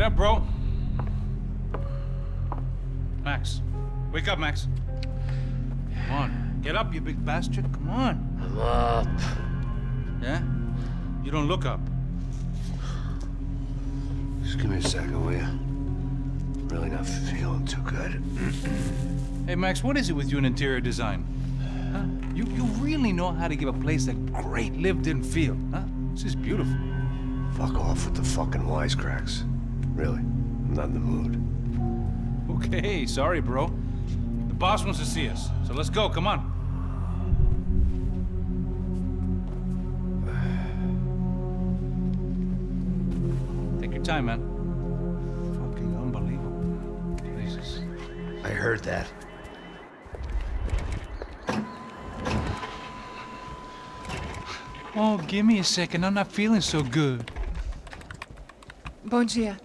up, bro. Max. Wake up, Max. Come on. Get up, you big bastard. Come on. I'm up. Yeah? You don't look up. Just give me a second, will you? Really not feeling too good. Hey, Max, what is it with you and interior design? Huh? You really know how to give a place a great lived-in feel, huh? This is beautiful. Fuck off with the fucking wisecracks. Really, I'm not in the mood. Okay, sorry, bro. The boss wants to see us, so let's go, come on. Take your time, man. Fucking unbelievable. Jesus. I heard that. Oh, give me a second. I'm not feeling so good. Bom dia.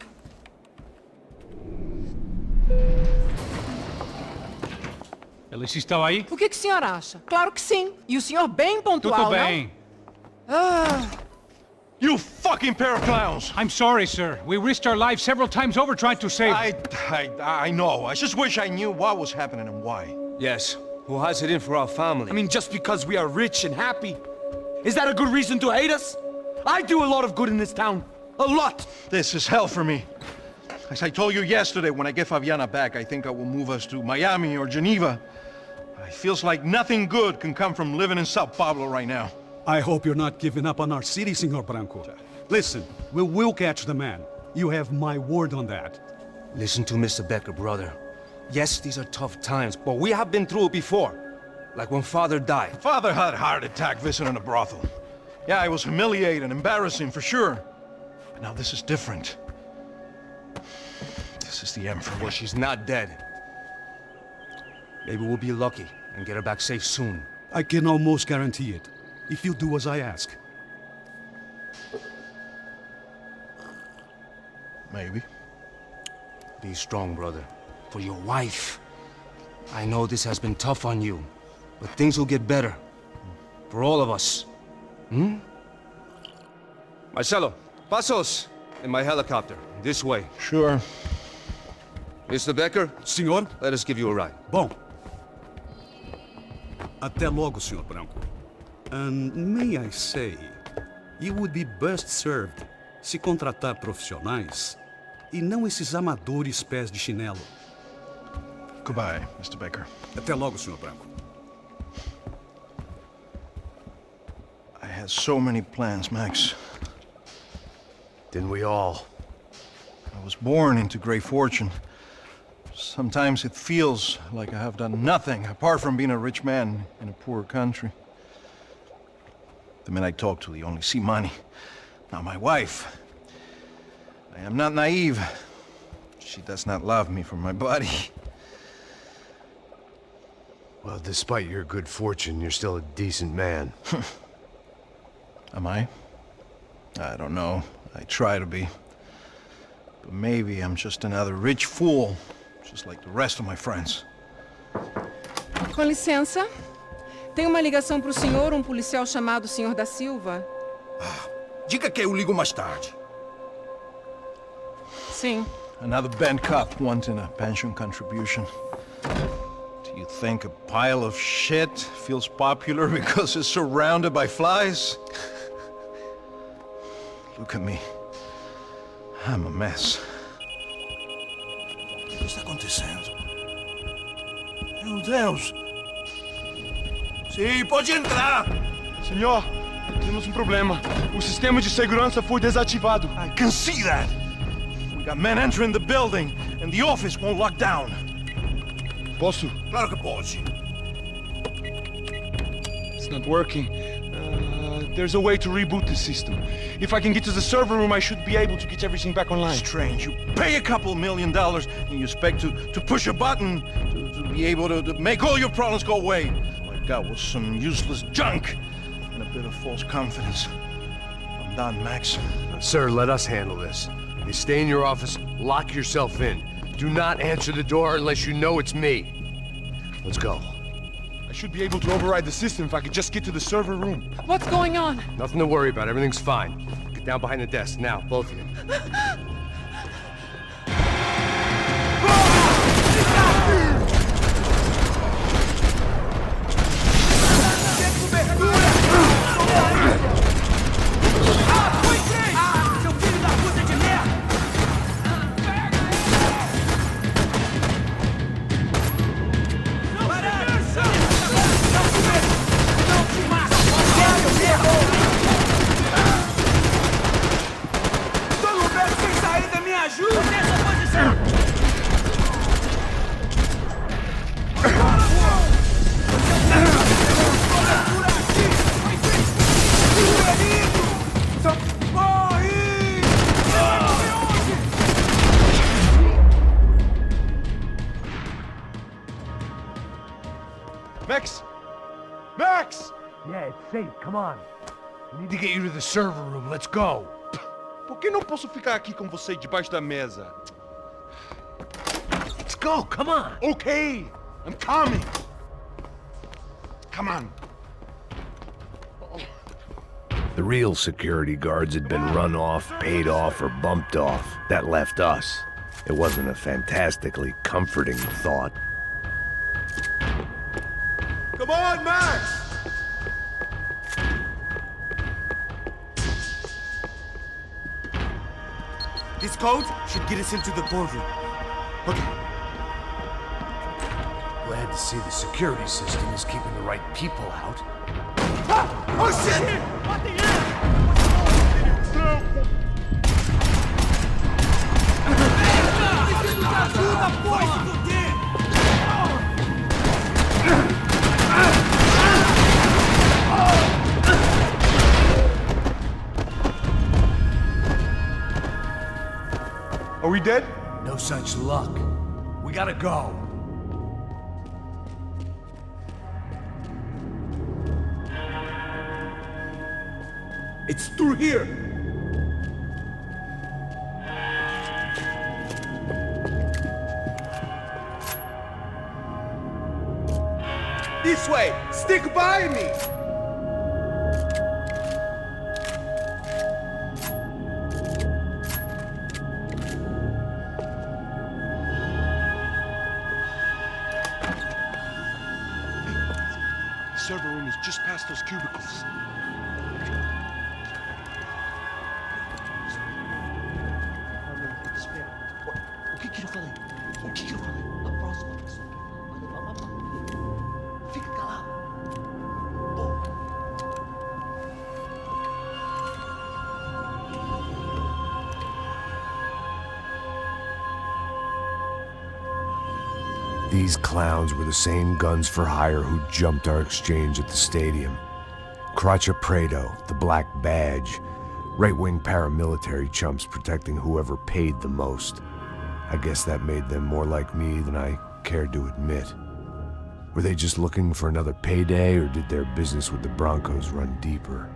Alice estava aí? O que o senhor acha? Claro que sim. E o senhor bem pontual, Tudo bem. não? Ah, You fucking pair of clowns! I'm sorry, sir. We risked our lives several times over trying to save... I know. I just wish I knew what was happening and why. Yes. Who has it in for our family? I mean, just because we are rich and happy. Is that a good reason to hate us? I do a lot of good in this town. A lot! This is hell for me. As I told you yesterday, when I get Fabiana back, I think I will move us to Miami or Geneva. It feels like nothing good can come from living in Sao Paulo right now. I hope you're not giving up on our city, Senor Branco. Listen, we will catch the man. You have my word on that. Listen to Mr. Becker, brother. Yes, these are tough times, but we have been through it before. Like when Father died. Father had a heart attack visiting a brothel. Yeah, it was humiliating and embarrassing for sure. But now this is different. This is the end for me. Well, she's not dead. Maybe we'll be lucky and get her back safe soon. I can almost guarantee it, if you do as I ask. Maybe. Be strong, brother. For your wife. I know this has been tough on you, but things will get better. For all of us. Hmm? Marcelo, pasos in my helicopter. This way. Sure. Mr. Becker, Senhor? let us give you a ride. Bom. Até logo, Senhor Branco. And may I say, you would be best served se contratar profissionais e não esses amadores pés de chinelo. Goodbye, Mr. Becker. Até logo, Senhor Branco. I had so many plans, Max. Didn't we all? I was born into great fortune. Sometimes it feels like I have done nothing apart from being a rich man in a poor country. The men I talk to, they only see money. Now my wife, I am not naive. She does not love me for my body. Well, despite your good fortune, you're still a decent man. Am I? I don't know. I try to be. But maybe I'm just another rich fool, just like the rest of my friends. com licença. Tem uma ligação para o senhor, um policial chamado Senhor da Silva. Diga que eu ligo mais tarde. Sim. Another band cop wanting a pension contribution. Do you think a pile of shit feels popular because it's surrounded by flies? Look at me. I'm a mess. O que está acontecendo? Meu Deus! Sim, pode entrar! Senhor, temos um problema. O sistema de segurança foi desativado. I can see that! We got men entering the building, and the office won't lock down. Posso? Claro que pode. It's not working. There's a way to reboot the system. If I can get to the server room, I should be able to get everything back online. Strange. You pay a couple $1 million and you expect to push a button to be able to make all your problems go away. All I got was some useless junk and a bit of false confidence. I'm done, Max. Sir, let us handle this. You stay in your office, lock yourself in. Do not answer the door unless you know it's me. Let's go. I should be able to override the system if I could just get to the server room. What's going on? Nothing to worry about. Everything's fine. Get down behind the desk. Now, both of you. safe. Come on. We need to get you to the server room. Let's go. Por que não posso ficar aqui com você debaixo da mesa? Let's go. Come on. Okay, I'm coming. Come on. The real security guards had been run off, paid off, or bumped off. That left us. It wasn't a fantastically comforting thought. Come on, Max! This code should get us into the boardroom. Okay. Glad to see the security system is keeping the right people out. Oh shit! Are we dead? No such luck. We gotta go. It's through here! This way! Stick by me! The server room is just past those cubicles. O que eu falei? O que eu falei? A próxima pessoa vai levar uma bala. Fica calado. These clowns were the same guns for hire who jumped our exchange at the stadium. Craccia Prado, the Black Badge, right-wing paramilitary chumps protecting whoever paid the most. I guess that made them more like me than I cared to admit. Were they just looking for another payday, or did their business with the Broncos run deeper?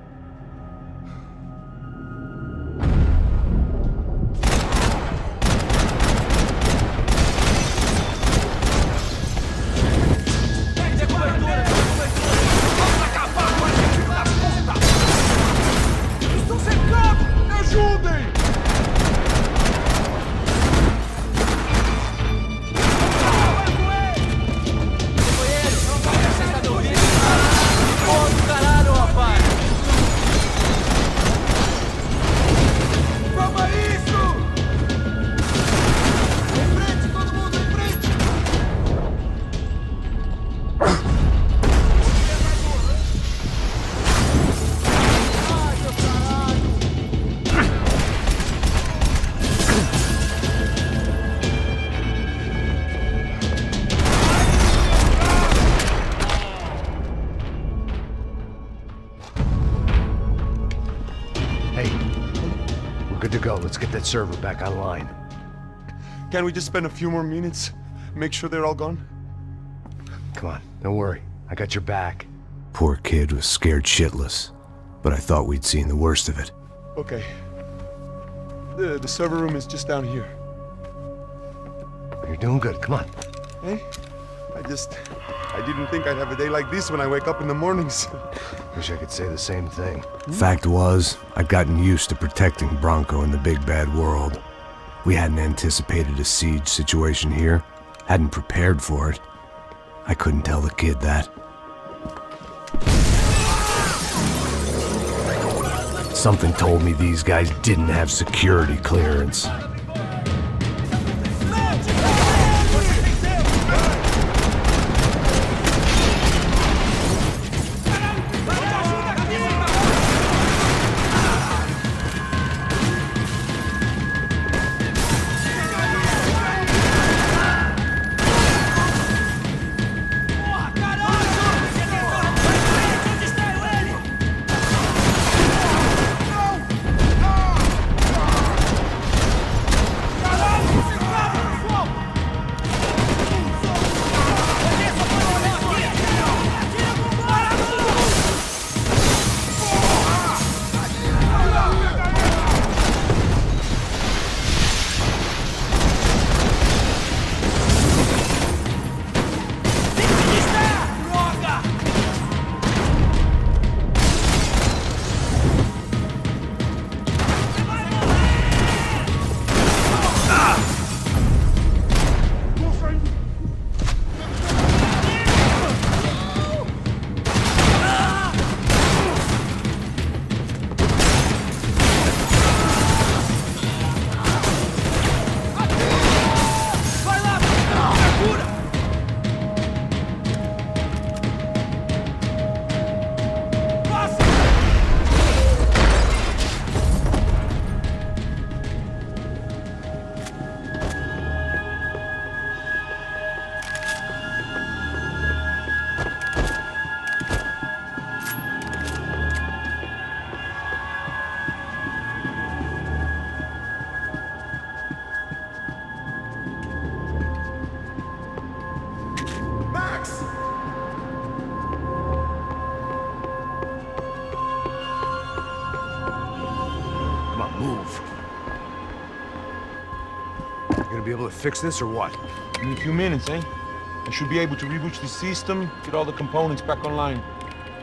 Good to go. Let's get that server back online. Can't we just spend a few more minutes? Make sure they're all gone? Come on, don't worry. I got your back. Poor kid was scared shitless, but I thought we'd seen the worst of it. Okay. The server room is just down here. You're doing good. Come on. Hey? I didn't think I'd have a day like this when I wake up in the mornings. Wish I could say the same thing. Fact was, I'd gotten used to protecting Bronco in the big bad world. We hadn't anticipated a siege situation here, hadn't prepared for it. I couldn't tell the kid that. Something told me these guys didn't have security clearance. Move. You gonna be able to fix this or what? In a few minutes, eh? I should be able to reboot the system, get all the components back online.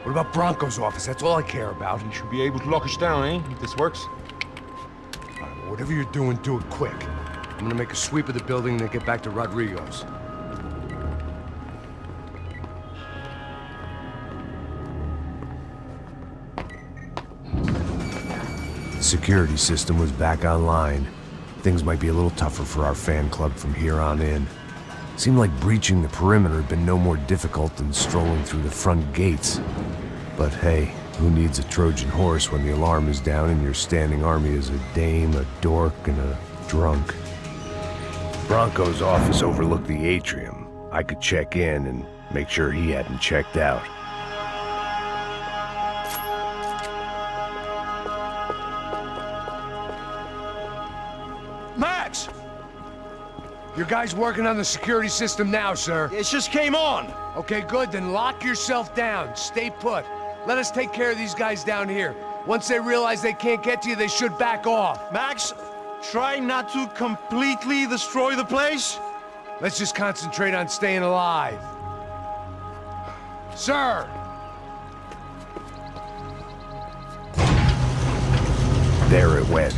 What about Bronco's office? That's all I care about. You should be able to lock us down, eh? If this works. All right, well, whatever you're doing, do it quick. I'm gonna make a sweep of the building and then get back to Rodrigo's. The security system was back online. Things might be a little tougher for our fan club from here on in. Seemed like breaching the perimeter had been no more difficult than strolling through the front gates. But hey, who needs a Trojan horse when the alarm is down and your standing army is a dame, a dork, and a drunk? Bronco's office overlooked the atrium. I could check in and make sure he hadn't checked out. Max! Your guys working on the security system now, sir. It just came on! Okay, good, then lock yourself down. Stay put. Let us take care of these guys down here. Once they realize they can't get to you, they should back off. Max, try not to completely destroy the place. Let's just concentrate on staying alive. Sir! There it went.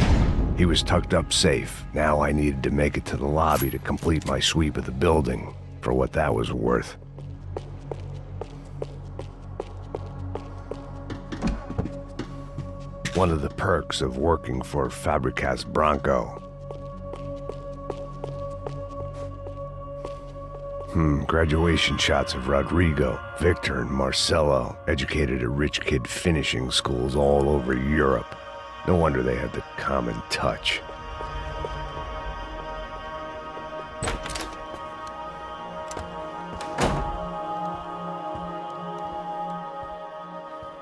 He was tucked up safe. Now I needed to make it to the lobby to complete my sweep of the building, for what that was worth. One of the perks of working for Fabricas Bronco. Graduation shots of Rodrigo, Victor, and Marcelo, educated at rich kid finishing schools all over Europe. No wonder they had the common touch.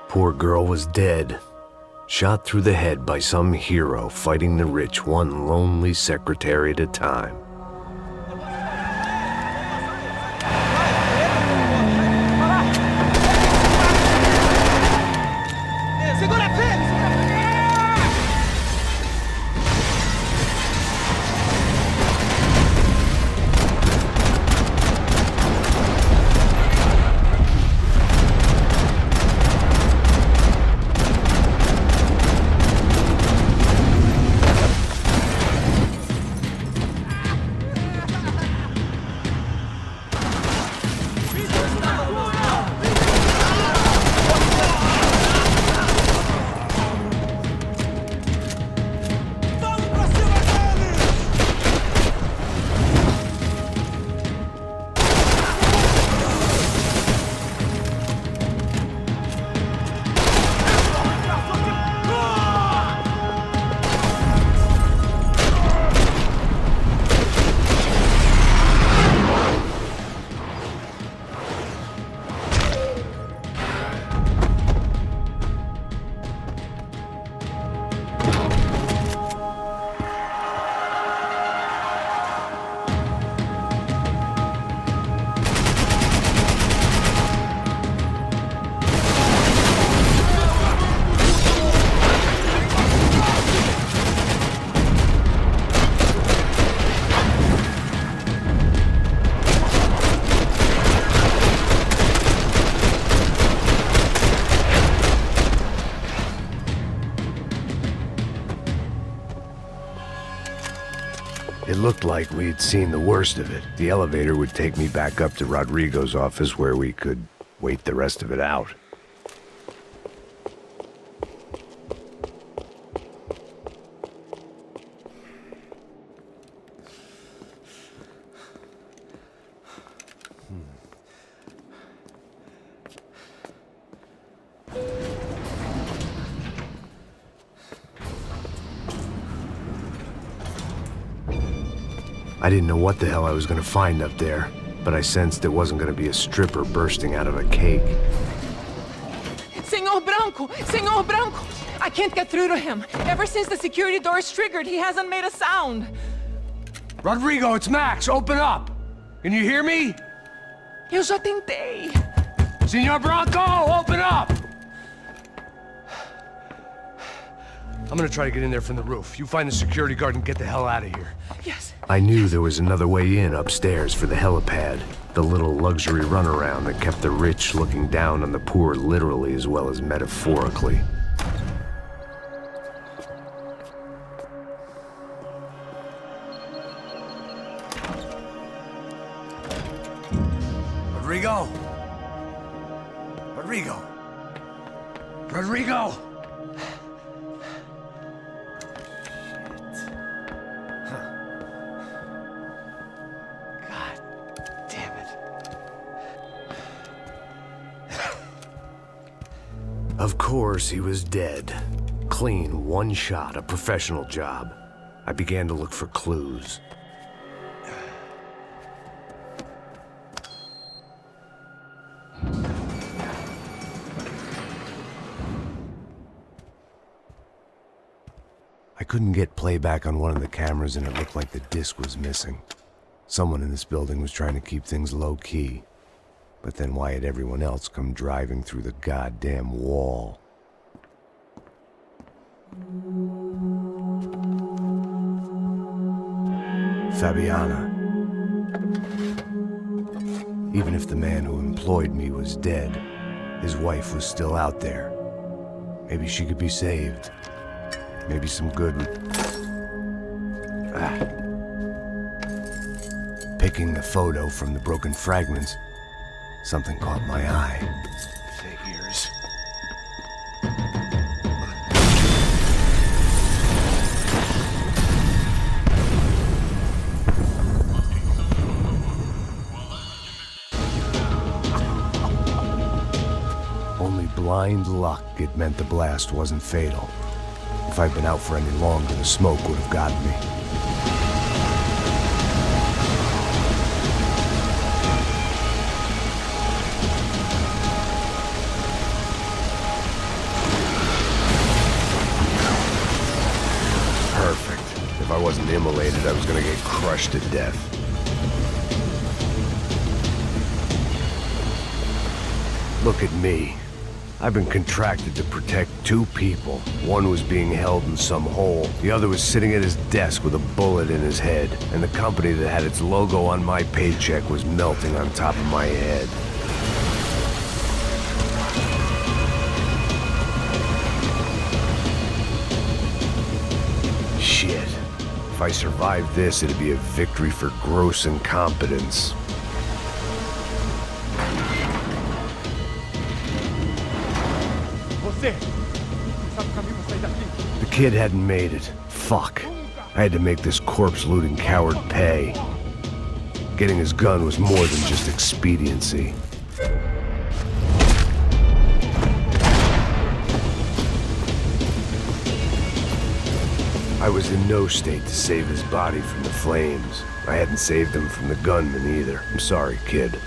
Poor girl was dead. Shot through the head by some hero fighting the rich one lonely secretary at a time. It looked like we'd seen the worst of it. The elevator would take me back up to Rodrigo's office where we could wait the rest of it out. I didn't know what the hell I was gonna find up there, but I sensed it wasn't gonna be a stripper bursting out of a cake. Senor Branco! Senor Branco! I can't get through to him. Ever since the security door is triggered, he hasn't made a sound. Rodrigo, it's Max! Open up! Can you hear me? Eu já tentei. Senor Branco, open up! I'm gonna try to get in there from the roof. You find the security guard and get the hell out of here. Yes. I knew there was another way in upstairs for the helipad. The little luxury runaround that kept the rich looking down on the poor literally as well as metaphorically. Rodrigo! Rodrigo! Rodrigo! Of course, he was dead. Clean, one shot, a professional job. I began to look for clues. I couldn't get playback on one of the cameras and it looked like the disc was missing. Someone in this building was trying to keep things low-key. But then why had everyone else come driving through the goddamn wall? Fabiana. Even if the man who employed me was dead, his wife was still out there. Maybe she could be saved. Maybe some good would... Picking the photo from the broken fragments, something caught my eye. Figures. Only blind luck it meant the blast wasn't fatal. If I'd been out for any longer, the smoke would have gotten me. Perfect. If I wasn't immolated, I was gonna get crushed to death. Look at me. I've been contracted to protect two people. One was being held in some hole. The other was sitting at his desk with a bullet in his head. And the company that had its logo on my paycheck was melting on top of my head. Shit. If I survived this, it'd be a victory for gross incompetence. The kid hadn't made it. Fuck. I had to make this corpse-looting coward pay. Getting his gun was more than just expediency. I was in no state to save his body from the flames. I hadn't saved him from the gunman either. I'm sorry, kid.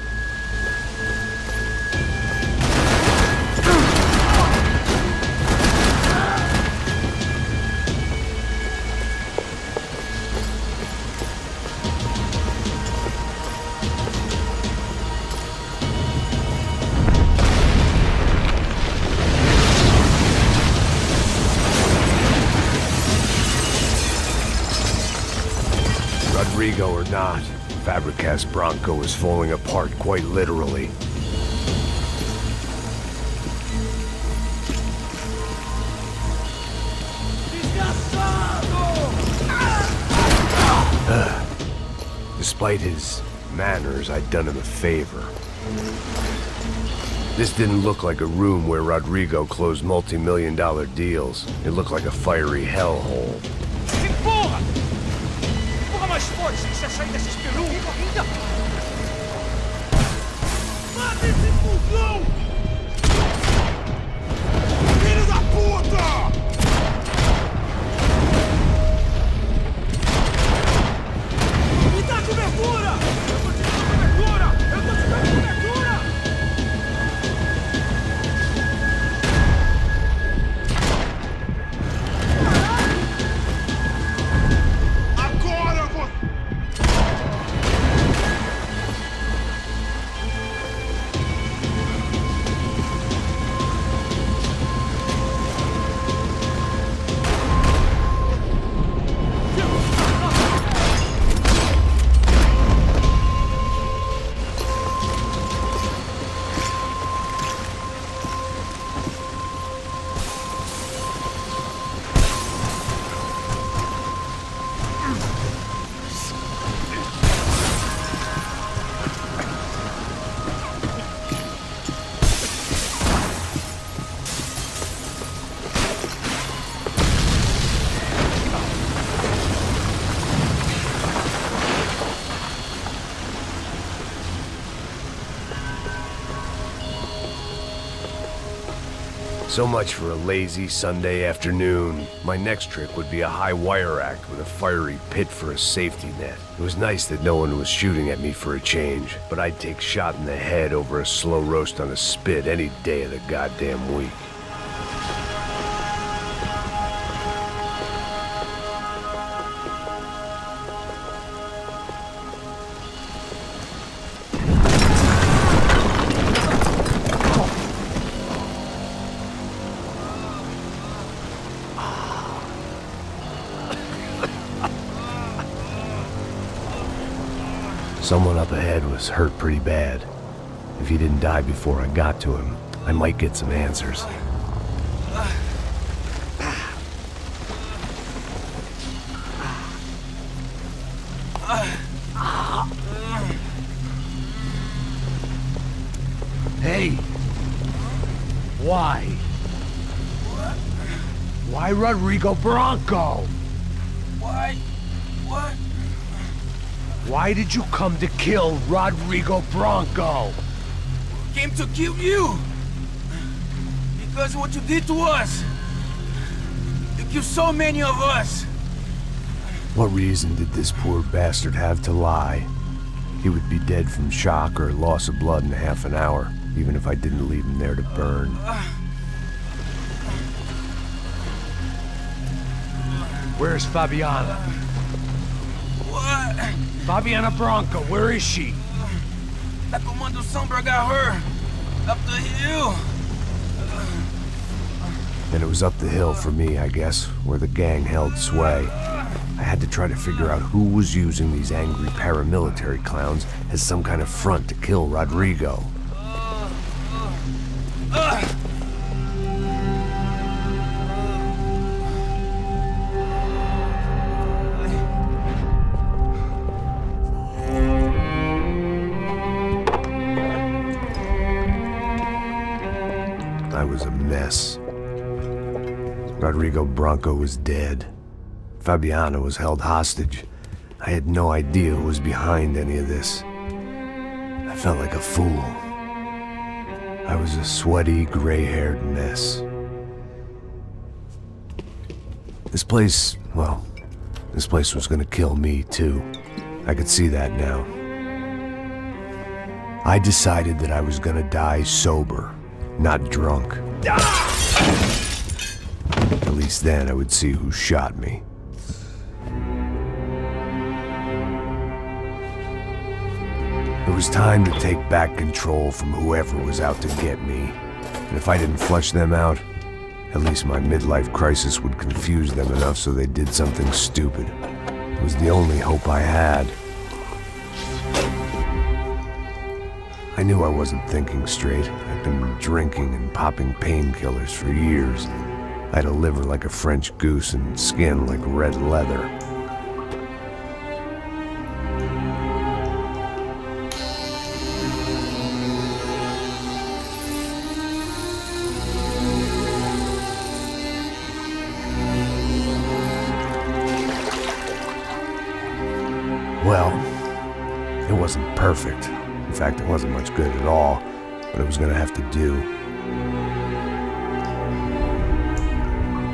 Rodrigo or not, Fabricas Bronco is falling apart quite literally. Despite his manners, I'd done him a favor. This didn't look like a room where Rodrigo closed multi-million-dollar deals. It looked like a fiery hellhole. Mais forte, se você sair dessa espelunca ainda! Mata esse fuzão! Filho da puta! Me dá cobertura! Eu tô te dando cobertura! Eu tô te dando cobertura! So much for a lazy Sunday afternoon. My next trick would be a high wire act with a fiery pit for a safety net. It was nice that no one was shooting at me for a change, but I'd take shot in the head over a slow roast on a spit any day of the goddamn week. Someone up ahead was hurt pretty bad. If he didn't die before I got to him, I might get some answers. Hey! Why? Why Rodrigo Bronco? Why? What? Why did you come to kill Rodrigo Bronco? Came to kill you! Because of what you did to us! You killed so many of us! What reason did this poor bastard have to lie? He would be dead from shock or loss of blood in half an hour, even if I didn't leave him there to burn. Where's Fabiana? What? Fabiana Bronco, where is she? That Comando Sombra got her! Up the hill! Then it was up the hill for me, I guess, where the gang held sway. I had to try to figure out who was using these angry paramilitary clowns as some kind of front to kill Rodrigo. I was a mess. Rodrigo Bronco was dead. Fabiana was held hostage. I had no idea who was behind any of this. I felt like a fool. I was a sweaty, gray-haired mess. This place was gonna kill me too. I could see that now. I decided that I was gonna die sober, not drunk. At least then I would see who shot me. It was time to take back control from whoever was out to get me. And if I didn't flush them out, at least my midlife crisis would confuse them enough so they did something stupid. It was the only hope I had. I knew I wasn't thinking straight. I'd been drinking and popping painkillers for years. I had a liver like a French goose and skin like red leather. Well, it wasn't perfect. In fact, it wasn't much good at all, but it was gonna have to do.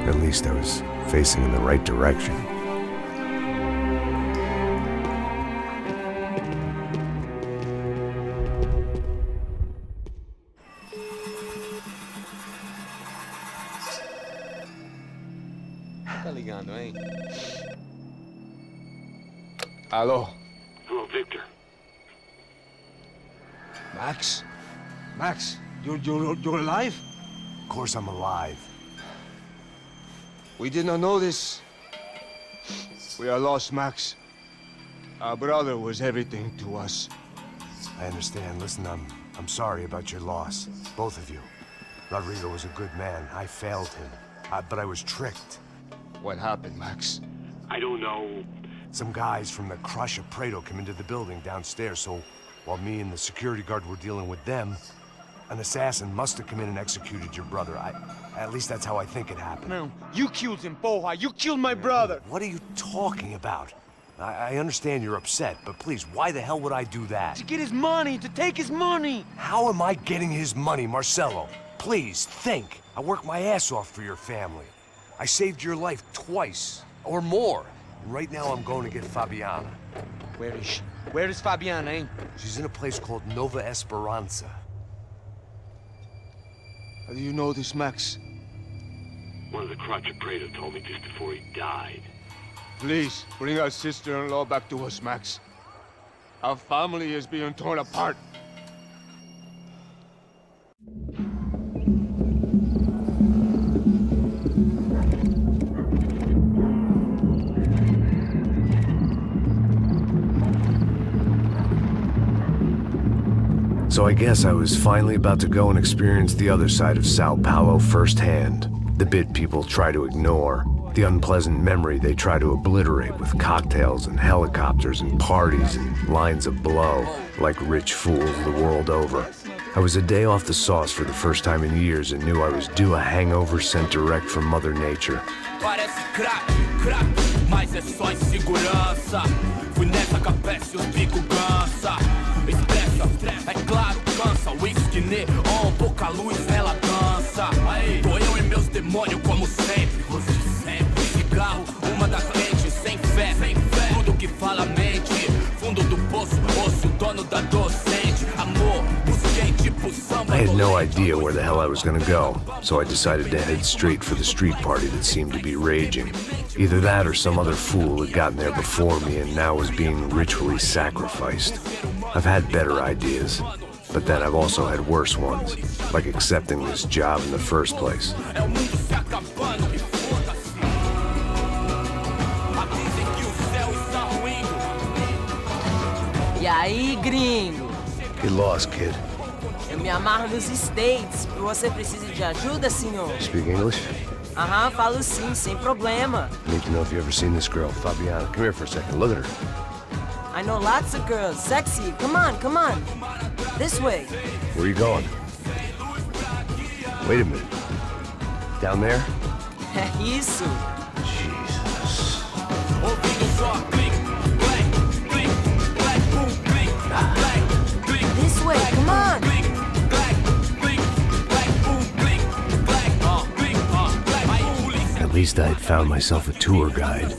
At least I was facing in the right direction. Tá ligando, hein? Alô? Hello, Victor. Max? Max, you're alive? Of course I'm alive. We did not know this. We are lost, Max. Our brother was everything to us. I understand. Listen, I'm sorry about your loss. Both of you. Rodrigo was a good man. I failed him. But I was tricked. What happened, Max? I don't know. Some guys from the Crush of Prado came into the building downstairs, so while me and the security guard were dealing with them, an assassin must have come in and executed your brother. At least that's how I think it happened. No, you killed him, Porra. You killed my brother. What are you talking about? I understand you're upset, but please, why the hell would I do that? To get his money, to take his money. How am I getting his money, Marcelo? Please, think. I worked my ass off for your family. I saved your life twice, or more. And right now I'm going to get Fabiana. Where is she? Where is Fabiana, eh? She's in a place called Nova Esperanza. How do you know this, Max? One of the Crotcher Prado told me just before he died. Please, bring our sister-in-law back to us, Max. Our family is being torn apart. So I guess I was finally about to go and experience the other side of Sao Paulo firsthand. The bit people try to ignore. The unpleasant memory they try to obliterate with cocktails and helicopters and parties and lines of blow, like rich fools the world over. I was a day off the sauce for the first time in years and knew I was due a hangover sent direct from Mother Nature. Parece crack, mas é só insegurança. Fui nessa capeste, os bico gansa. Expressa, é claro, cansa. Whisky neon, pouca luz, ela dança. Tô eu e meus demônios como sempre. Você sempre. Cigarro, uma da frente, sem fé. Tudo que fala mente. Fundo do poço, osso, dono da docente. Amor, busquei tipo samba. I had no idea where the hell I was gonna go, so I decided to head straight for the street party that seemed to be raging. Either that or some other fool had gotten there before me and now was being ritually sacrificed. I've had better ideas, but then I've also had worse ones, like accepting this job in the first place. E aí, gringo? Get lost, kid. Eu me amarro nos States. Você precisa de ajuda, senhor? Speak English? Aham, falo sim, sem problema. I need to know if you've ever seen this girl, Fabiana. Come here for a second. Look at her. I know lots of girls. Sexy. Come on, come on. This way. Where are you going? Wait a minute. Down there? Isso. Jesus. This way, come on. At least I had found myself a tour guide.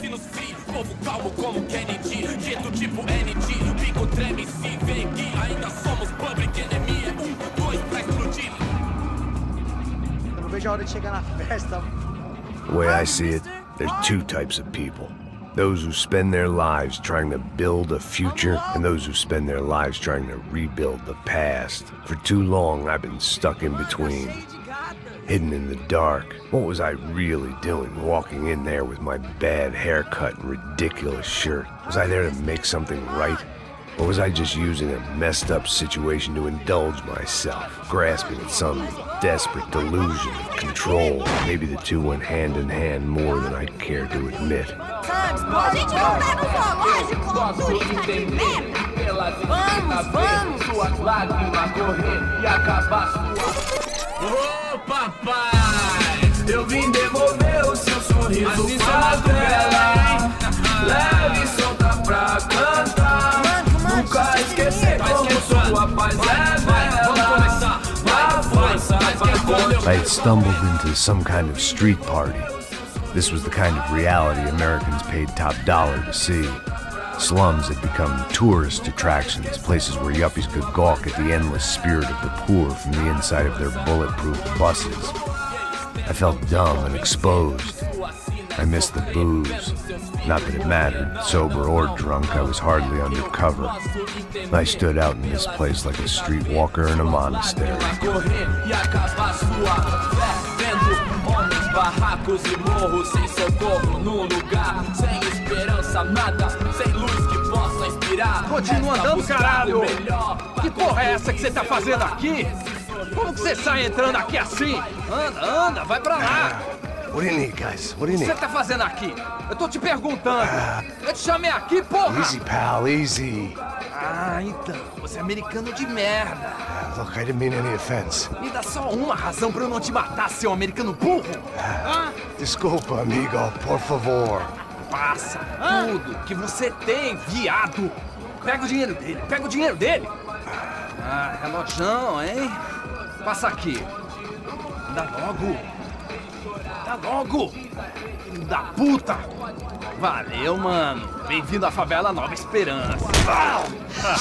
The way I see it, there's two types of people. Those who spend their lives trying to build a future, and those who spend their lives trying to rebuild the past. For too long, I've been stuck in between. Hidden in the dark. What was I really doing walking in there with my bad haircut and ridiculous shirt? Was I there to make something right? Or was I just using a messed up situation to indulge myself, grasping at some desperate delusion of control? Maybe the two went hand in hand more than I'd care to admit. Ô papai, eu vim devolver o seu sorriso pra tela. Leve e solta pra cantar. Nunca esquecer como sua paz é bela. I had stumbled into some kind of street party. This was the kind of reality Americans paid top dollar to see. Slums had become tourist attractions, places where yuppies could gawk at the endless spirit of the poor from the inside of their bulletproof buses. I felt dumb and exposed. I missed the booze. Not that it mattered, sober or drunk, I was hardly undercover. I stood out in this place like a streetwalker in a monastery. Barracos e morros sem socorro num lugar sem esperança, nada, sem luz que possa inspirar. Continua andando, caralho! Que porra é essa que você tá fazendo aqui? Como que você sai entrando aqui assim? Anda, vai pra lá! What do you need, guys? What do you O que need? você tá fazendo aqui? Eu tô te perguntando. Eu te chamei aqui, porra! Easy, pal, easy. Ah, então, você é americano de merda. Look, I didn't mean any offense. Me dá só uma razão pra eu não te matar, seu americano burro. Desculpa, amigo, por favor. Passa tudo que você tem, viado. Pega o dinheiro dele, pega o dinheiro dele. Ah, relojão, hein? Passa aqui. Dá logo! Dá logo! Filho da puta! Valeu, mano. Bem-vindo à favela Nova Esperança.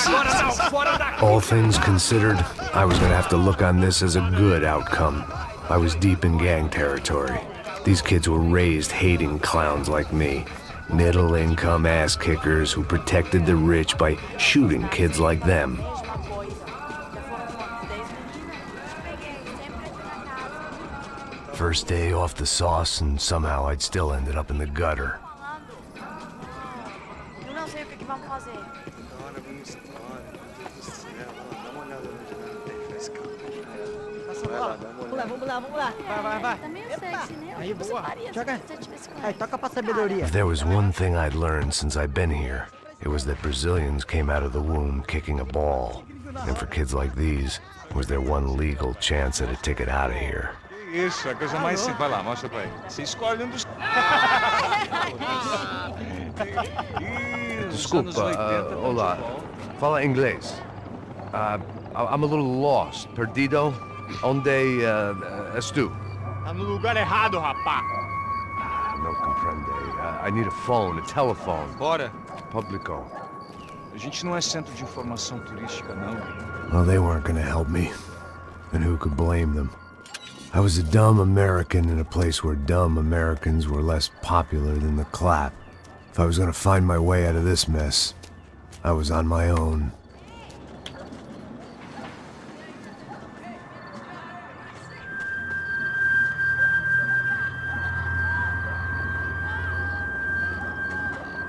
Agora não, fora daqui! All things considered, I was gonna have to look on this as a good outcome. I was deep in gang territory. These kids were raised hating clowns like me. Middle-income ass-kickers who protected the rich by shooting kids like them. First day off the sauce, and somehow I'd still ended up in the gutter. Eu não sei o que vamos fazer. Vamos lá. Vai. Também eu sexy, né? Aí, Você boa. faria se Joga. você tivesse com Aí, toca pra sabedoria. If there was one thing I'd learned since I've been here, it was that Brazilians came out of the womb kicking a ball. And for kids like these, it was their one legal chance at a ticket out of here. Isso, é a coisa mais simples. Vai lá, mostra pra ele. Você escolhe dos... Desculpa, olá. Fala inglês. I'm a little lost. Perdido? Onde estou? Tá no lugar errado, rapá. Não compreende. I need a phone, a telephone. Bora. Publico. A gente não é centro de informação turística, não. Well, they weren't gonna help me. And who could blame them? I was a dumb American in a place where dumb Americans were less popular than the clap. If I was gonna find my way out of this mess, I was on my own.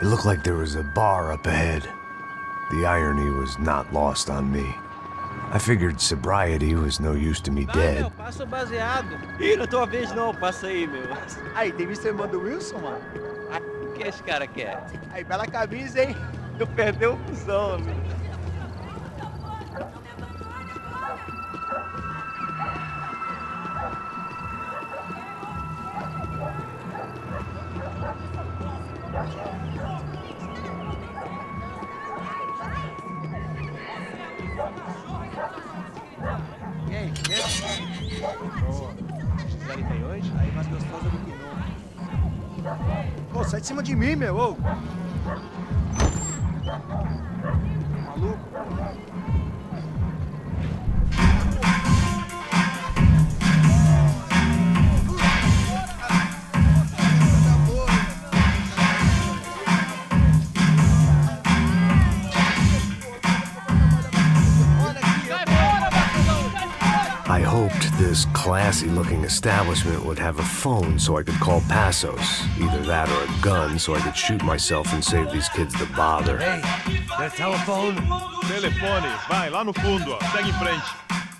It looked like there was a bar up ahead. The irony was not lost on me. I figured sobriety was no use to me dead. Passa o baseado. Ih, não é tua vez não, passa aí, meu. Aí, tem visto a irmã do Wilson, mano? O que esse cara quer? Aí, bela camisa, hein? Tu perdeu o fusão, amigo. Gisele tem hoje? Aí, mais gostosa do que não. Ô, sai de cima de mim, meu, ô. Maluco. I hoped this classy-looking establishment would have a phone so I could call Passos. Either that or a gun so I could shoot myself and save these kids the bother. Hey, got a telephone? Telefone, vai, lá no fundo, ó. Segue em frente.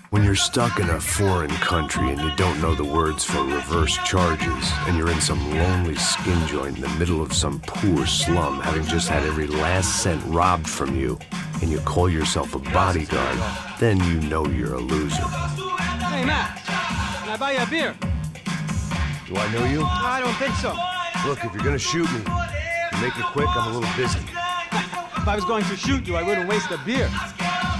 When you're stuck in a foreign country and you don't know the words for reverse charges, and you're in some lonely skin joint in the middle of some poor slum, having just had every last cent robbed from you, and you call yourself a bodyguard, then you know you're a loser. Hey, Matt. Can I buy you a beer? Do I know you? I don't think so. Look, if you're gonna shoot me, to make it quick, I'm a little busy. If I was going to shoot you, I wouldn't waste a beer.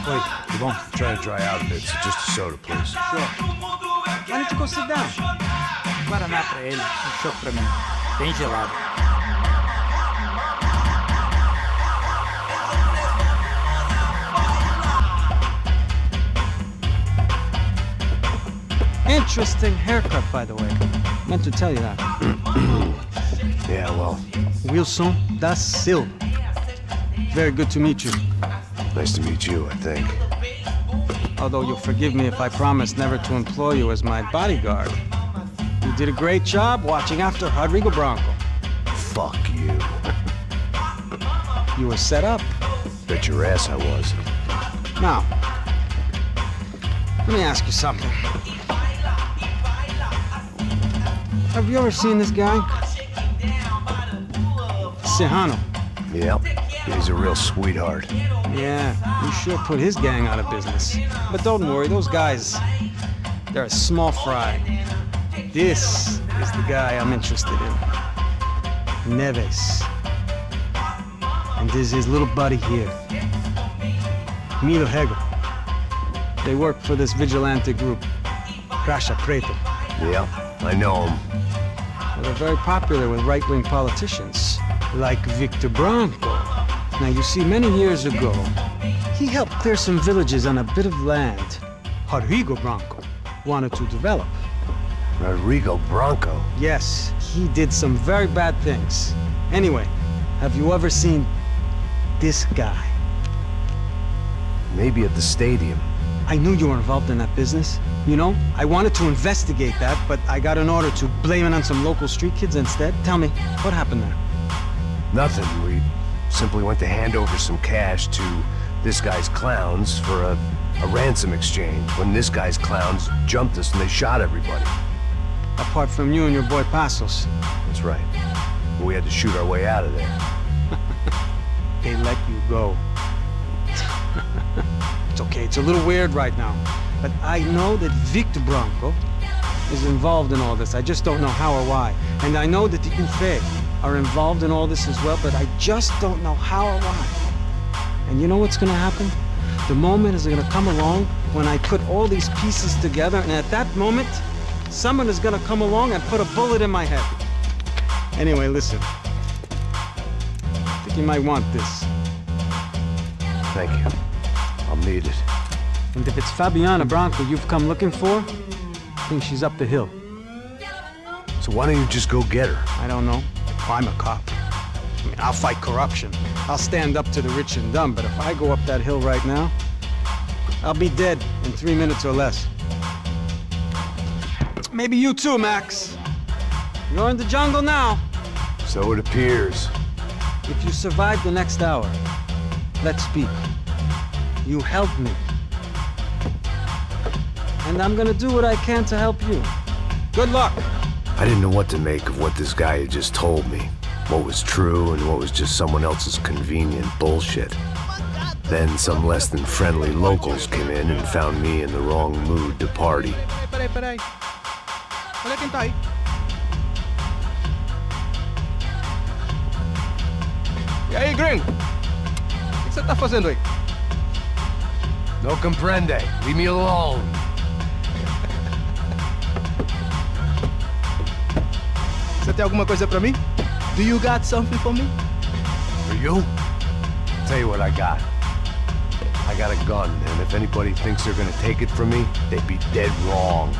Wait, come on. Try to dry out a bit, so just a soda, please. Sure. Why don't you go sit down? Guaraná pra ele, chopp pra mim. Bem gelado. Interesting haircut, by the way. Meant to tell you that. Yeah, well. Wilson da Silva. Very good to meet you. Nice to meet you, I think. Although you'll forgive me if I promise never to employ you as my bodyguard. You did a great job watching after Rodrigo Branco. Fuck you. You were set up. Bet your ass I was. Now, let me ask you something. Have you ever seen this guy? Serrano. Yep. He's a real sweetheart. Yeah, you sure put his gang out of business. But don't worry, those guys, they're a small fry. This is the guy I'm interested in. Neves. And this is his little buddy here. Milo Hegel. They work for this vigilante group, Caixa Preta. Yeah, I know him. Well, they're very popular with right-wing politicians, like Victor Branco. Now, you see, many years ago, he helped clear some villages on a bit of land Rodrigo Branco wanted to develop. Rodrigo Branco? Yes, he did some very bad things. Anyway, have you ever seen this guy? Maybe at the stadium. I knew you were involved in that business. You know, I wanted to investigate that, but I got an order to blame it on some local street kids instead. Tell me, what happened there? Nothing. We simply went to hand over some cash to this guy's clowns for a ransom exchange when this guy's clowns jumped us and they shot everybody. Apart from you and your boy Passos. That's right. But we had to shoot our way out of there. They let you go. It's okay, it's a little weird right now. But I know that Victor Branco is involved in all this. I just don't know how or why. And I know that the UFE are involved in all this as well, but I just don't know how or why. And you know what's gonna happen? The moment is gonna come along when I put all these pieces together, and at that moment, someone is gonna come along and put a bullet in my head. Anyway, listen. I think you might want this. Thank you. I'll need it. And if it's Fabiana Branco you've come looking for, I think she's up the hill. So why don't you just go get her? I don't know. I'm a cop. I mean, I'll fight corruption. I'll stand up to the rich and dumb, but if I go up that hill right now, I'll be dead in 3 minutes or less. Maybe you too, Max. You're in the jungle now. So it appears. If you survive the next hour, let's speak. You helped me. And I'm gonna do what I can to help you. Good luck! I didn't know what to make of what this guy had just told me. What was true and what was just someone else's convenient bullshit. Then some less than friendly locals came in and found me in the wrong mood to party. Peraí. Olha quem tá aí. E aí, gringo? O que você tá fazendo aí? No comprende. Leave me alone. Você tem alguma coisa pra mim? Do you got something for me? For you? Tell you what I got. I got a gun, and if anybody thinks they're gonna take it from me, they'd be dead wrong.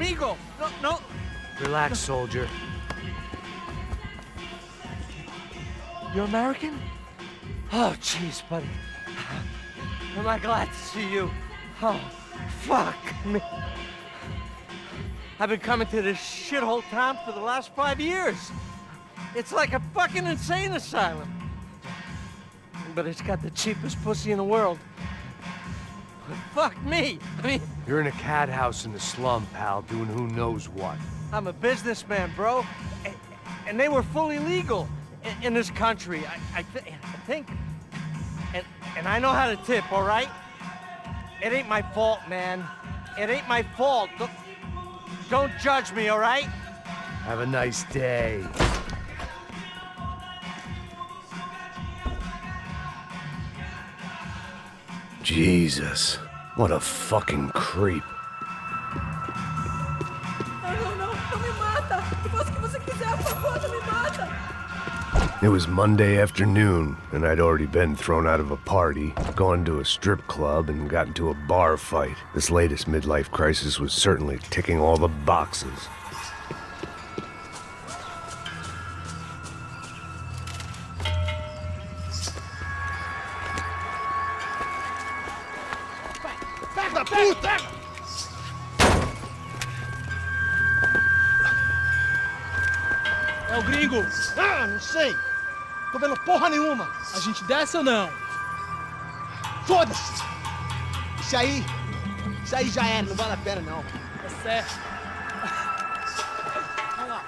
illegal. No, no. Relax, soldier. You're American? Oh, jeez, buddy. Am I glad to see you? Oh, fuck me. I've been coming to this shithole town for the last 5 years. It's like a fucking insane asylum. But it's got the cheapest pussy in the world. But fuck me. I mean... You're in a cat house in the slum, pal, doing who knows what. I'm a businessman, bro. And they were fully legal in this country. I think... And I know how to tip, all right? It ain't my fault, man. It ain't my fault. Don't judge me, all right? Have a nice day. Jesus, what a fucking creep. Não me mata. Faça o que você quiser, por favor, não me mata. It was Monday afternoon, and I'd already been thrown out of a party, gone to a strip club, and got into a bar fight. This latest midlife crisis was certainly ticking all the boxes. Pega, puta! É o gringo. Ah, não sei. Tô vendo porra nenhuma. A gente desce ou não? Foda-se! Isso aí já era, não vale a pena não. Tá certo. Vamos lá.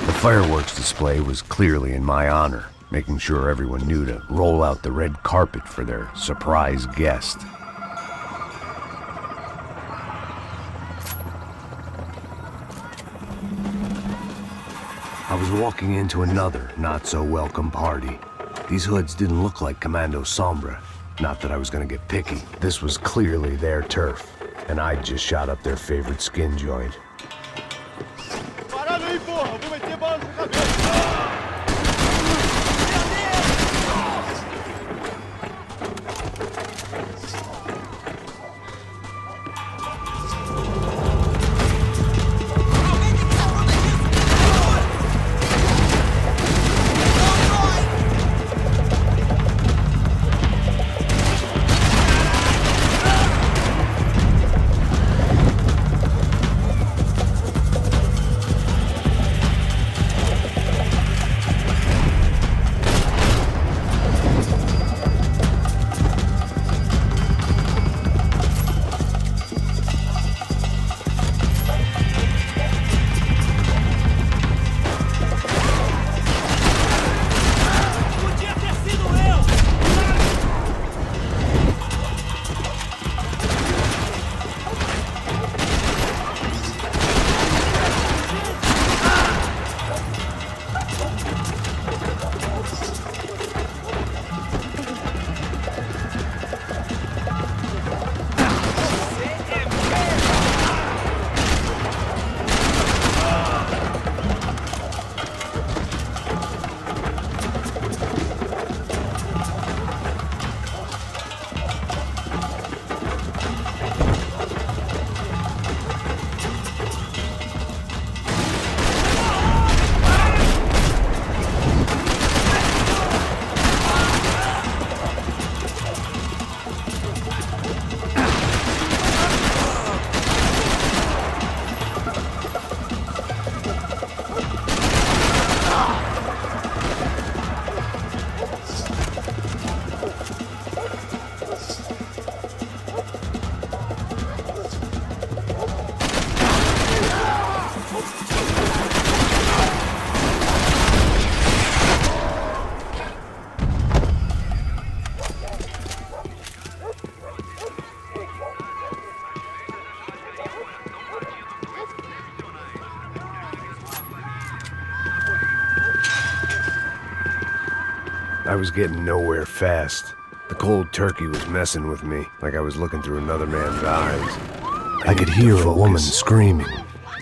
The fireworks display was clearly in my honor, making sure everyone knew to roll out the red carpet for their surprise guest. I was walking into another not-so-welcome party. These hoods didn't look like Commando Sombra. Not that I was gonna get picky. This was clearly their turf, and I'd just shot up their favorite skin joint. Parado aí, porra! Vou meter bala na sua cabeça! I was getting nowhere fast. The cold turkey was messing with me, like I was looking through another man's eyes. I could hear a woman screaming.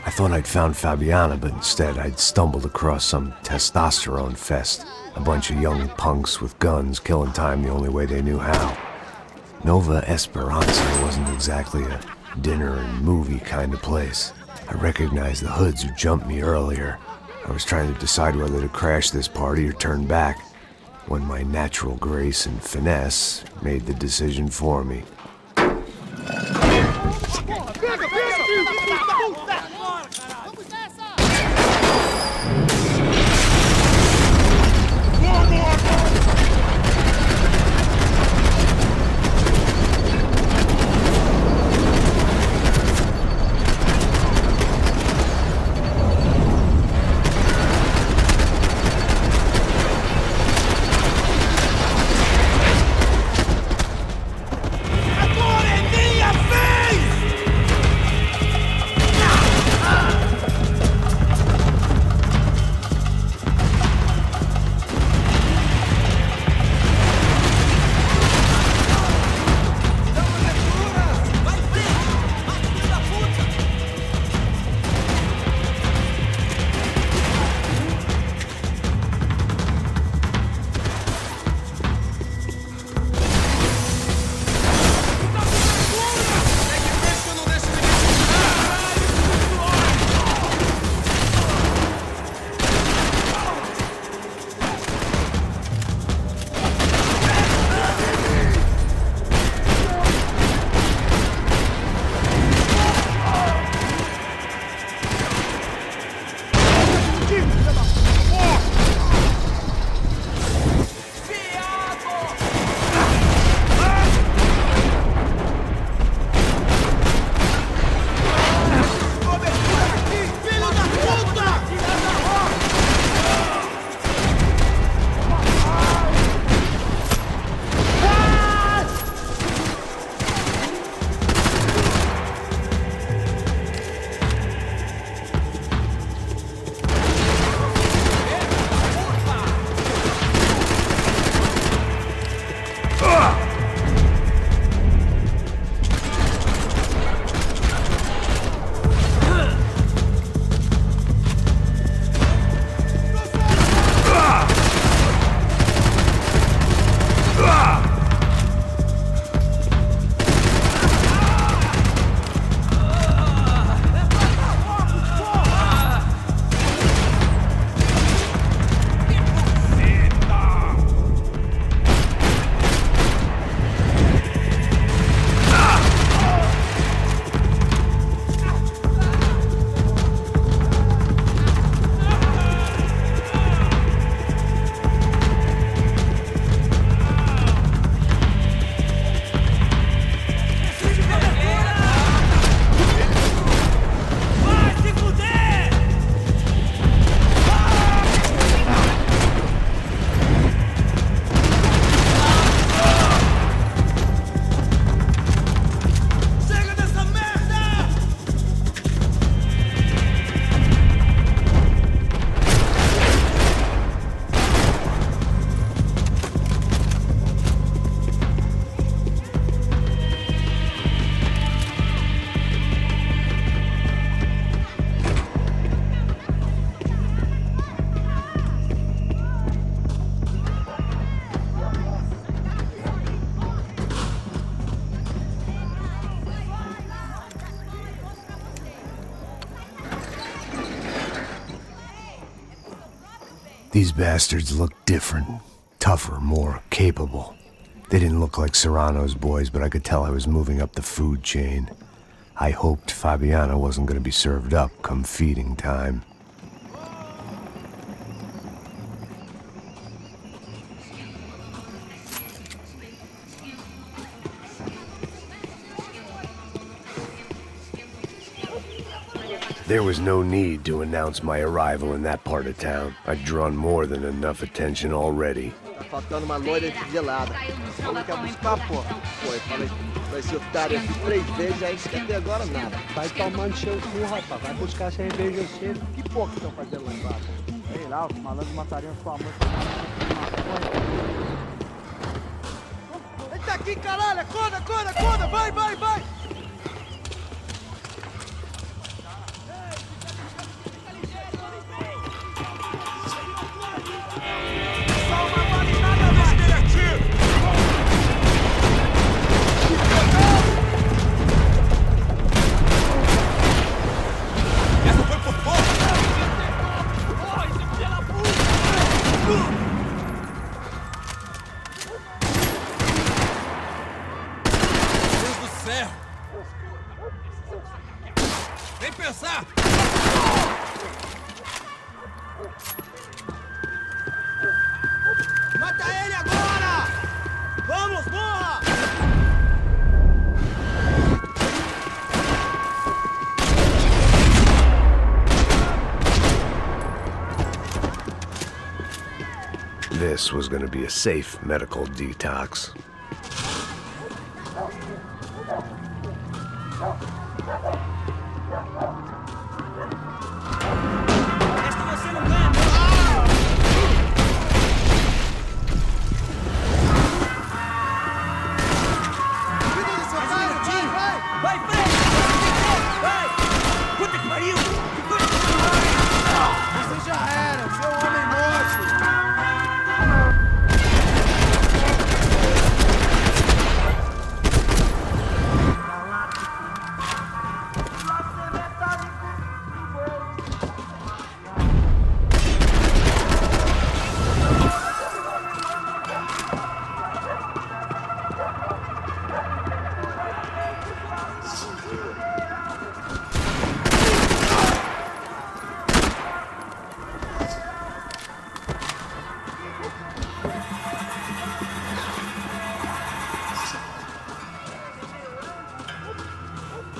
I thought I'd found Fabiana, but instead I'd stumbled across some testosterone fest. A bunch of young punks with guns killing time the only way they knew how. Nova Esperanza wasn't exactly a dinner and movie kind of place. I recognized the hoods who jumped me earlier. I was trying to decide whether to crash this party or turn back, when my natural grace and finesse made the decision for me. These bastards looked different, tougher, more capable. They didn't look like Serrano's boys, but I could tell I was moving up the food chain. I hoped Fabiana wasn't going to be served up come feeding time. There was no need to announce my arrival in that part of town. I'd drawn more than enough attention already. Tá faltando uma loira gelada. Como quer buscar, pô? Pô, eu falei pra esse otário aqui 3 vezes, aí até agora nada. Vai tomando seu cu, rapaz. Vai buscar cerveja cedo. Que porra que estão fazendo lá embaixo? Sei lá, os malandros matariam sua mãe. Ele tá aqui, caralho! Acorda! Vai! passar! Mata ele agora! Vamos, morra! This was gonna be a safe medical detox.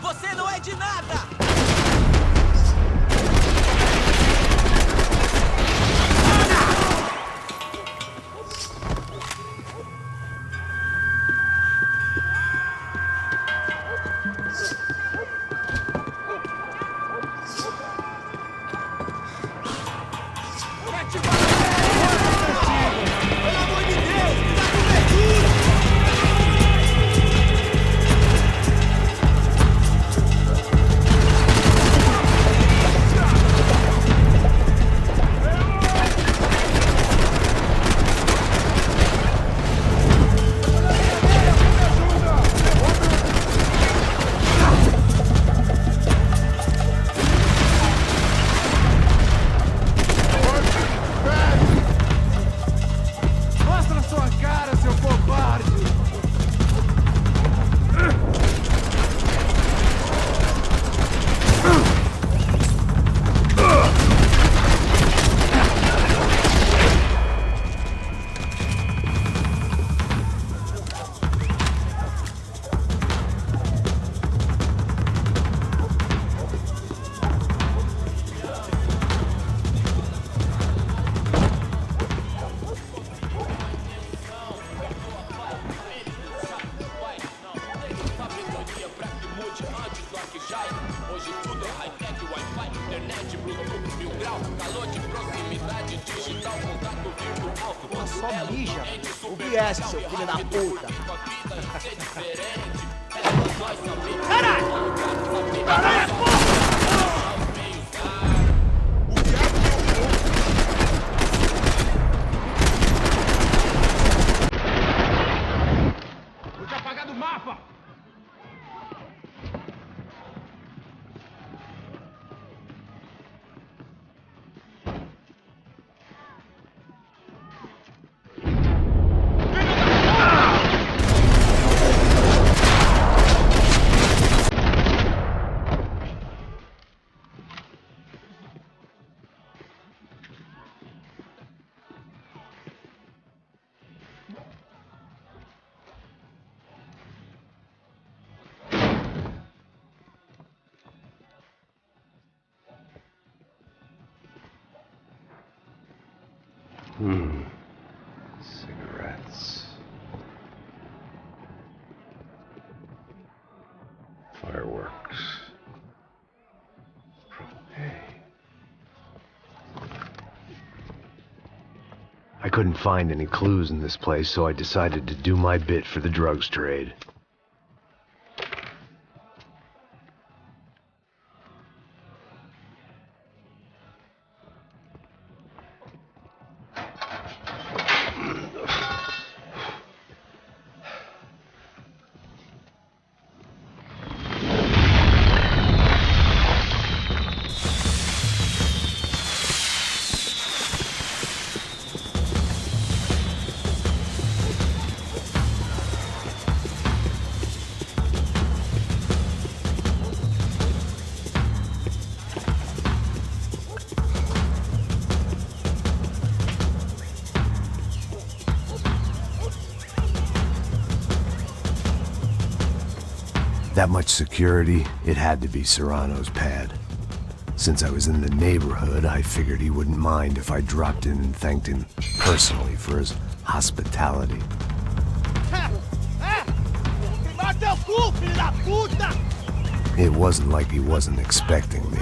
Você não é de nada! Hoje tudo é high-tech, Wi-Fi, internet, Bluetooth, mil grau, calor de proximidade, digital, contato virtual. Mas só mija. O BS, seu filho da puta. Caralho! Caralho, porra! Vou te apagar do mapa! Cigarettes. Fireworks. I couldn't find any clues in this place, so I decided to do my bit for the drugs trade. That much security, it had to be Serrano's pad. Since I was in the neighborhood, I figured he wouldn't mind if I dropped in and thanked him personally for his hospitality. It wasn't like he wasn't expecting me.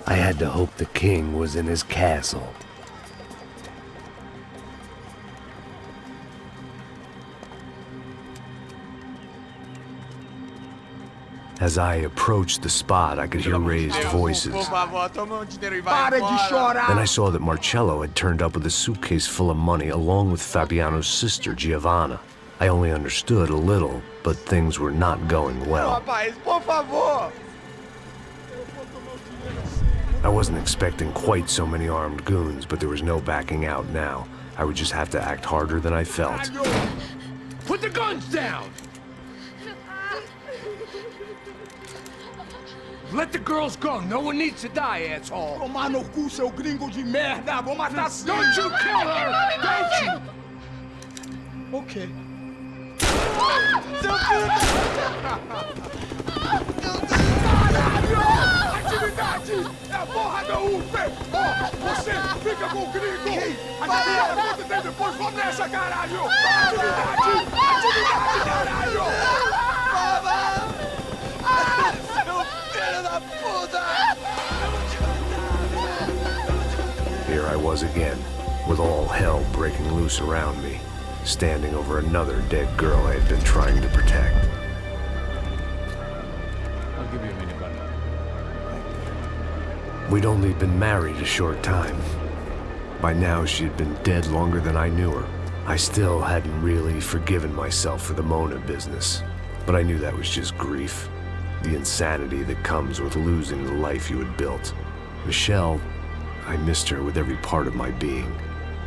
I had to hope the king was in his castle. As I approached the spot, I could hear raised voices. Then I saw that Marcello had turned up with a suitcase full of money along with Fabiano's sister, Giovanna. I only understood a little, but things were not going well. I wasn't expecting quite so many armed goons, but there was no backing out now. I would just have to act harder than I felt. Put the guns down! Let the girls go. No one needs to die, asshole. Tomar no cu, seu gringo de merda. Vou matar sim. Don't you kill her! Don't you! Okay. Atividade! É a porra da UP! Você fica com o gringo! A gente dá conta dele depois. Vamos nessa, caralho! Atividade! Atividade, caralho! Here I was again, with all hell breaking loose around me, standing over another dead girl I had been trying to protect. I'll give you a minute, buddy. We'd only been married a short time. By now, she had been dead longer than I knew her. I still hadn't really forgiven myself for the Mona business, but I knew that was just grief. The insanity that comes with losing the life you had built. Michelle, I missed her with every part of my being.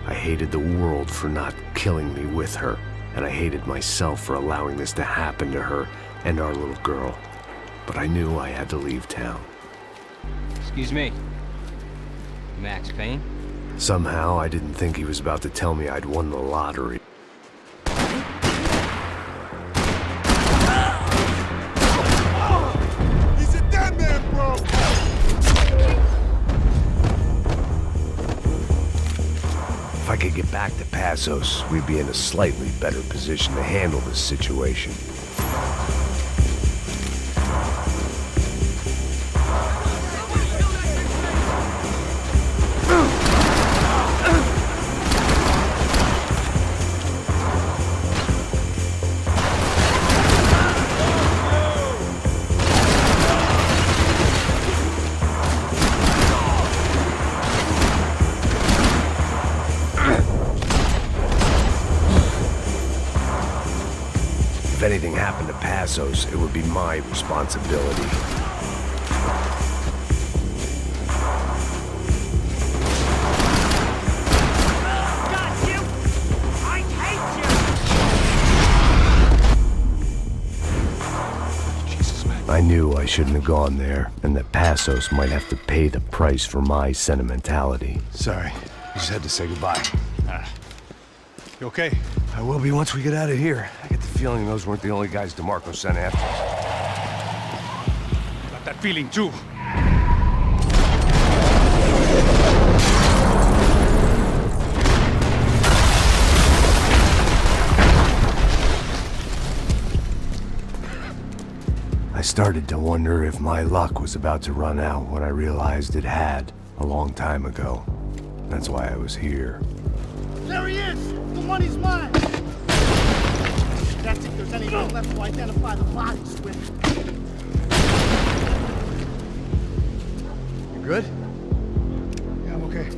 I hated the world for not killing me with her, and I hated myself for allowing this to happen to her and our little girl. But I knew I had to leave town. Excuse me. Max Payne? Somehow, I didn't think he was about to tell me I'd won the lottery. He's a dead man, bro! If I could get back to Passos, we'd be in a slightly better position to handle this situation. anything happened to Passos, it would be my responsibility. I knew I shouldn't have gone there, and that Passos might have to pay the price for my sentimentality. Sorry, I just had to say goodbye. You okay? I will be once we get out of here. I get the feeling those weren't the only guys DeMarco sent after us. Got that feeling too. I started to wonder if my luck was about to run out when I realized it had a long time ago. That's why I was here. There he is! The money's mine! That's if there's anything left to identify the bodies with. You good? Yeah, I'm okay.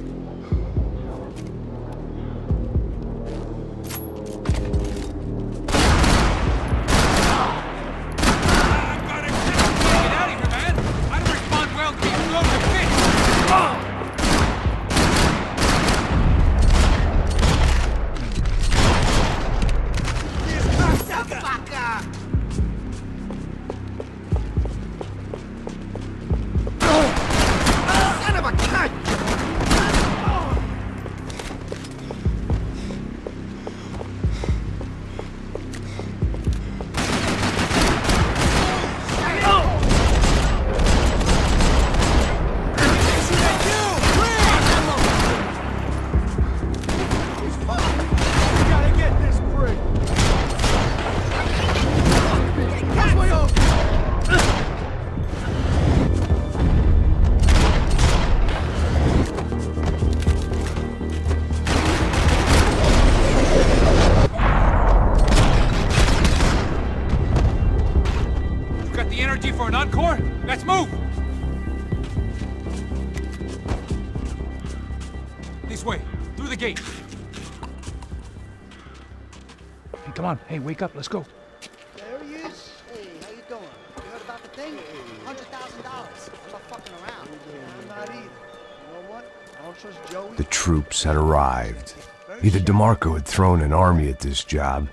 For an encore? Let's move! This way, through the gate. Hey, come on. Hey, wake up. Let's go. There he is. Hey, how you doing? You heard about the thing? $100,000. I'm not fucking around. I'm not either. You know what? I don't trust Joey. The troops had arrived. Either DeMarco had thrown an army at this job,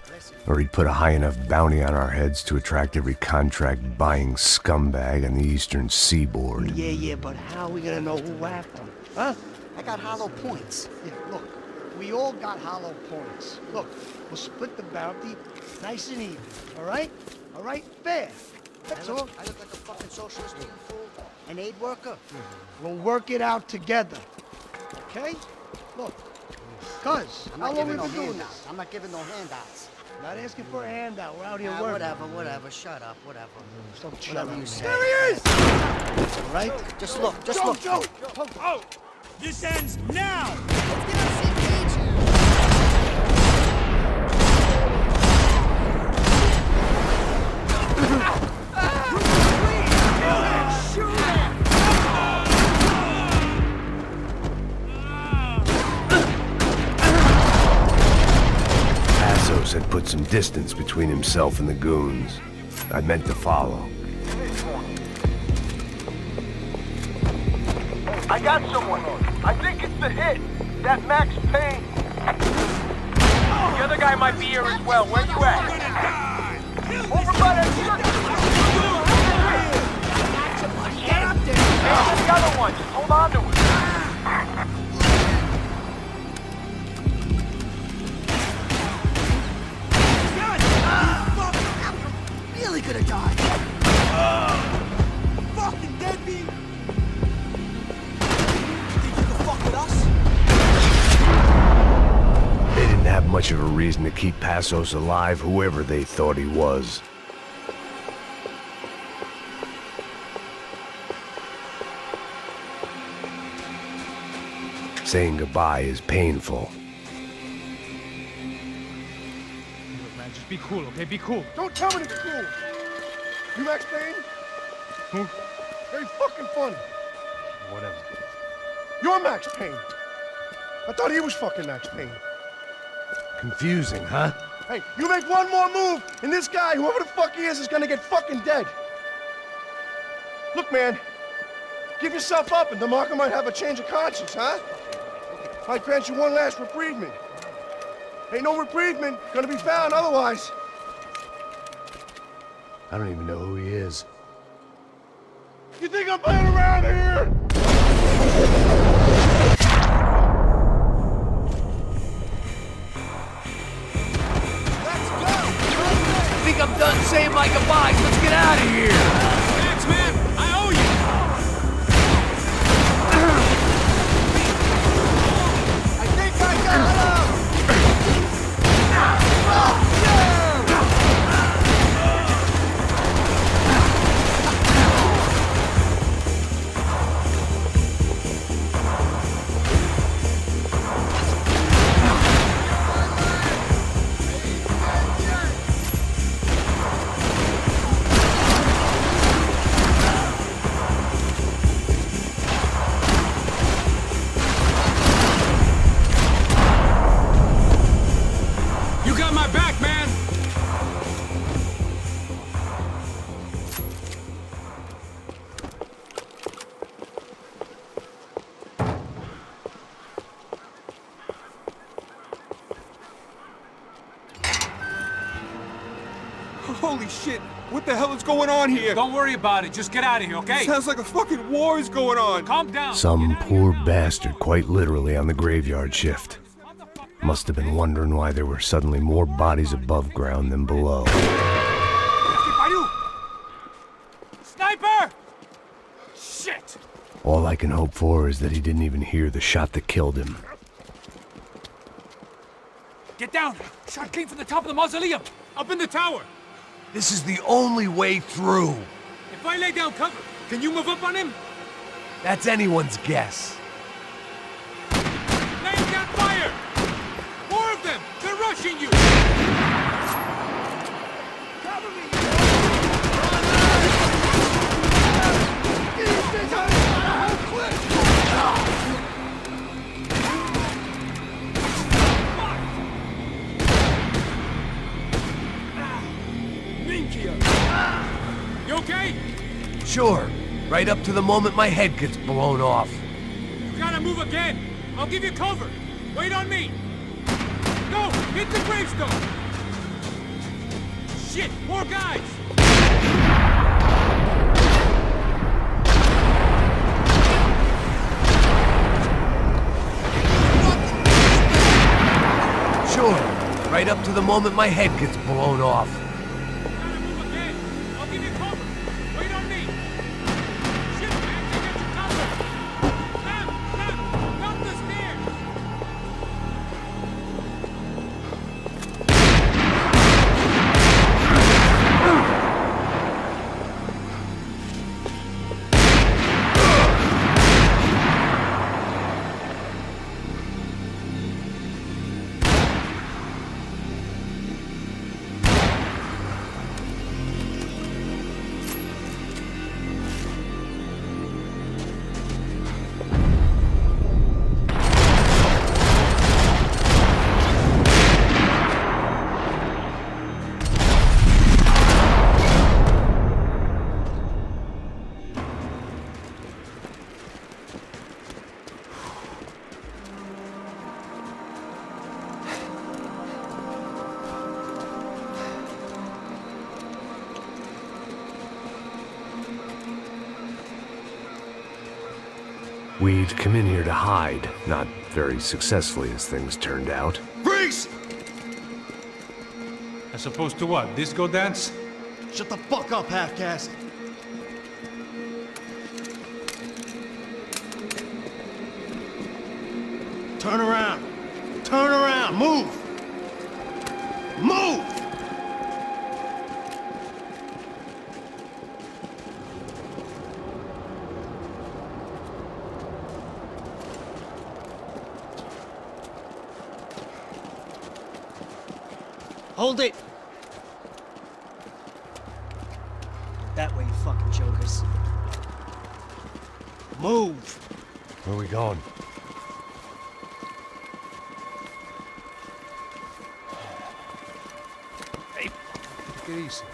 or he'd put a high enough bounty on our heads to attract every contract-buying scumbag on the eastern seaboard. Yeah, but how are we gonna know who whacked them? Huh? I got hollow points. Yeah, look, we all got hollow points. Look, we'll split the bounty nice and even, all right? All right? Fair. That's all. I look like a fucking socialist fool, an aid worker. We'll work it out together, okay? Look, cuz, how long we been doing this? I'm not giving no handouts. Not asking for a handout. We're out here working. Whatever. Shut up. Whatever. Don't shut up. You say. There he is! All right? Just look. Look. Joe! Oh! This ends now! Had put some distance between himself and the goons. I meant to follow. I got someone. I think it's the hit. That Max Payne. The other guy might be here as well. Where you at? Over by that circle. Get up there. There's the other one. Just hold on to it. Really could have died. Fucking deadbeat! Think you can fuck with us? They didn't have much of a reason to keep Passos alive, whoever they thought he was. Saying goodbye is painful. Man, just be cool, okay? Be cool. Don't tell me to be cool. You Max Payne? Who? Very fucking funny. Whatever. You're Max Payne. I thought he was fucking Max Payne. Confusing, huh? Hey, you make one more move, and this guy, whoever the fuck he is gonna get fucking dead. Look, man, give yourself up, and DeMarco might have a change of conscience, huh? Might grant you one last reprievement. Ain't no reprievement gonna be found otherwise. I don't even know who he is. You think I'm playing around here? I think I'm done saying my goodbyes. Let's get out of here. Max, man, I owe you. I think I got enough. Holy shit! What the hell is going on here? Don't worry about it. Just get out of here, okay? Sounds like a fucking war is going on. Calm down. Some poor bastard quite literally on the graveyard shift. Must have been wondering why there were suddenly more bodies above ground than below. Sniper! Shit! All I can hope for is that he didn't even hear the shot that killed him. Get down! Shot came from the top of the mausoleum! Up in the tower! This is the only way through. If I lay down cover, can you move up on him? That's anyone's guess. Laying down fire! More of them! They're rushing you! Cover me! You okay? Sure. Right up to the moment my head gets blown off. You gotta move again. I'll give you cover. Wait on me. Go! Hit the gravestone! Shit! More guys! Sure. Right up to the moment my head gets blown off. We'd come in here to hide, not very successfully as things turned out. Freeze! As opposed to what? Disco dance? Shut the fuck up, half-caste! Turn around! Turn around! Move! Move! Hold it! That way, you fucking jokers. Move! Where are we going? Take it easy.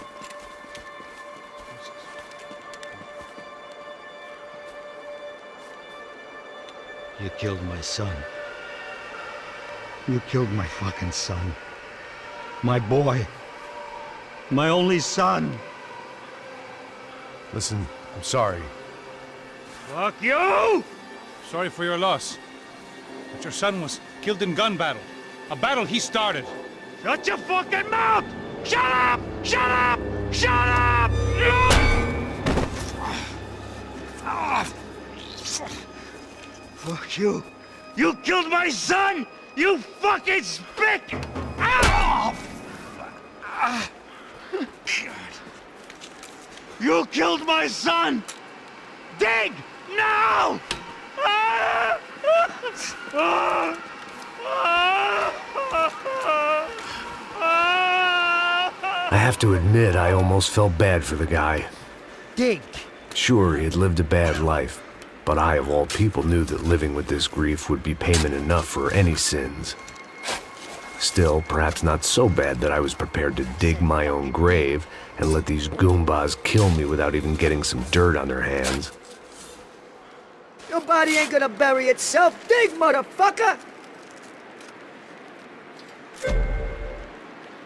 You killed my son. You killed my fucking son. My boy. My only son. Listen, I'm sorry. Fuck you! Sorry for your loss. But your son was killed in gun battle. A battle he started. Shut your fucking mouth! Shut up! Shut up! Shut up! Fuck you! You killed my son! You fucking spick! You killed my son! Dig! Now! I have to admit, I almost felt bad for the guy. Dig! Sure, he had lived a bad life, but I, of all people, knew that living with this grief would be payment enough for any sins. Still, perhaps not so bad that I was prepared to dig my own grave and let these goombas kill me without even getting some dirt on their hands. Your body ain't gonna bury itself. Dig, motherfucker!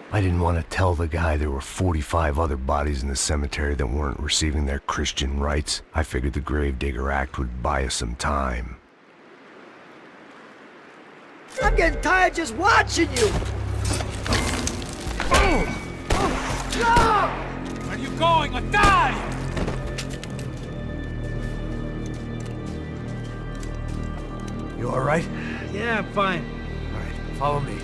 I didn't want to tell the guy there were 45 other bodies in the cemetery that weren't receiving their Christian rites. I figured the Gravedigger Act would buy us some time. I'm getting tired just watching you! Where are you going or die? You all right? Yeah, I'm fine. All right, follow me.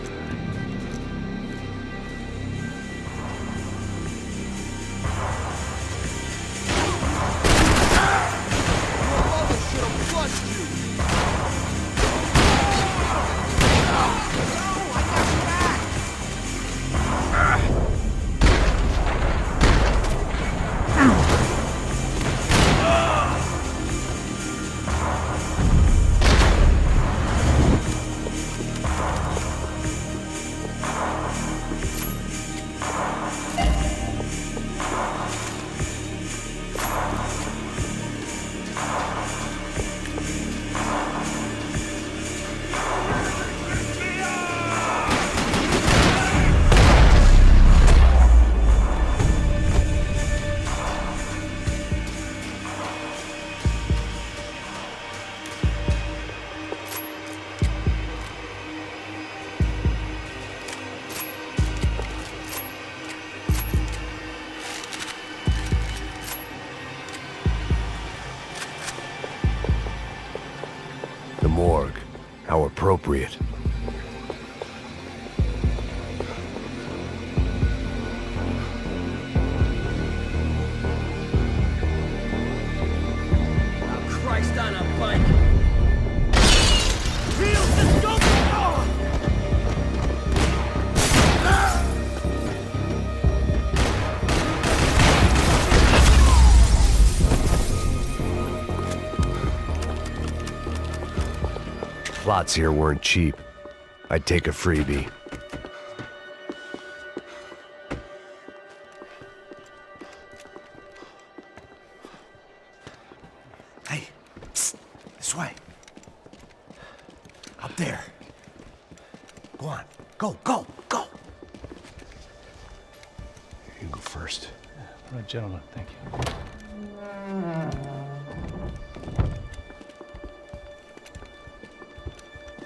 The morgue. How appropriate. Christ on a bike! Real, just go! Plots here weren't cheap. I'd take a freebie. Hey, psst, this way. Up there. Go on. Go, go, go. You go first. All right, gentlemen, thank you.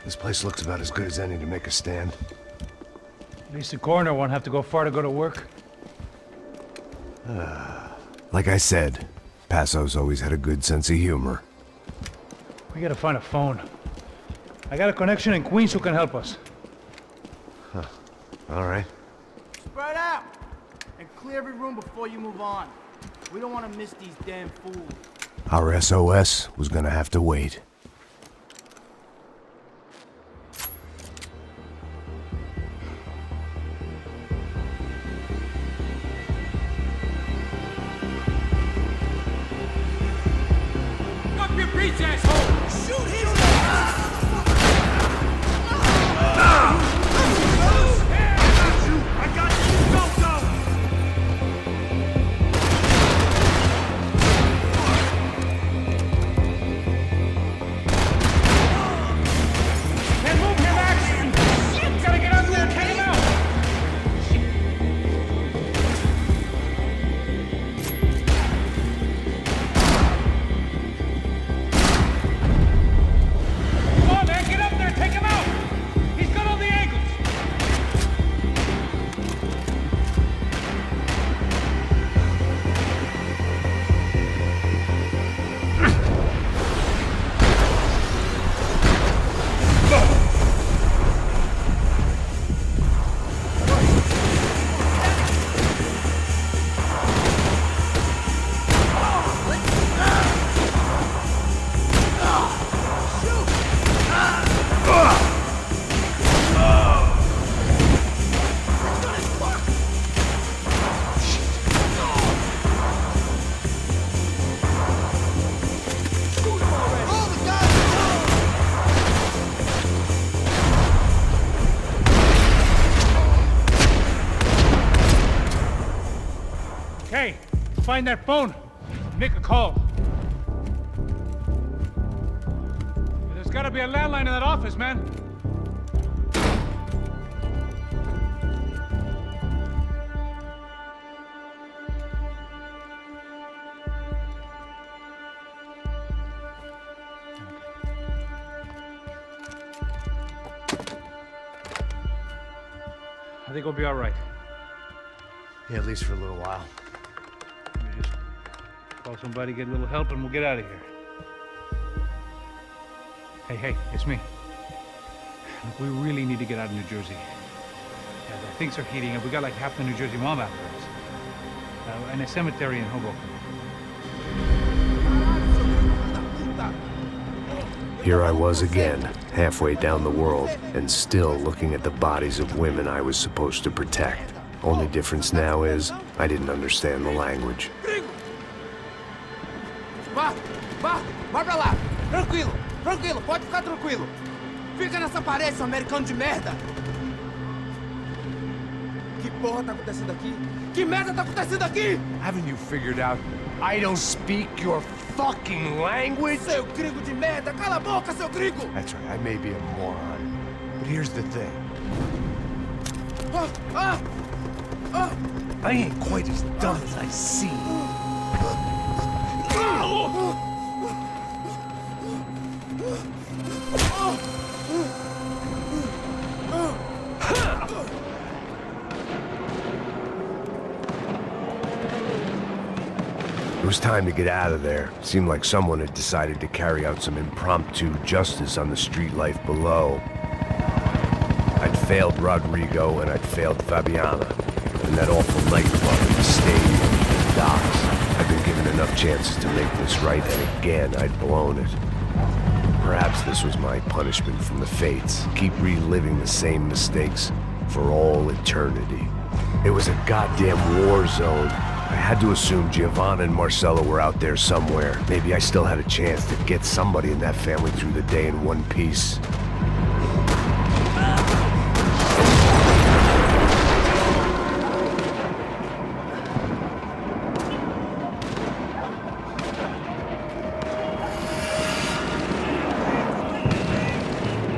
This place looks about as good as any to make a stand. At least the coroner won't have to go far to go to work. Like I said, Passo's always had a good sense of humor. We gotta find a phone. I got a connection in Queens who can help us. Huh. All right. Spread out! And clear every room before you move on. We don't want to miss these damn fools. Our SOS was gonna have to wait. Up your breech, asshole! Shoot his I got you! Go, go! find that phone. Make a call. There's gotta be a landline in that office, man. I think we'll be all right. Yeah, at least for a little while. Let me just call somebody, get a little help, and we'll get out of here. Hey, it's me. Look, we really need to get out of New Jersey. Yeah, things are heating up. We got like half the New Jersey mob after us. And a cemetery in Hoboken. Here I was again, halfway down the world, and still looking at the bodies of women I was supposed to protect. Only difference now is, I didn't understand the language. Vai pra lá! Tranquilo, pode ficar tranquilo! Fica nessa parede, seu americano de merda! Que porra tá acontecendo aqui? Que merda tá acontecendo aqui? Haven't you figured out I don't speak your fucking language? Seu gringo de merda! Cala a boca, seu gringo! That's right, I may be a moron, but here's the thing. I ain't quite as dumb as I seem. It was time to get out of there. Seemed like someone had decided to carry out some impromptu justice on the street life below. I'd failed Rodrigo and I'd failed Fabiana. And that awful nightclub in the stadium, the docks. I'd been given enough chances to make this right, and again I'd blown it. Perhaps this was my punishment from the fates. Keep reliving the same mistakes for all eternity. It was a goddamn war zone. I had to assume Giovanna and Marcelo were out there somewhere. Maybe I still had a chance to get somebody in that family through the day in one piece.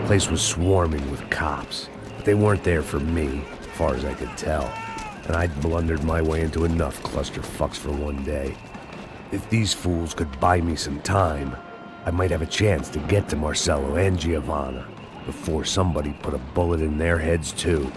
The place was swarming with cops, but they weren't there for me, as far as I could tell. And I'd blundered my way into enough clusterfucks for one day. If these fools could buy me some time, I might have a chance to get to Marcelo and Giovanna before somebody put a bullet in their heads too.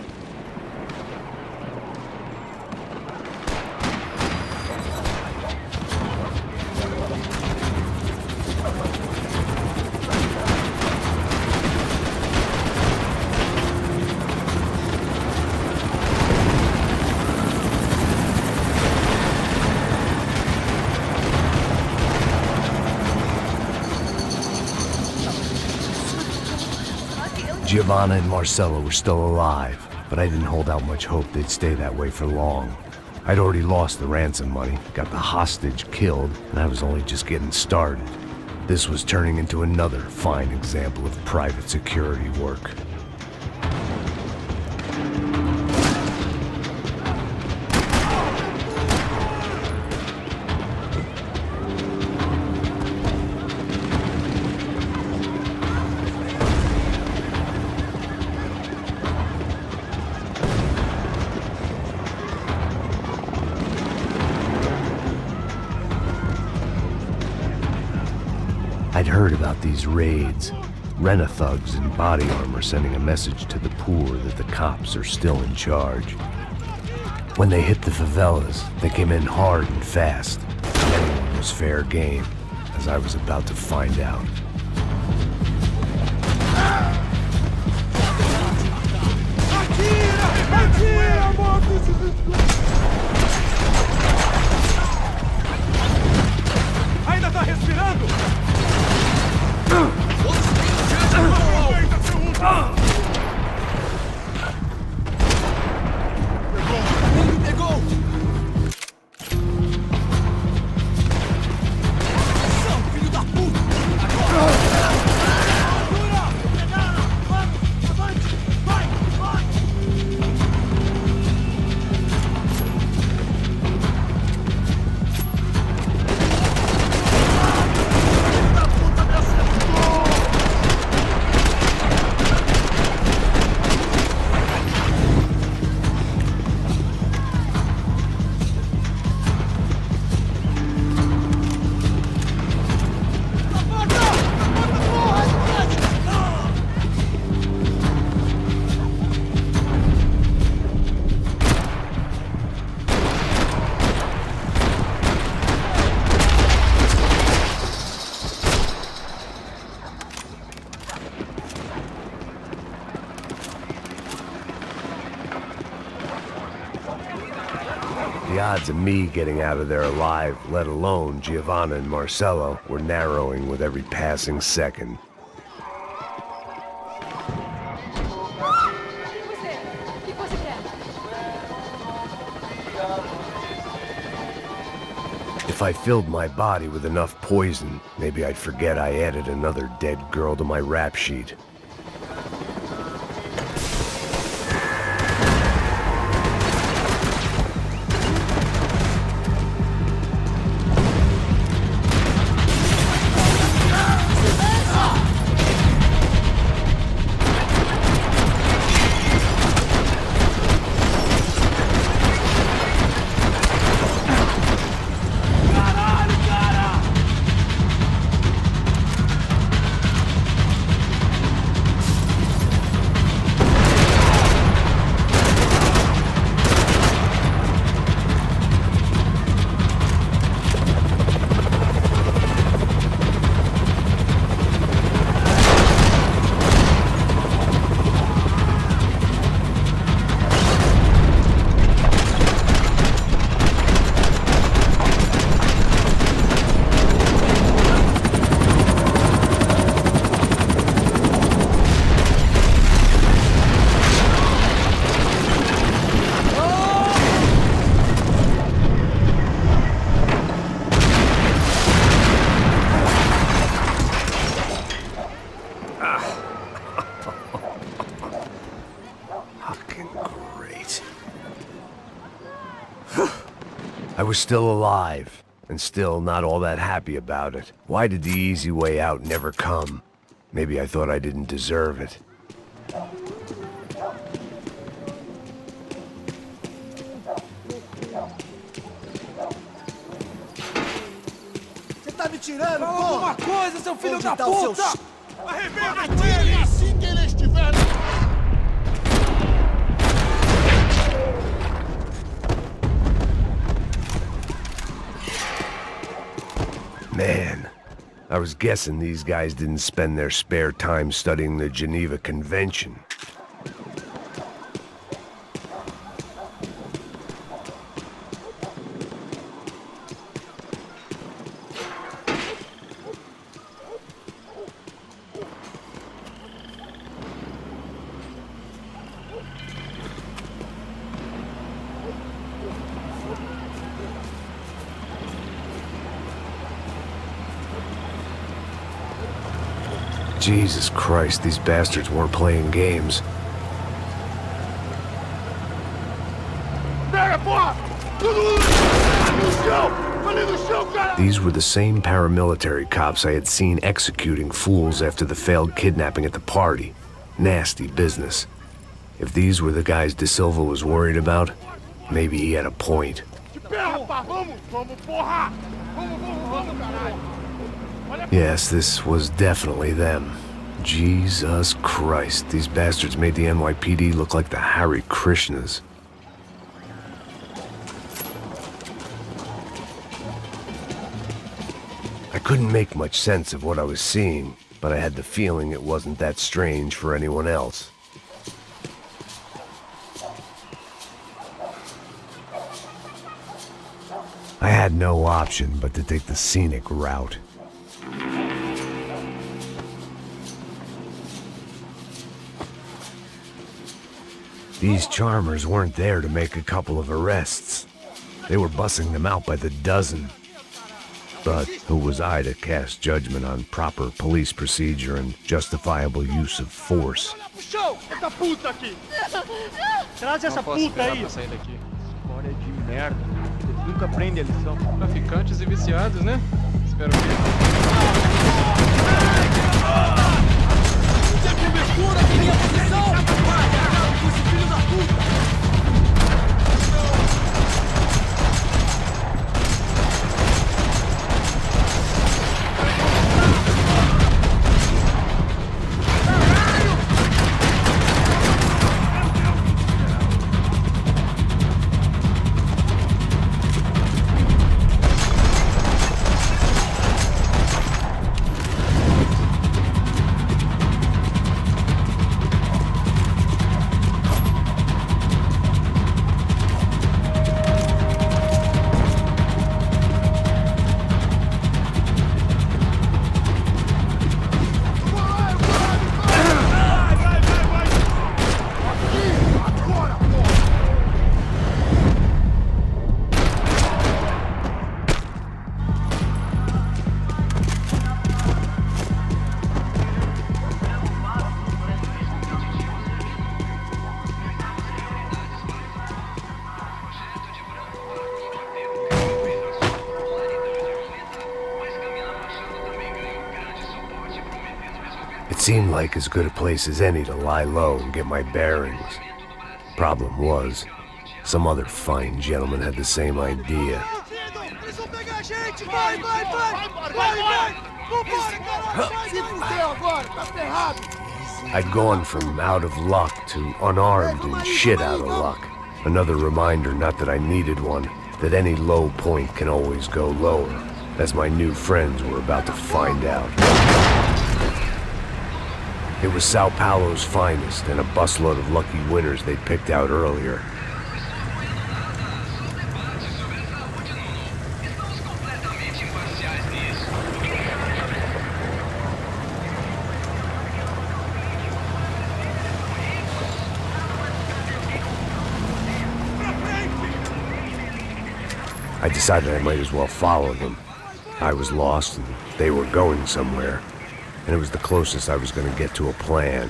Giovanna and Marcelo were still alive, but I didn't hold out much hope they'd stay that way for long. I'd already lost the ransom money, got the hostage killed, and I was only just getting started. This was turning into another fine example of private security work. I'd heard about these raids. Rent-a-thugs in body armor sending a message to the poor that the cops are still in charge. When they hit the favelas, they came in hard and fast. Anyone was fair game, as I was about to find out. Ainda tá respirando? Pegou! Filho da puta! Agora! The odds of me getting out of there alive, let alone Giovanna and Marcello, were narrowing with every passing second. If I filled my body with enough poison, maybe I'd forget I added another dead girl to my rap sheet. I was still alive, and still not all that happy about it. Why did the easy way out never come? Maybe I thought I didn't deserve it. Você tá me tirando, Fala pô? alguma coisa, seu filho Onde da tá o seu puta! Arrebenta com ele assim que ele estiver... Man, I was guessing these guys didn't spend their spare time studying the Geneva Convention. Jesus Christ, these bastards weren't playing games. These were the same paramilitary cops I had seen executing fools after the failed kidnapping at the party. Nasty business. If these were the guys De Silva was worried about, maybe he had a point. Yes, this was definitely them. Jesus Christ, these bastards made the NYPD look like the Hare Krishnas. I couldn't make much sense of what I was seeing, but I had the feeling it wasn't that strange for anyone else. I had no option but to take the scenic route. These charmers weren't there to make a couple of arrests. They were bussing them out by the dozen. But who was I to cast judgment on proper police procedure and justifiable use of force? Traz essa puta aí! História de merda. Eles nunca aprendem a lição. Traficantes e viciados, né? Espero que... Sempre mistura com minha posição! Vai, acaba com esse filho da puta! seemed like as good a place as any to lie low and get my bearings. Problem was, some other fine gentleman had the same idea. I'd gone from out of luck to unarmed and shit out of luck. Another reminder, not that I needed one, that any low point can always go lower, as my new friends were about to find out. It was Sao Paulo's finest and a busload of lucky winners they'd picked out earlier. I decided I might as well follow them. I was lost and they were going somewhere, and it was the closest I was going to get to a plan.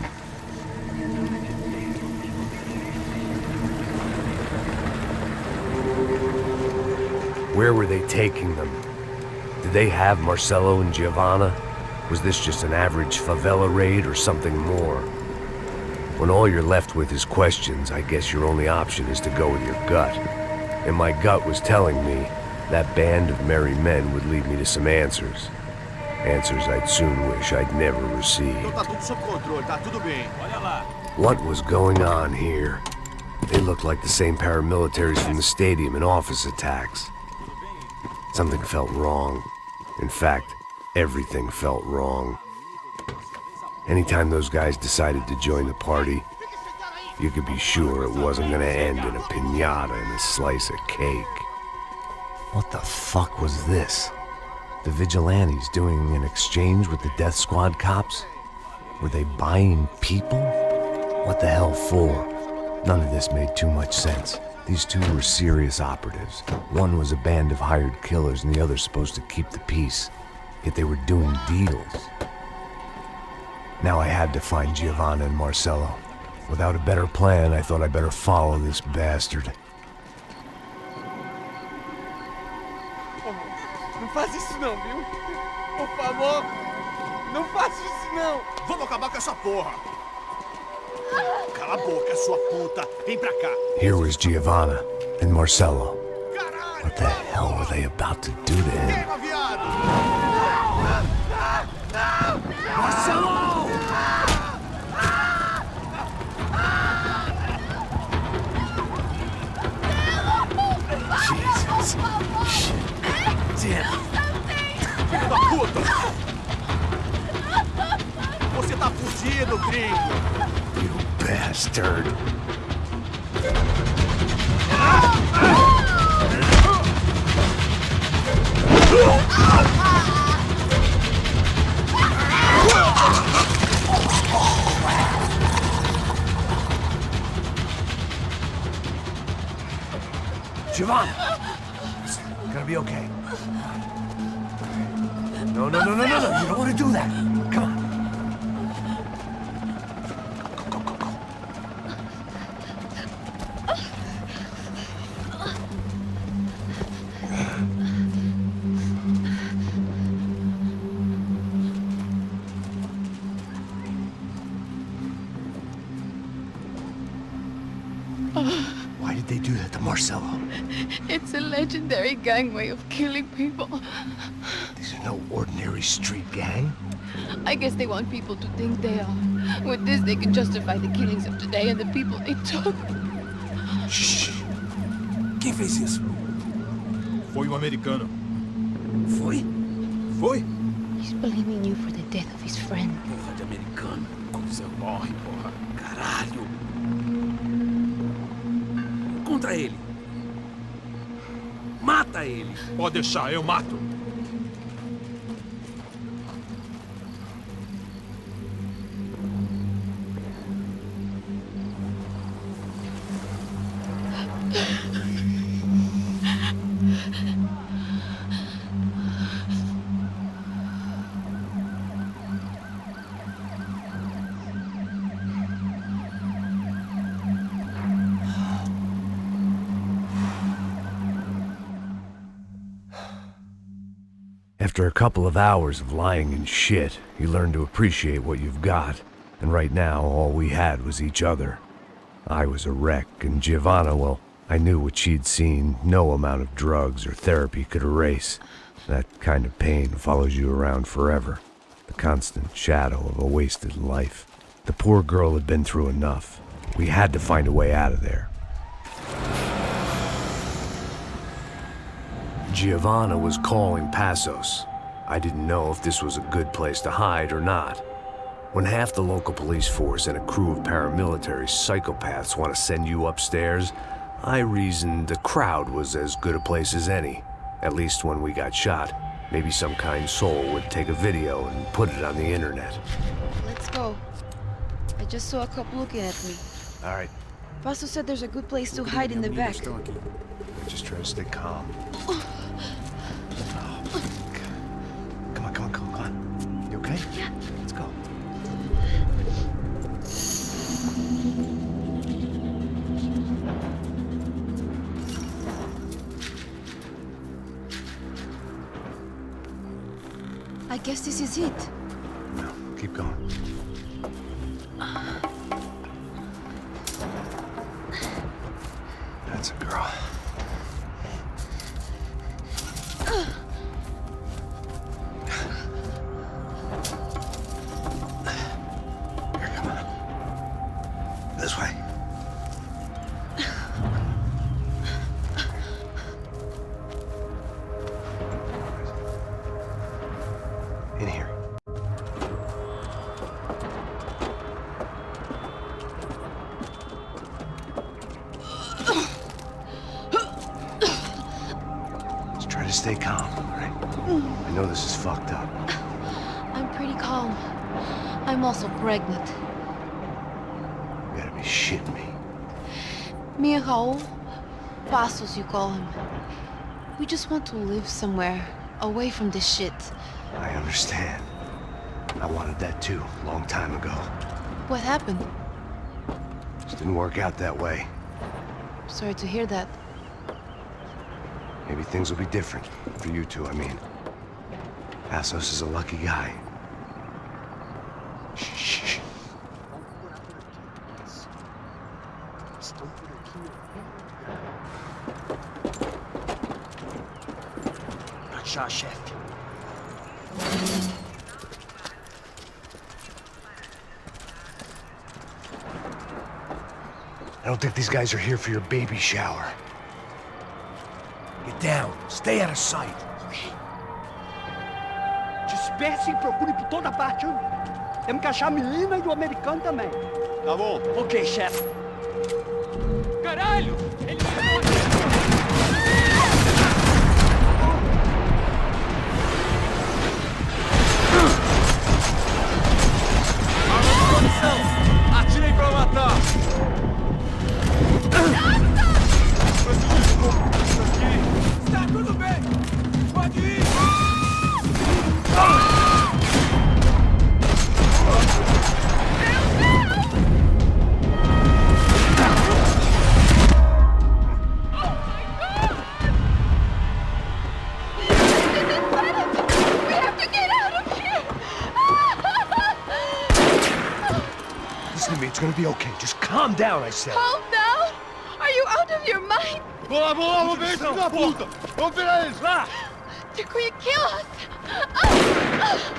Where were they taking them? Did they have Marcelo and Giovanna? Was this just an average favela raid or something more? When all you're left with is questions, I guess your only option is to go with your gut. And my gut was telling me that band of merry men would lead me to some answers. Answers I'd soon wish I'd never received. What was going on here? They looked like the same paramilitaries from the stadium in office attacks. Something felt wrong. In fact, everything felt wrong. Anytime those guys decided to join the party, you could be sure it wasn't gonna end in a piñata and a slice of cake. What the fuck was this? The vigilantes doing an exchange with the death squad cops? Were they buying people? What the hell for? None of this made too much sense. These two were serious operatives. One was a band of hired killers and the other supposed to keep the peace. Yet they were doing deals. Now I had to find Giovanna and Marcelo. Without a better plan, I thought I'd better follow this bastard. Não faz isso não, viu? Por favor, não faça isso não. Vamos acabar com essa porra. Cala a boca, sua puta. Vem pra cá. Here was Giovanna and Marcelo. What the hell were they about to do to him? Marcelo! Jesus. Shit. Damn. Filho da puta! Você tá fugido, gringo! You bastard. Giovanna! It's gonna be okay. No. You don't want to do that. Come on. Why did they do that to Marcelo? It's a legendary gang way of killing people. These are no ordinary street gang. I guess they want people to think they are. With this, they can justify the killings of today and the people they took. Shh. Quem fez isso? Foi americano. Foi? He's blaming you for the death of his friend. Porra de americano. Coisa morre, porra. Caralho. Contra ele. Mata ele. Pode deixar, eu mato. After a couple of hours of lying in shit, you learn to appreciate what you've got. And right now, all we had was each other. I was a wreck, and Giovanna, well, I knew what she'd seen no amount of drugs or therapy could erase. That kind of pain follows you around forever. The constant shadow of a wasted life. The poor girl had been through enough. We had to find a way out of there. Giovanna was calling Passos. I didn't know if this was a good place to hide or not. When half the local police force and a crew of paramilitary psychopaths want to send you upstairs, I reasoned the crowd was as good a place as any. At least when we got shot, maybe some kind soul would take a video and put it on the internet. Let's go. I just saw a couple looking at me. All right. Passos said there's a good place to hide in the back. Just try to stay calm. Come on. You okay? Yeah. Let's go. I guess this is it. No, keep going. That's a girl. Here, come on. This way. In here. Just try to stay calm, all right? I know this is fucked up. I'm pretty calm. I'm also pregnant. You gotta be shitting me. Me and Raul, Passos you call him. We just want to live somewhere, away from this shit. I understand. I wanted that too, a long time ago. What happened? Just didn't work out that way. Sorry to hear that. Maybe things will be different. For you two, I mean. Passos is a lucky guy. Shh. Achar, chefe. I don't think these guys are here for your baby shower. Get down. Stay out of sight. Disperse e procure por toda parte. Temos que achar a menina e o americano também. Tá bom. Ok, chefe. Caralho! Ele Atirem pra matar! Tá tudo bem! Pode ir! Listen to me, it's gonna be okay. Just calm down, I said. Calm down? Are you out of your mind? Vamos lá, vamos ver esse filho da puta! Vamos virar eles, lá! They're going to kill us!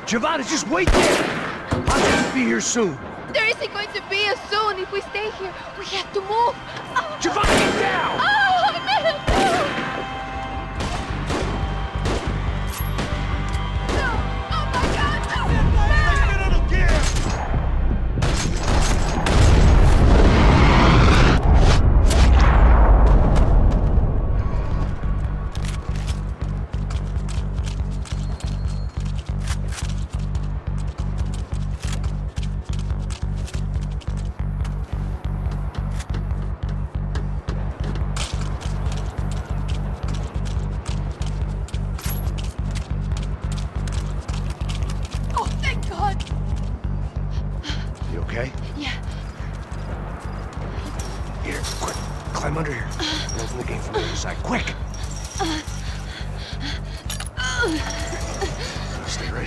Giovanna, just wait there! I'll be here soon. There isn't going to be a soon if we stay here. We have to move. Giovanna, get down! Oh, I meant to! You okay? Yeah. Here, quick. Climb under here. Open the gate from the other side. Quick!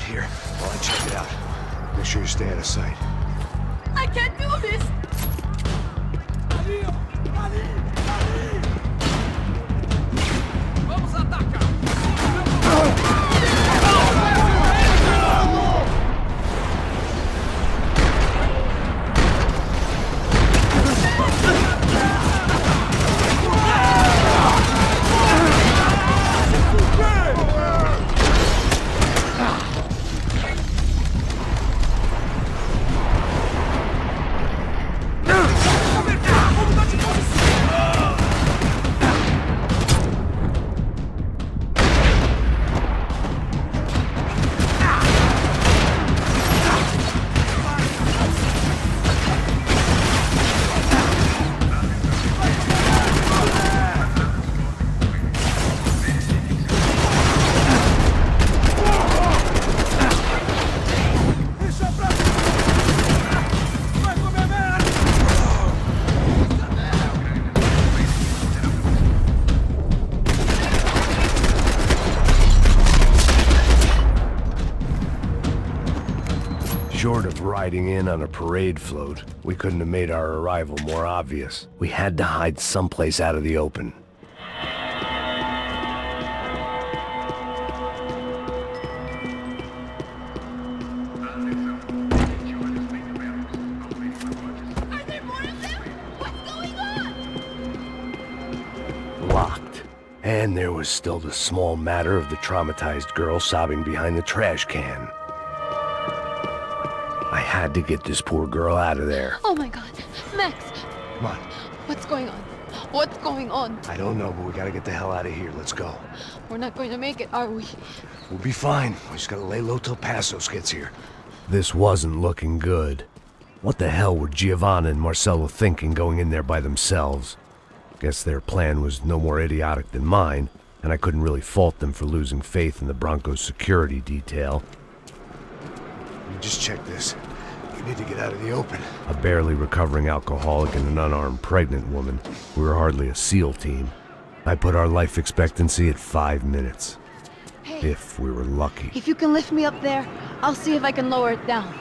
here while I check it out. Make sure you stay out of sight. I can't do this! Vamos atacar! Short of riding in on a parade float, we couldn't have made our arrival more obvious. We had to hide someplace out of the open. Locked. And there was still the small matter of the traumatized girl sobbing behind the trash can. I had to get this poor girl out of there. Oh my god. Max! Come on. What's going on? What's going on? I don't know, but we gotta get the hell out of here. Let's go. We're not going to make it, are we? We'll be fine. We just gotta lay low till Passos gets here. This wasn't looking good. What the hell were Giovanna and Marcello thinking going in there by themselves? Guess their plan was no more idiotic than mine, and I couldn't really fault them for losing faith in the Broncos security detail. Let me just check this. We need to get out of the open. A barely recovering alcoholic and an unarmed pregnant woman. We were hardly a SEAL team. I put our life expectancy at 5 minutes. Hey. If we were lucky. If you can lift me up there, I'll see if I can lower it down.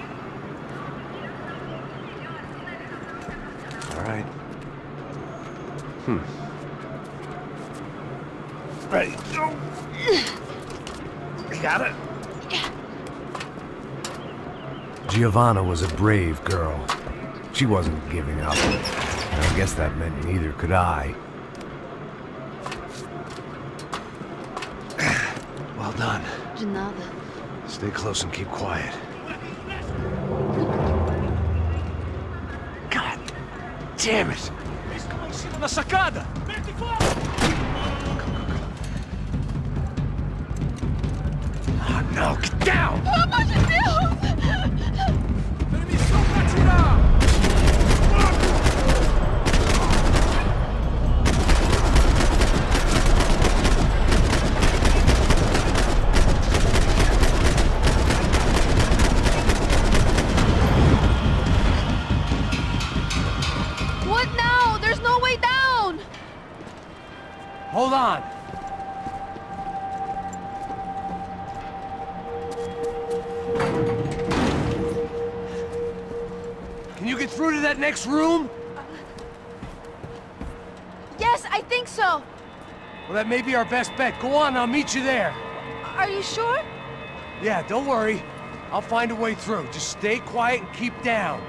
All right. Ready. Go. You got it? Giovanna was a brave girl. She wasn't giving up. And I guess that meant neither could I. Well done. De nada. Stay close and keep quiet. God damn it! Na sacada! Oh no, get down! Pelo amor de Deus! Permissão pra atirar! What now? There's no way down! Hold on! Can you get through to that next room? Yes, I think so. Well, that may be our best bet. Go on, I'll meet you there. Are you sure? Yeah, don't worry. I'll find a way through. Just stay quiet and keep down.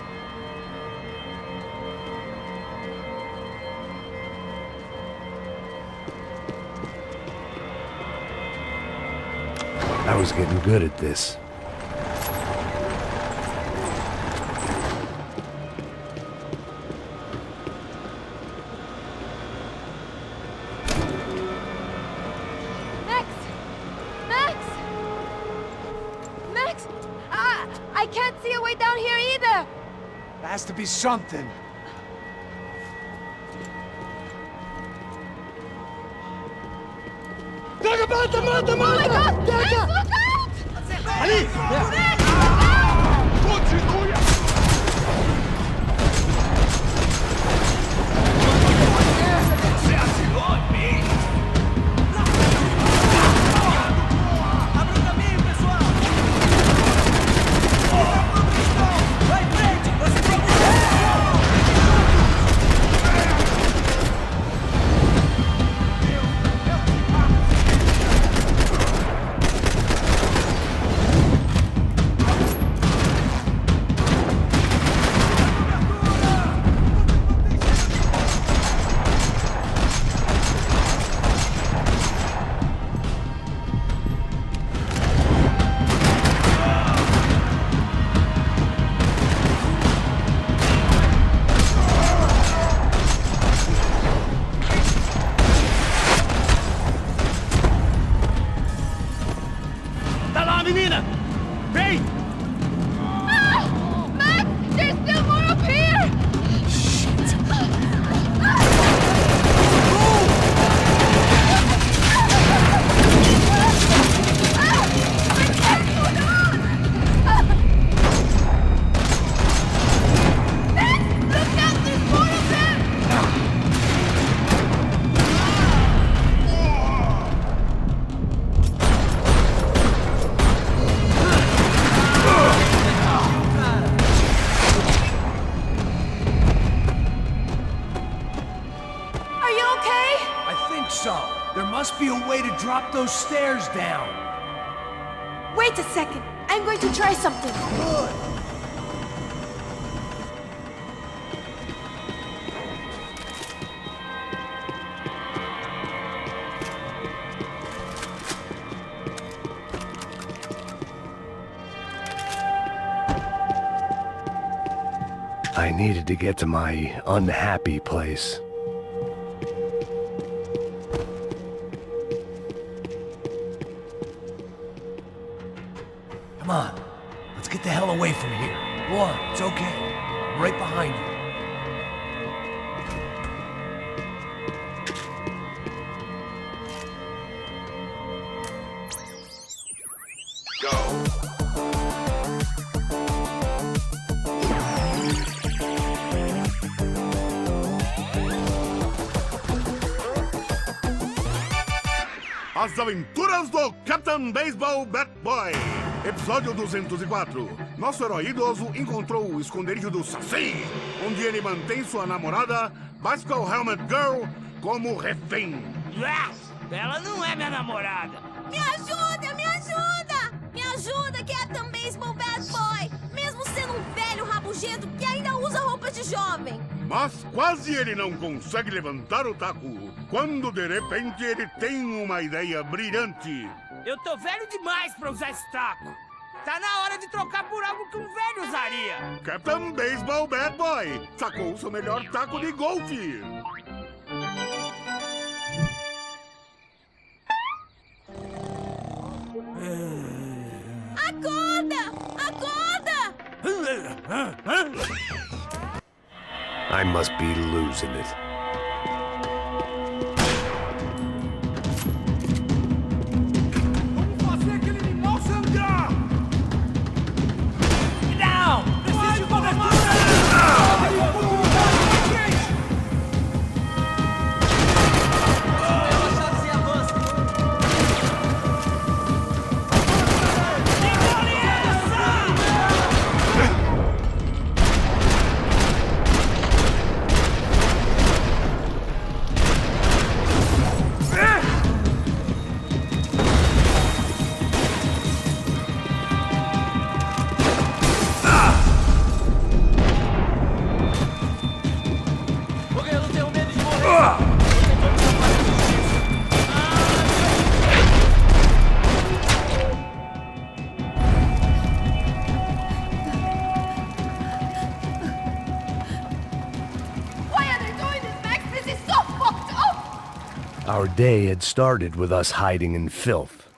I was getting good at this. Max! Max! Max! I can't see a way down here either! There has to be something. Mata, mata, mata! Oh my god! Max, look out! Ali! Continua! Você atirou em mim? Abra o caminho, pessoal! so. There must be a way to drop those stairs down. Wait a second. I'm going to try something. Good. I needed to get to my unhappy place. Come on. Let's get the hell away from here. Go on, it's okay. I'm right behind you. As Aventuras do Captain Baseball Bat Boy. Episódio 204. Nosso herói idoso encontrou o esconderijo do Saci, onde ele mantém sua namorada, Bicycle Helmet Girl, como refém. Ela não é minha namorada. Me ajuda, me ajuda! Me ajuda, Captain Baseball Bad Boy! Mesmo sendo um velho rabugento que ainda usa roupas de jovem. Mas quase ele não consegue levantar o taco, quando de repente ele tem uma ideia brilhante. Eu tô velho demais pra usar esse taco. Tá na hora de trocar por algo que um velho usaria. Captain Baseball Bad Boy sacou o seu melhor taco de golfe. Acorda! Acorda! I must be losing it. Vamos fazer aquele animal sangrar! Get down! Preciso de cobertura! Relaxado sem avanço. Eu não tenho medo de morrer. Why are they doing this, Max? This is so fucked up! Our day had started with us hiding in filth,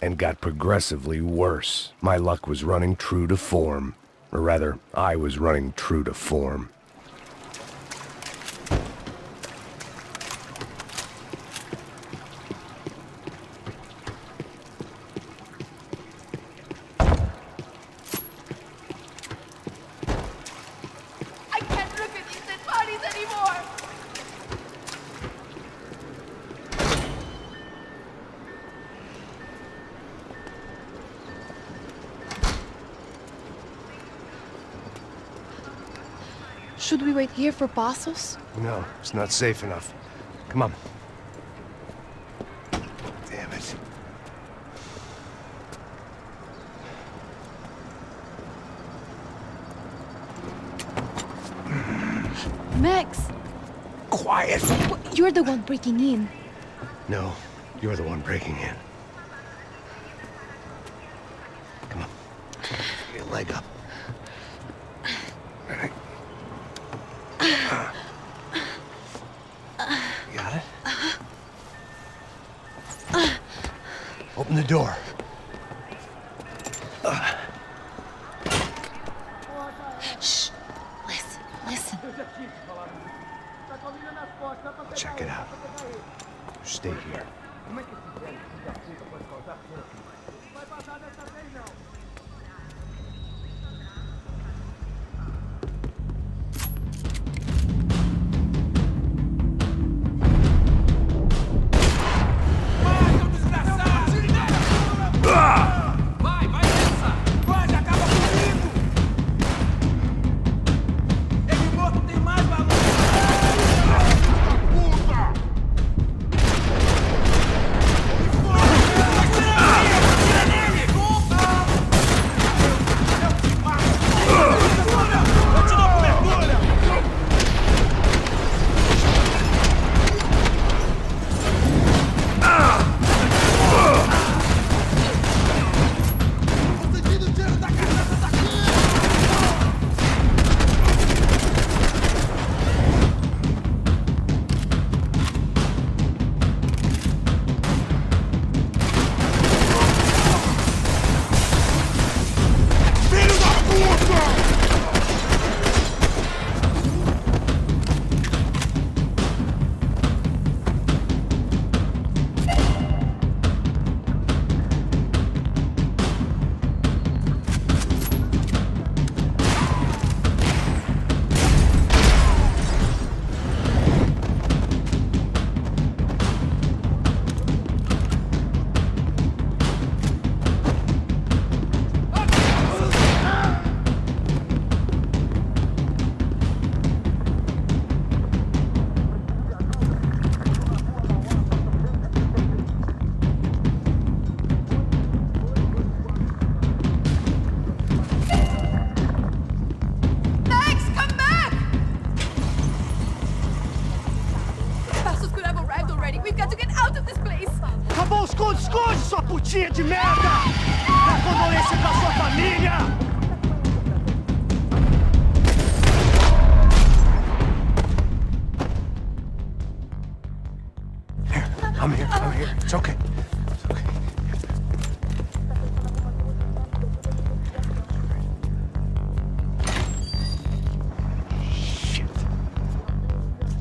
and got progressively worse. My luck was running true to form. Or rather, I was running true to form. I can't look at these dead bodies anymore! Should we wait here for Passos? No, it's not safe enough. Come on. Damn it. Max! Quiet! You're the one breaking in. No, you're the one breaking in. Come on. Get your leg up. All right. Got it? Open the door. Shh! Listen, listen. Check it out. Stay here. Vai nessa! Vai, acaba comigo! Ele morto tem mais valor! Puta! We've got to get out of this place! Tá bom, esconde, esconde, sua putinha de merda! Dá condolência pra sua família! I'm here. It's okay. It's okay. Shit.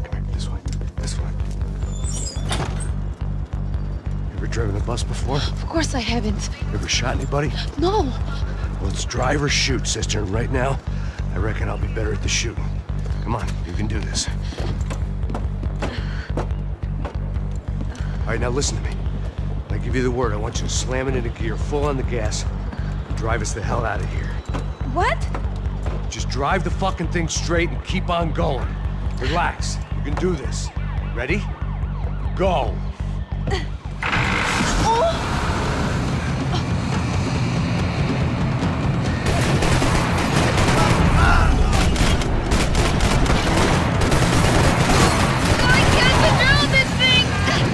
Come here, this way. This way. You ever driven a bus before? Of course I haven't. You ever shot anybody? No. Well, it's drive or shoot, sister, and right now, I reckon I'll be better at the shooting. Come on, you can do this. All right, now listen to me. When I give you the word, I want you to slam it into gear, full on the gas, and drive us the hell out of here. What? Just drive the fucking thing straight and keep on going. Relax. You can do this. Ready? Go!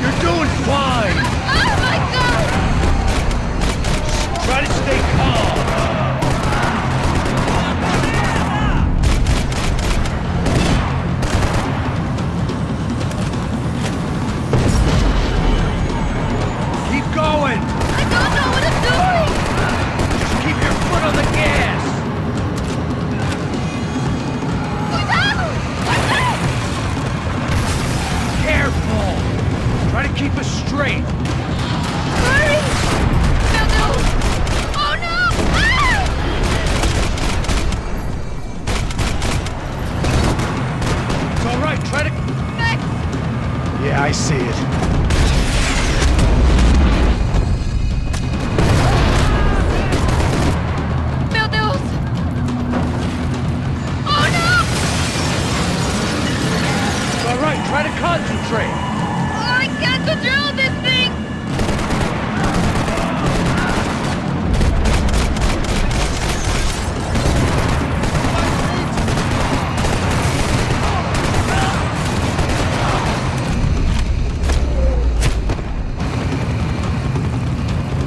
You're doing fine! Oh my god! Try to stay calm! Keep going! I don't know what I'm doing! Just keep your foot on the gas! Careful! Try to keep us straight! Hurry! No! Oh no! Ah! It's all right, try to... Max! Yeah, I see it. Meu Deus! Oh no! It's all right, try to concentrate! I can't control this thing!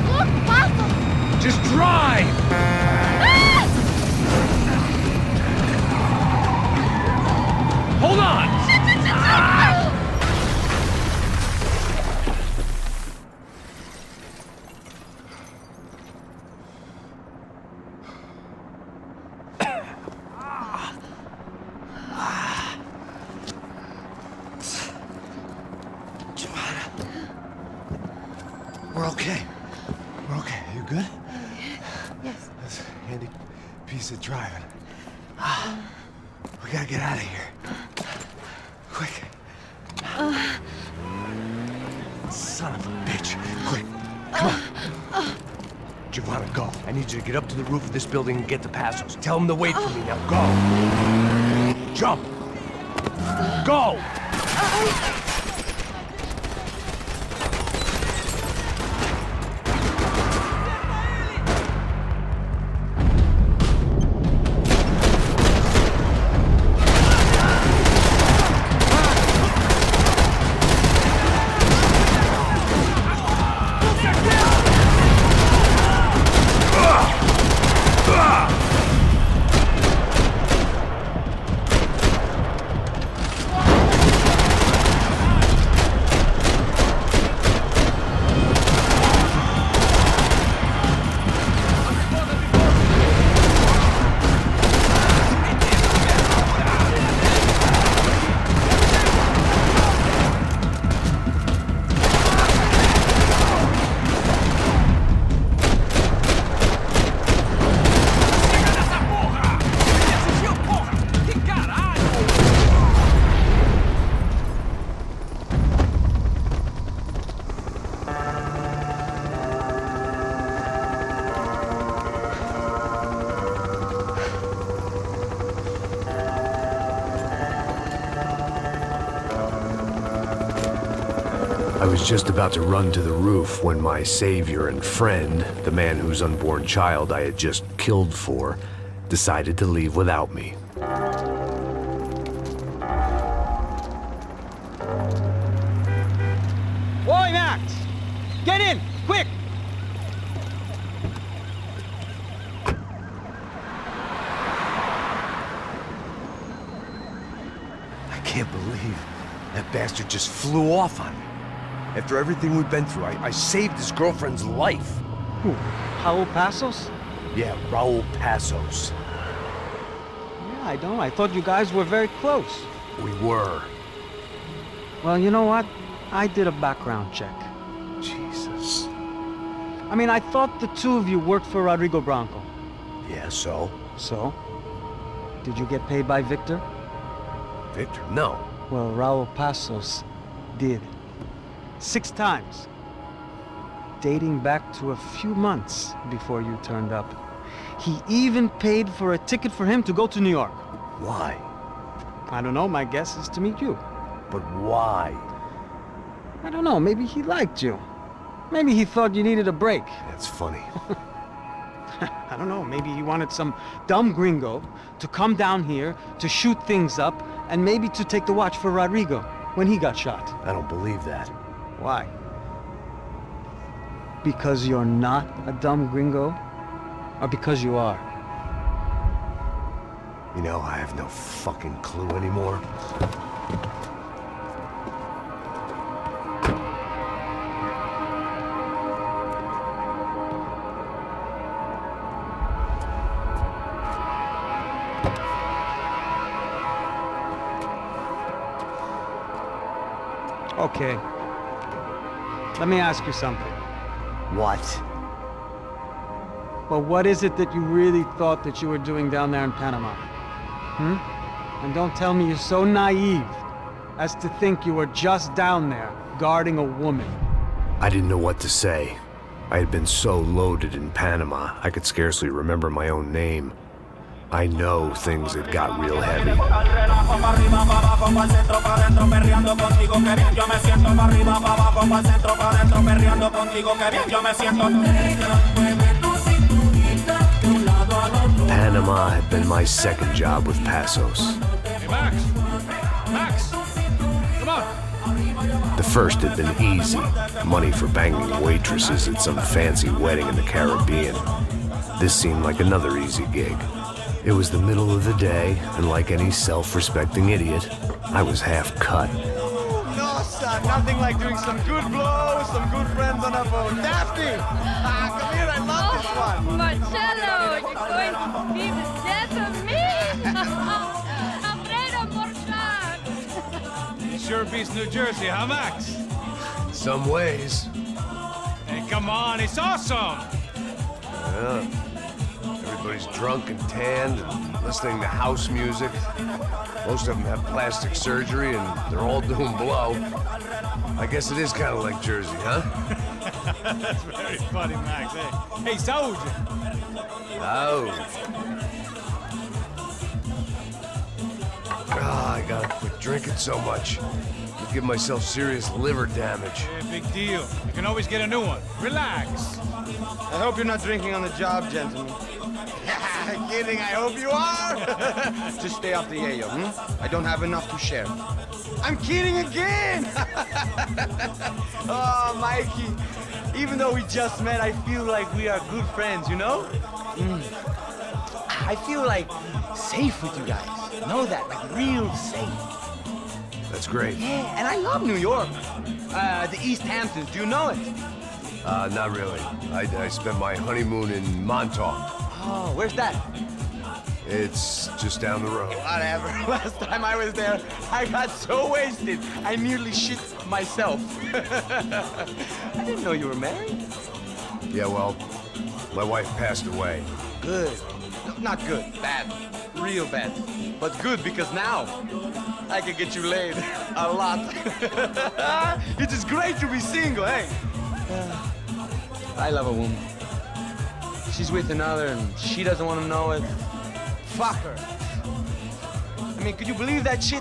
Look, Papa! Just drive! Ah! Hold on! We're okay. We're okay. You good? Yes. That's a handy piece of driving. We gotta get out of here. Quick. Son of a bitch. Quick. Come on. Giovanna, go. I need you to get up to the roof of this building and get the Passos. Tell them to wait for me. Now go. Jump. Go. I was just about to run to the roof when my savior and friend, the man whose unborn child I had just killed for, decided to leave without me. Max! Get in! Quick! I can't believe that bastard just flew off on me. After everything we've been through, I saved his girlfriend's life. Who? Raul Passos? Yeah, Raul Passos. Yeah, I know. I thought you guys were very close. We were. Well, you know what? I did a background check. Jesus. I mean, I thought the two of you worked for Rodrigo Branco. Yeah, so? So? Did you get paid by Victor? Victor? No. Well, Raul Passos did. 6 times. Dating back to a few months before you turned up. He even paid for a ticket for him to go to New York. Why? I don't know, my guess is to meet you. But why? I don't know, maybe he liked you. Maybe he thought you needed a break. That's funny. I don't know, maybe he wanted some dumb gringo to come down here to shoot things up and maybe to take the watch for Rodrigo when he got shot. I don't believe that. Why? Because you're not a dumb gringo? Or because you are? You know, I have no fucking clue anymore. Okay. Let me ask you something. What? Well, what is it that you really thought that you were doing down there in Panama? And don't tell me you're so naive as to think you were just down there guarding a woman. I didn't know what to say. I had been so loaded in Panama, I could scarcely remember my own name. I know things had got real heavy. Panama had been my second job with Passos. Hey, Max! Max! Come on! The first had been easy. Money for banging waitresses at some fancy wedding in the Caribbean. This seemed like another easy gig. It was the middle of the day, and like any self-respecting idiot, I was half cut. No, son, nothing like doing some good blows, some good friends on a boat. Daphne! Come here, I love this one. Marcello, you're going to be the death of me. Alfredo Borchardt. It sure beats New Jersey, huh, Max? Some ways. Hey, come on, it's awesome! Yeah. Everybody's drunk and tanned and listening to house music. Most of them have plastic surgery and they're all doing blow. I guess it is kind of like Jersey, huh? That's very funny, Max. Hey, Saúde! I gotta quit drinking so much. I'll give myself serious liver damage. Yeah, big deal. You can always get a new one. Relax. I hope you're not drinking on the job, gentlemen. Kidding, I hope you are. Just stay off the yayo, I don't have enough to share. I'm kidding again! Oh, Mikey, even though we just met, I feel like we are good friends, you know? I feel like safe with you guys. Know that, like real safe. That's great. Yeah, and I love New York. The East Hamptons, do you know it? Not really. I spent my honeymoon in Montauk. Oh, where's that? It's just down the road. Whatever. Last time I was there, I got so wasted, I nearly shit myself. I didn't know you were married. Yeah, well, my wife passed away. Good. No, not good. Bad. Real bad. But good because now I can get you laid a lot. It is great to be single, hey? I love a woman. She's with another and she doesn't want to know it. Fuck her. I mean, could you believe that shit?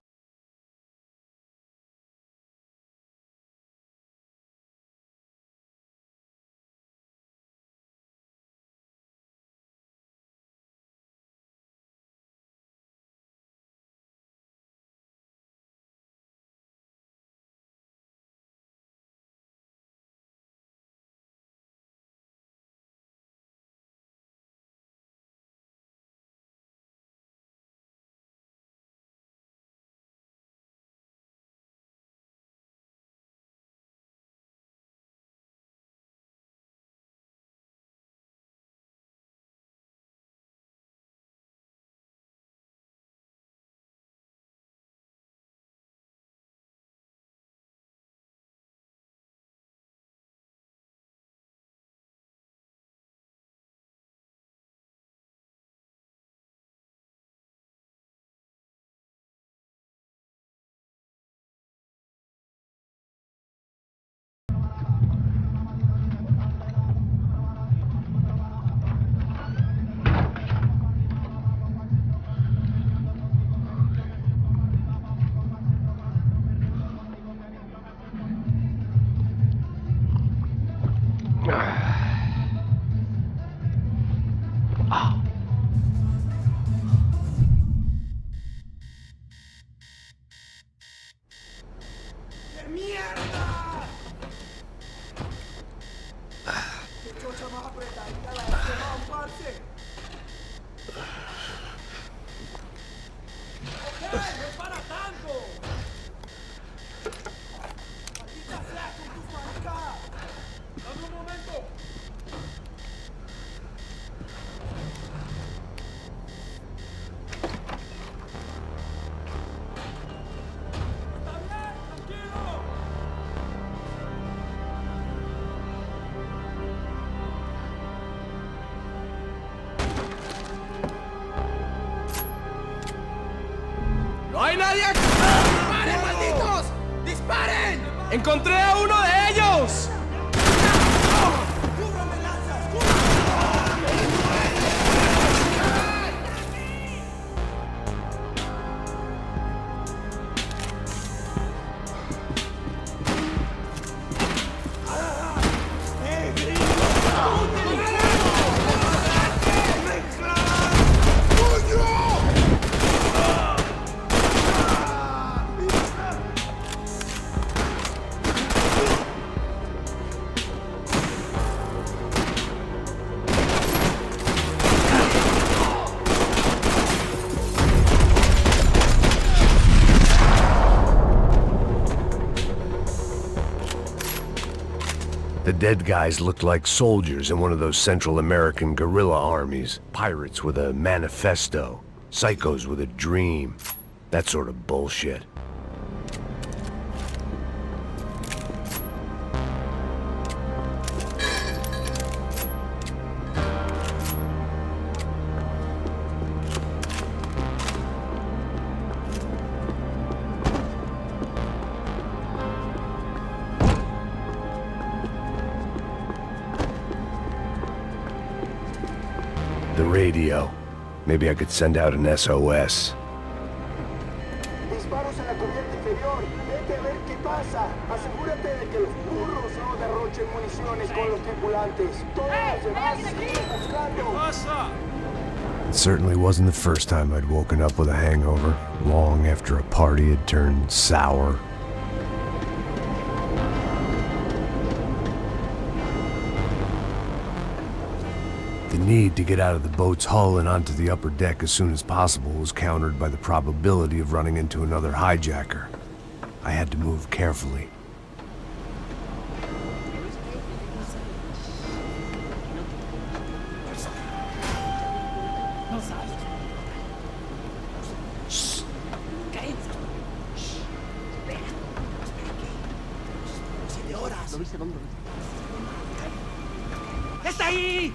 ¡No hay nadie aquí! ¡Disparen, malditos! ¡Disparen! ¡Encontré a uno de ellos! The dead guys looked like soldiers in one of those Central American guerrilla armies. Pirates with a manifesto. Psychos with a dream. That sort of bullshit. The radio. Maybe I could send out an SOS. Disparos en la cubierta inferior. Vete a ver qué pasa. Asegúrate de que los burros no derrochen municiones con los tripulantes. Todos los demás siguen buscando. It certainly wasn't the first time I'd woken up with a hangover, long after a party had turned sour. The need to get out of the boat's hull and onto the upper deck as soon as possible was countered by the probability of running into another hijacker. I had to move carefully. ¡Está ahí!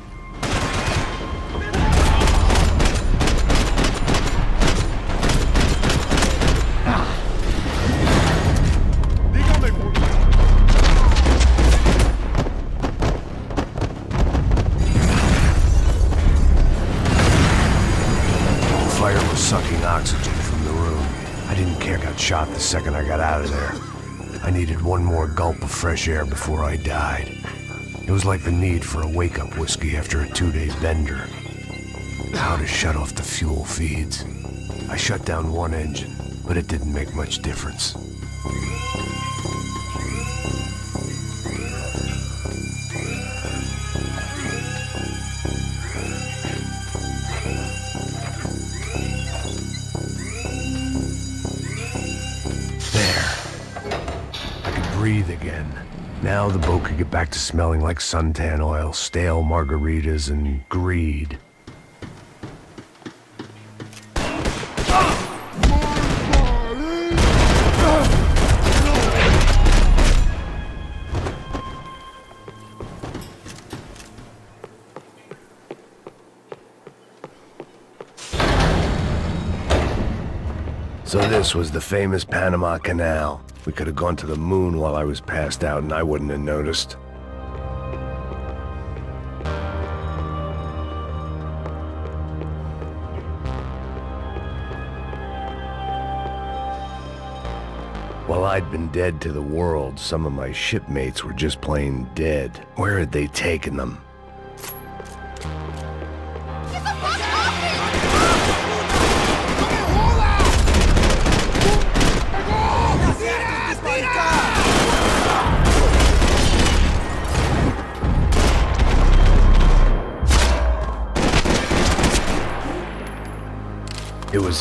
Sucking oxygen from the room. I didn't care got shot the second I got out of there. I needed one more gulp of fresh air before I died. It was like the need for a wake-up whiskey after a 2-day bender. How to shut off the fuel feeds. I shut down one engine, but it didn't make much difference. Breathe again. Now the boat could get back to smelling like suntan oil, stale margaritas, and greed. So this was the famous Panama Canal. We could have gone to the moon while I was passed out and I wouldn't have noticed. While I'd been dead to the world, some of my shipmates were just plain dead. Where had they taken them?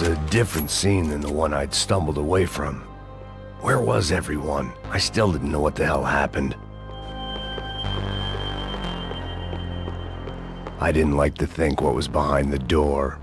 was a different scene than the one I'd stumbled away from. Where was everyone? I still didn't know what the hell happened. I didn't like to think what was behind the door.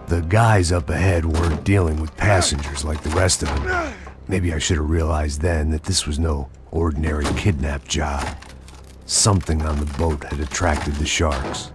The guys up ahead weren't dealing with passengers like the rest of them. Maybe I should have realized then that this was no ordinary kidnap job. Something on the boat had attracted the sharks.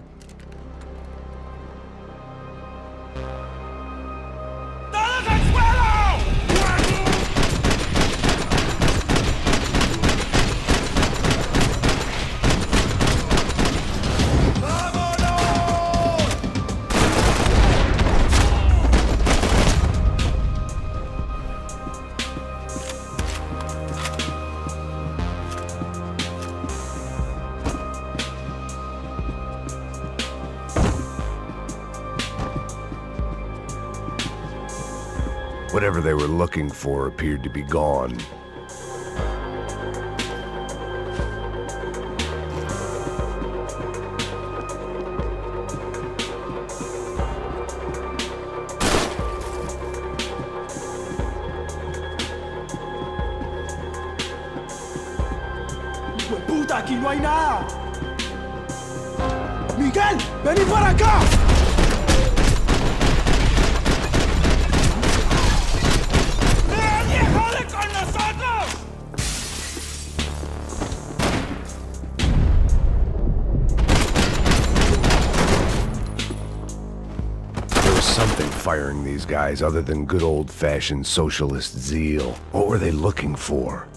Whatever they were looking for appeared to be gone. ¡Puta, aquí no hay nada! ¡Miguel, vení para acá! Something firing these guys other than good old-fashioned socialist zeal. What were they looking for?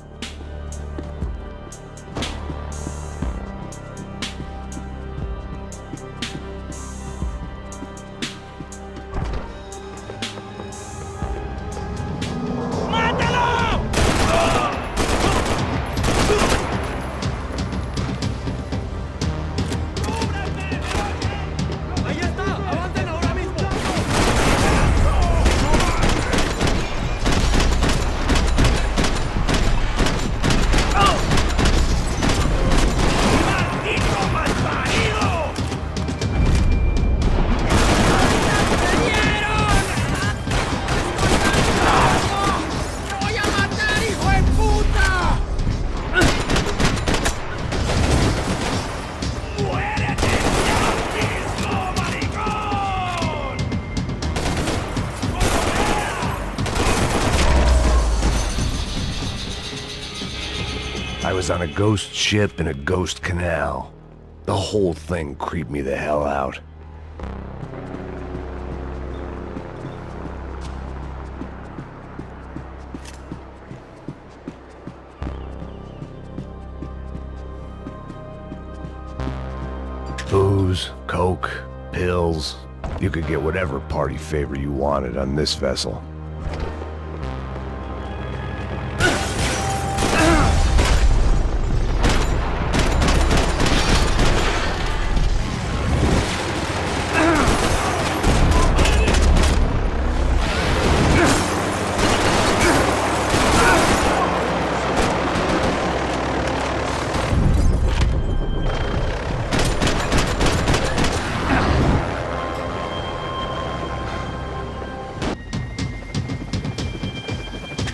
I was on a ghost ship in a ghost canal. The whole thing creeped me the hell out. Booze, coke, pills. You could get whatever party favor you wanted on this vessel.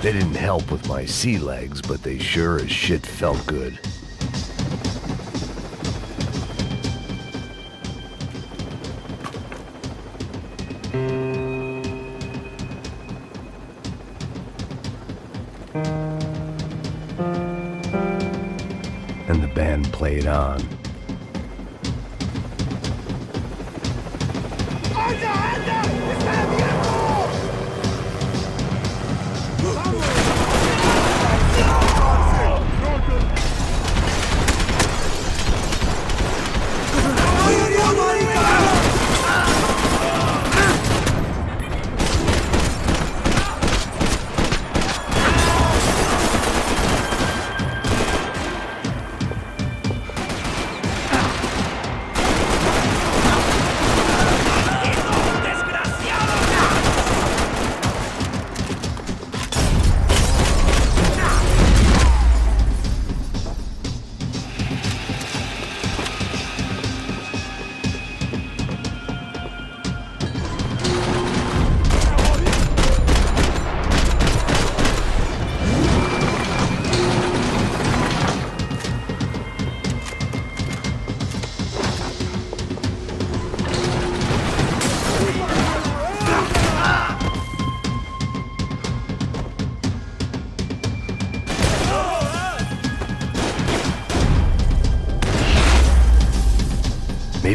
They didn't help with my sea legs, but they sure as shit felt good. And the band played on.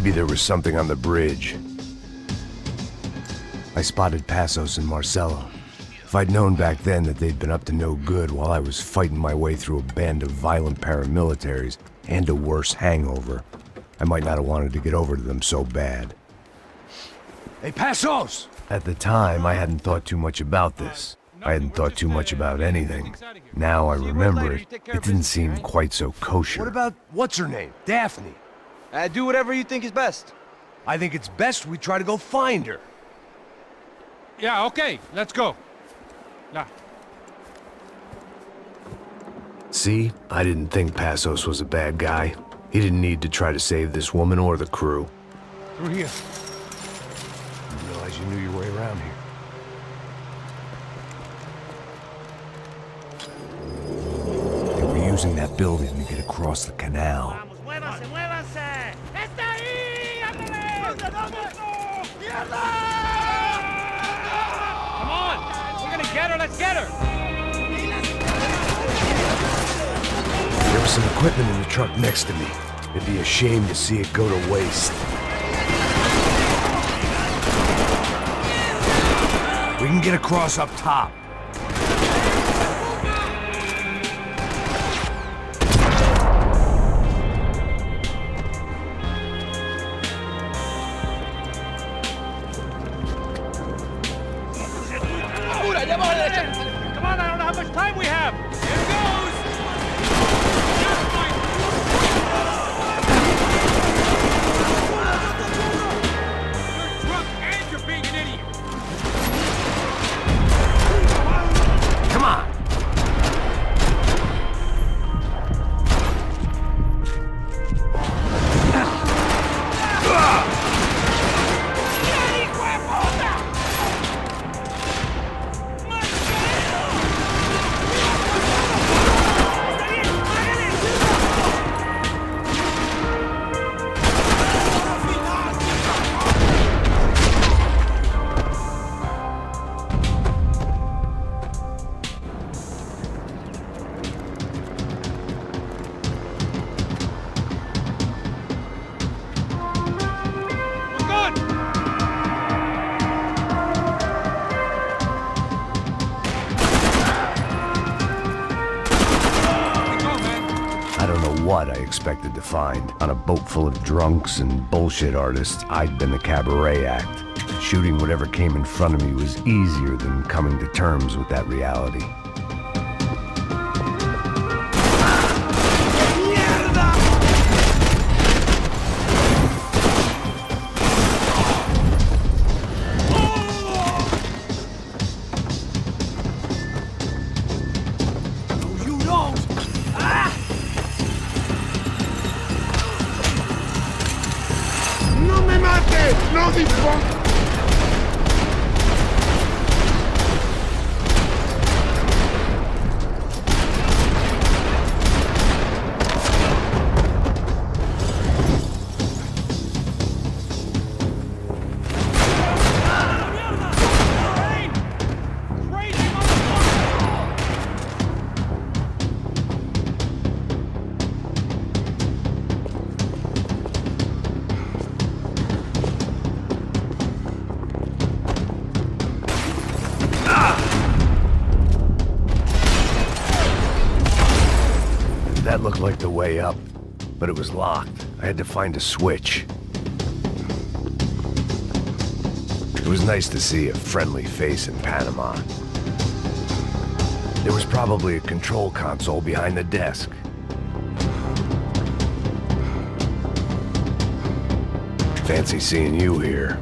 Maybe there was something on the bridge. I spotted Passos and Marcelo. If I'd known back then that they'd been up to no good while I was fighting my way through a band of violent paramilitaries and a worse hangover, I might not have wanted to get over to them so bad. Hey, Passos! At the time, I hadn't thought too much about this. I hadn't thought too much about anything. Now I remember it, it didn't seem quite so kosher. What about, what's her name? Daphne? Do whatever you think is best. I think it's best we try to go find her. Yeah, okay, let's go. Yeah. See, I didn't think Passos was a bad guy. He didn't need to try to save this woman or the crew. Through here. Didn't realize you knew your way around here. They were using that building to get across the canal. ¡Muévanse, muévanse! ¡Está ahí! ¡Ándale! Come on! We're gonna get her, let's get her! There was some equipment in the truck next to me. It'd be a shame to see it go to waste. We can get across up top. Come on, I don't know how much time we have! Here goes! You're drunk and you're being an idiot! Come on! What I expected to find. On a boat full of drunks and bullshit artists, I'd been the cabaret act. Shooting whatever came in front of me was easier than coming to terms with that reality. No dispongo. That looked like the way up, but it was locked. I had to find a switch. It was nice to see a friendly face in Panama. There was probably a control console behind the desk. Fancy seeing you here.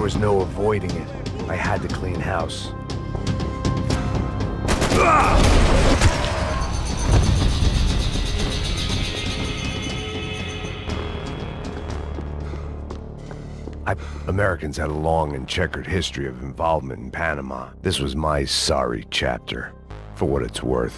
was no avoiding it. I had to clean house. Americans had a long and checkered history of involvement in Panama. This was my sorry chapter, for what it's worth.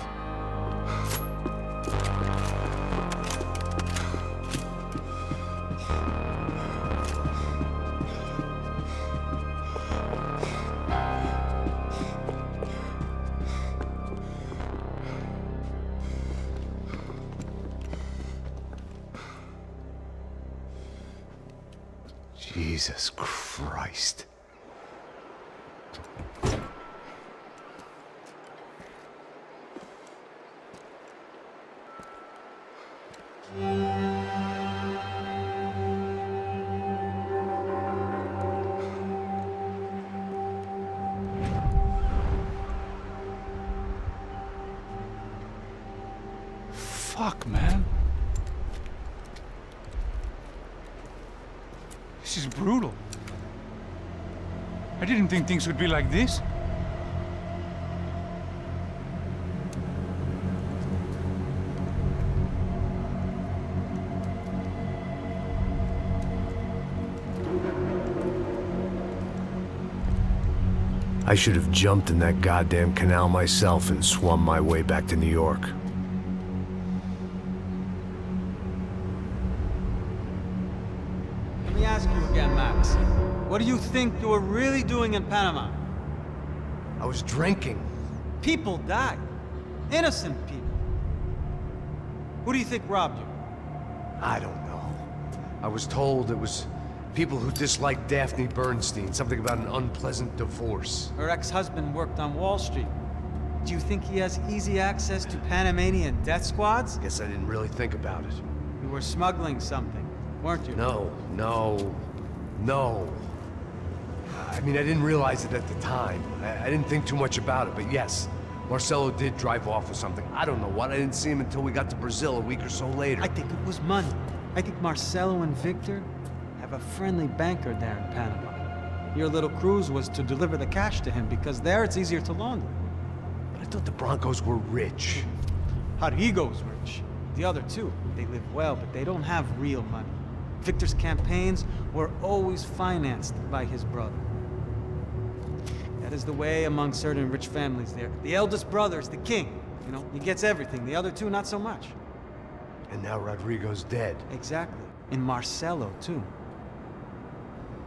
Jesus Christ. Fuck, man. This is brutal. I didn't think things would be like this. I should have jumped in that goddamn canal myself and swum my way back to New York. Let me ask you again, Max. What do you think you were really doing in Panama? I was drinking. People died. Innocent people. Who do you think robbed you? I don't know. I was told it was people who disliked Daphne Bernstein, something about an unpleasant divorce. Her ex-husband worked on Wall Street. Do you think he has easy access to Panamanian death squads? Guess I didn't really think about it. You were smuggling something, weren't you? No. I mean, I didn't realize it at the time. I didn't think too much about it, but yes, Marcelo did drive off with something. I don't know what. I didn't see him until we got to Brazil a week or so later. I think it was money. I think Marcelo and Victor have a friendly banker there in Panama. Your little cruise was to deliver the cash to him because there it's easier to launder. But I thought the Broncos were rich. Rodrigo's rich. The other two, they live well, but they don't have real money. Victor's campaigns were always financed by his brother. That is the way among certain rich families there. The eldest brother is the king. You know, he gets everything. The other two, not so much. And now Rodrigo's dead. Exactly. And Marcelo, too.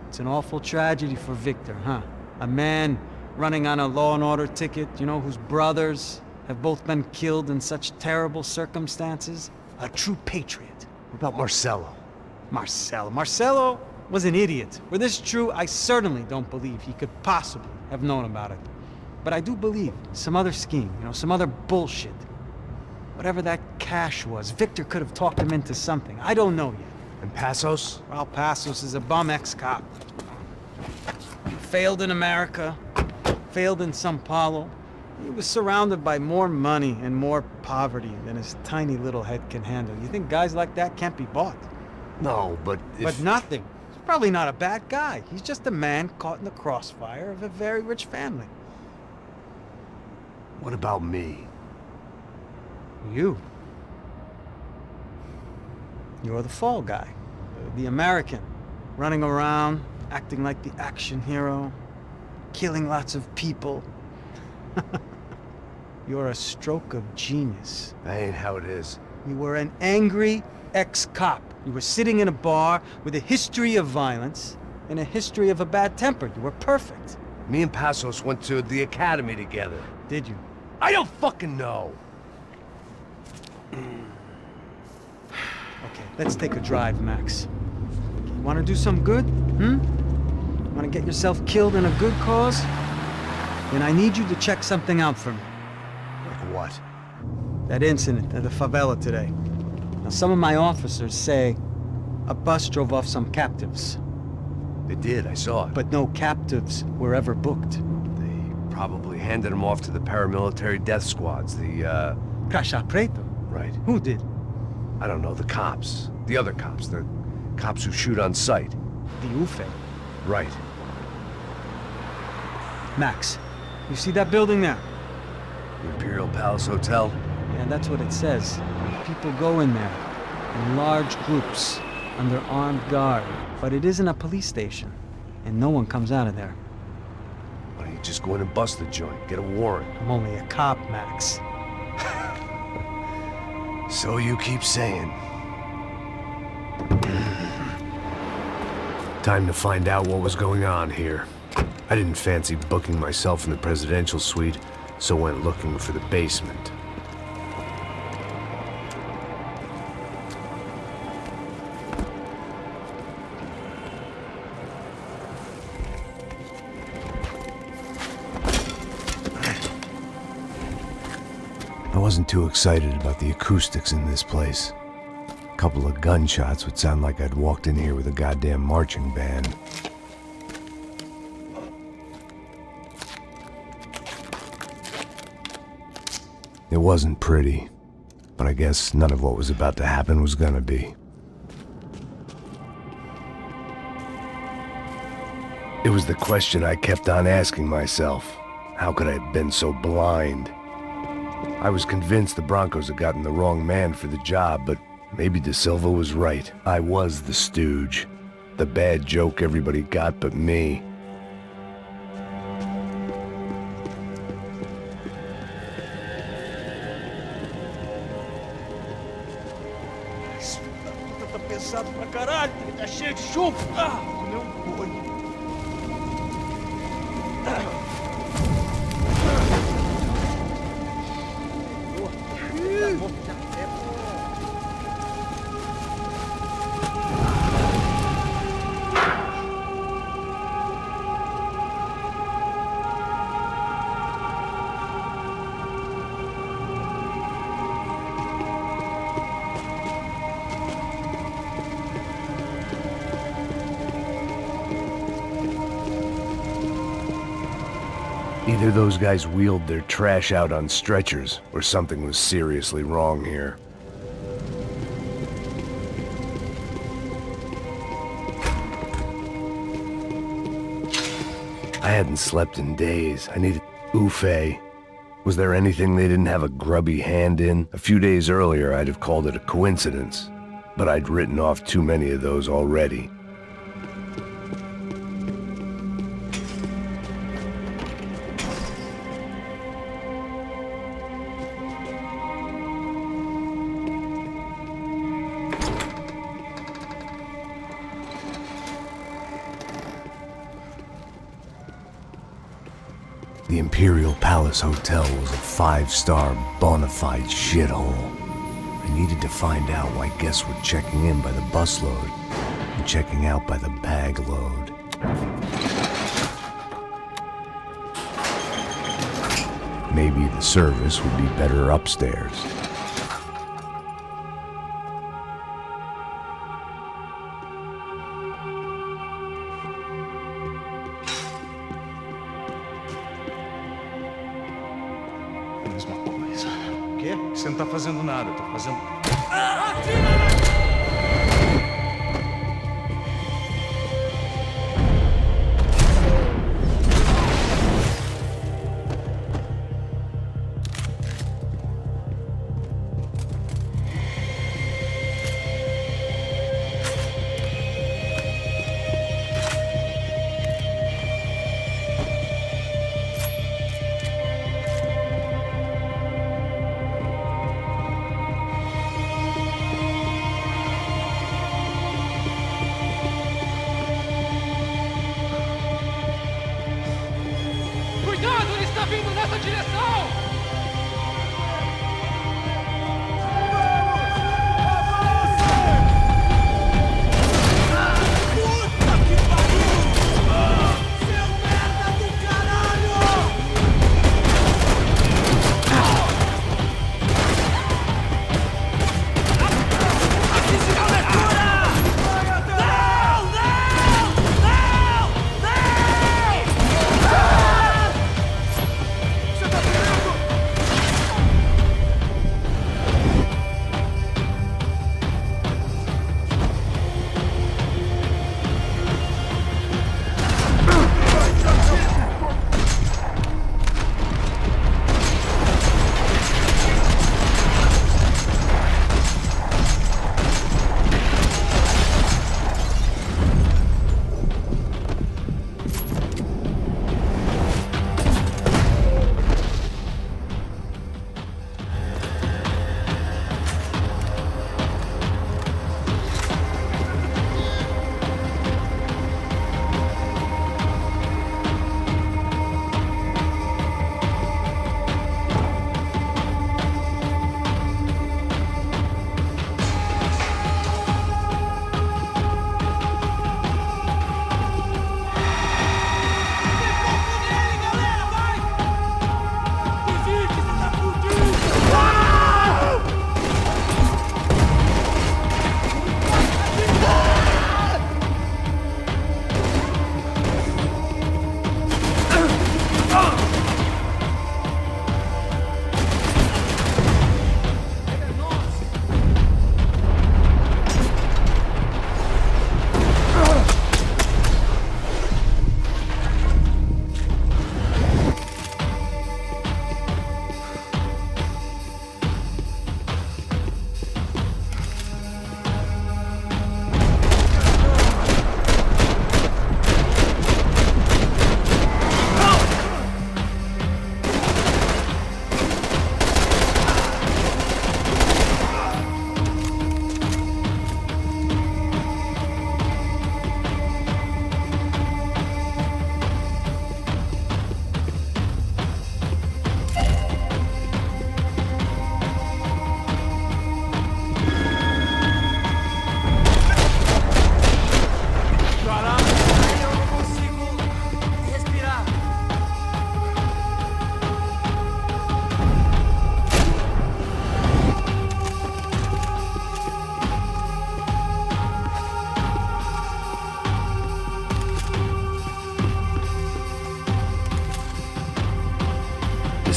It's an awful tragedy for Victor, huh? A man running on a law and order ticket, you know, whose brothers have both been killed in such terrible circumstances. A true patriot. What about Marcelo? Marcelo was an idiot. Were this true, I certainly don't believe he could possibly have known about it. But I do believe some other scheme, you know, some other bullshit. Whatever that cash was, Victor could have talked him into something. I don't know yet. And Passos? Well, Passos is a bum ex-cop. Failed in America, failed in São Paulo. He was surrounded by more money and more poverty than his tiny little head can handle. You think guys like that can't be bought? No, but But nothing. He's probably not a bad guy. He's just a man caught in the crossfire of a very rich family. What about me? You. You're the fall guy. The American. Running around, acting like the action hero. Killing lots of people. You're a stroke of genius. That ain't how it is. You were an angry ex-cop. You were sitting in a bar with a history of violence and a history of a bad temper. You were perfect. Me and Passos went to the academy together. Did you? I don't fucking know. Okay, let's take a drive, Max. You want to do some good? Want to get yourself killed in a good cause? Then I need you to check something out for me. Like what? That incident at the favela today. Now, some of my officers say a bus drove off some captives. They did, I saw it. But no captives were ever booked. They probably handed them off to the paramilitary death squads, the, Caixa Preto? Right. Who did? I don't know, the cops. The other cops, the cops who shoot on sight. The UFE? Right. Max, you see that building there? The Imperial Palace Hotel? Yeah, that's what it says. People go in there in large groups under armed guard. But it isn't a police station, and no one comes out of there. Why don't you just go in and bust the joint? Get a warrant. I'm only a cop, Max. So you keep saying. Time to find out what was going on here. I didn't fancy booking myself in the presidential suite, so went looking for the basement. I wasn't too excited about the acoustics in this place. A couple of gunshots would sound like I'd walked in here with a goddamn marching band. It wasn't pretty, but I guess none of what was about to happen was gonna be. It was the question I kept on asking myself. How could I have been so blind? I was convinced the Broncos had gotten the wrong man for the job, but maybe De Silva was right. I was the stooge. The bad joke everybody got but me. Tá pesado pra caralho, tá cheio de chumbo. Comeu boi. Either those guys wheeled their trash out on stretchers, or something was seriously wrong here. I hadn't slept in days. I needed Ufe. Was there anything they didn't have a grubby hand in? A few days earlier, I'd have called it a coincidence, but I'd written off too many of those already. The Imperial Palace Hotel was a 5-star bona fide shithole. I needed to find out why guests were checking in by the busload and checking out by the bag load. Maybe the service would be better upstairs. Mesma coisa. O quê? Você não tá fazendo nada, eu tô fazendo...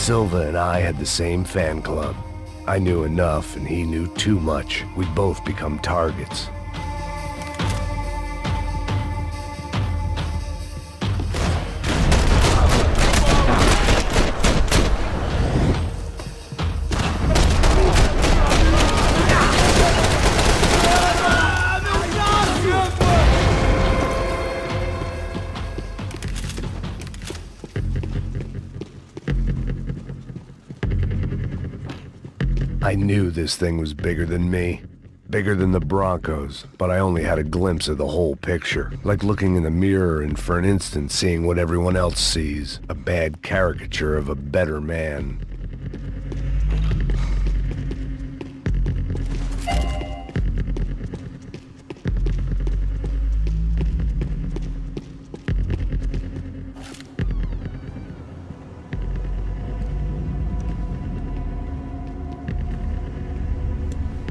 Silva and I had the same fan club. I knew enough and he knew too much. We'd both become targets. I knew this thing was bigger than me, bigger than the Broncos, but I only had a glimpse of the whole picture, like looking in the mirror and for an instant seeing what everyone else sees, a bad caricature of a better man.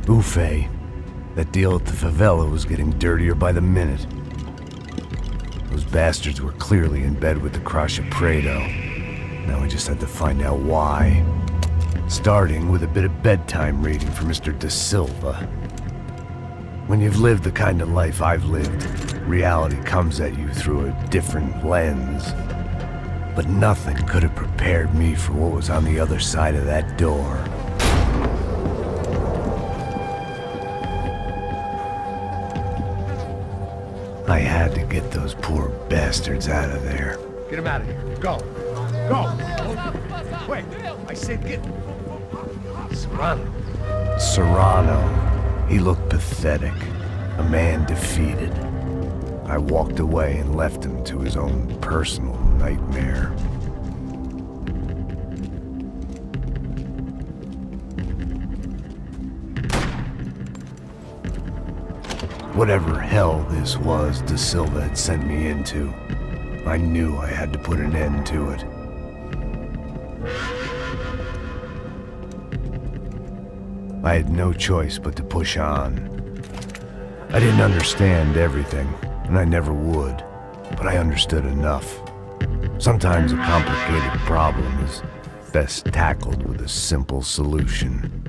Buffet. That deal at the favela was getting dirtier by the minute. Those bastards were clearly in bed with the Cracha Prado. Now we just had to find out why. Starting with a bit of bedtime reading for Mr. De Silva. When you've lived the kind of life I've lived, reality comes at you through a different lens. But nothing could have prepared me for what was on the other side of that door. I had to get those poor bastards out of there. Get him out of here. Go. Go. Wait, I said get... Serrano. Serrano. He looked pathetic. A man defeated. I walked away and left him to his own personal nightmare. Whatever hell this was De Silva had sent me into, I knew I had to put an end to it. I had no choice but to push on. I didn't understand everything, and I never would, but I understood enough. Sometimes a complicated problem is best tackled with a simple solution.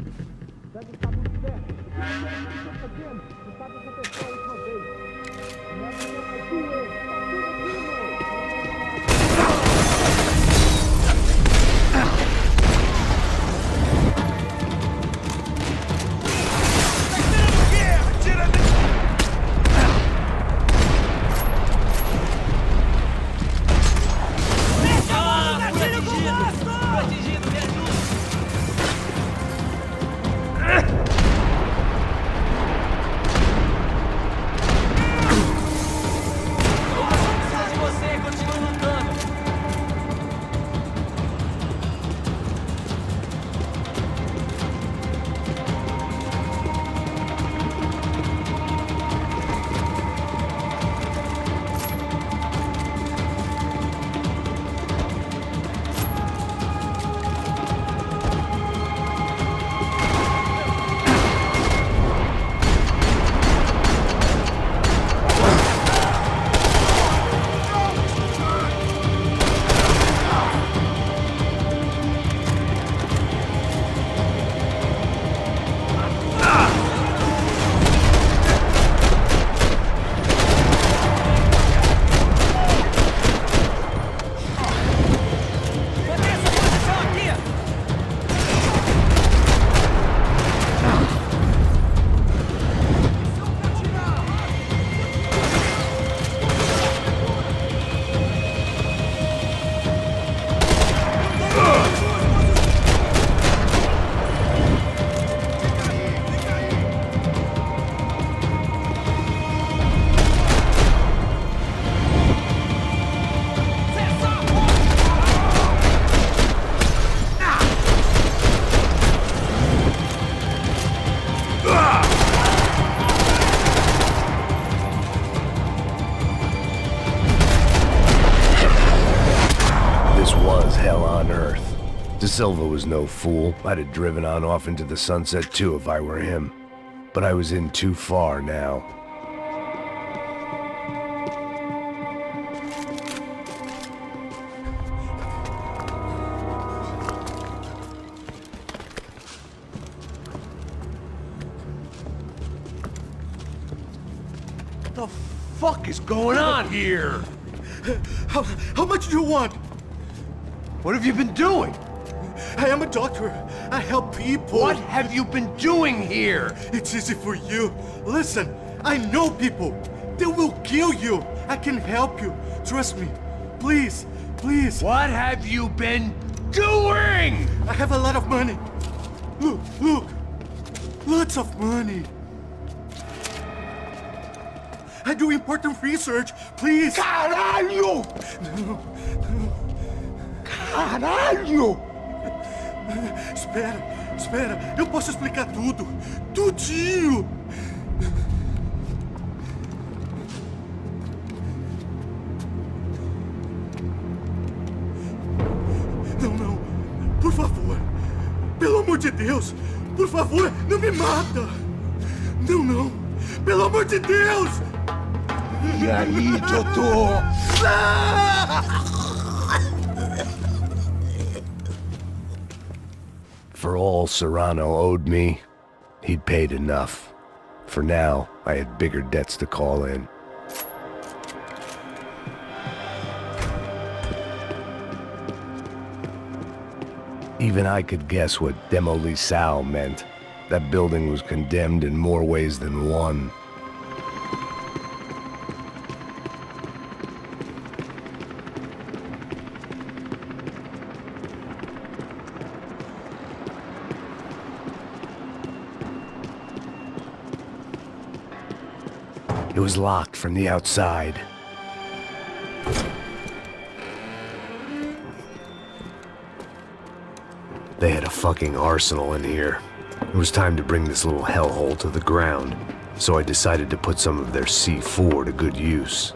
De Silva was no fool. I'd have driven on off into the sunset too if I were him. But I was in too far now. the fuck is going on here? How much do you want? What have you been doing? I am a doctor. I help people. What have you been doing here? It's easy for you. Listen, I know people. They will kill you. I can help you. Trust me. Please, please. What have you been doing? I have a lot of money. Look, look. Lots of money. I do important research. Please. Caralho! No, no. Caralho! Espera, espera. Eu posso explicar tudo. Tudinho. Não, não. Por favor. Pelo amor de Deus. Por favor, não me mata. Não, não. Pelo amor de Deus. E aí, doutor? For all Serrano owed me, he'd paid enough. For now, I had bigger debts to call in. Even I could guess what demolissao meant. That building was condemned in more ways than one. It was locked from the outside. They had a fucking arsenal in here. It was time to bring this little hellhole to the ground, so I decided to put some of their C4 to good use.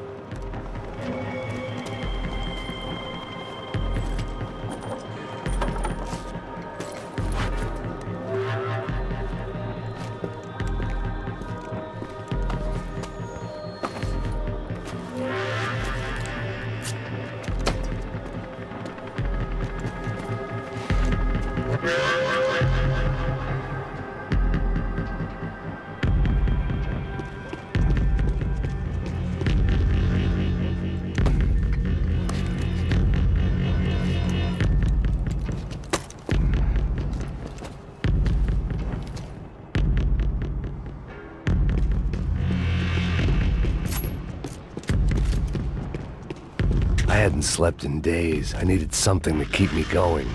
I hadn't slept in days. I needed something to keep me going.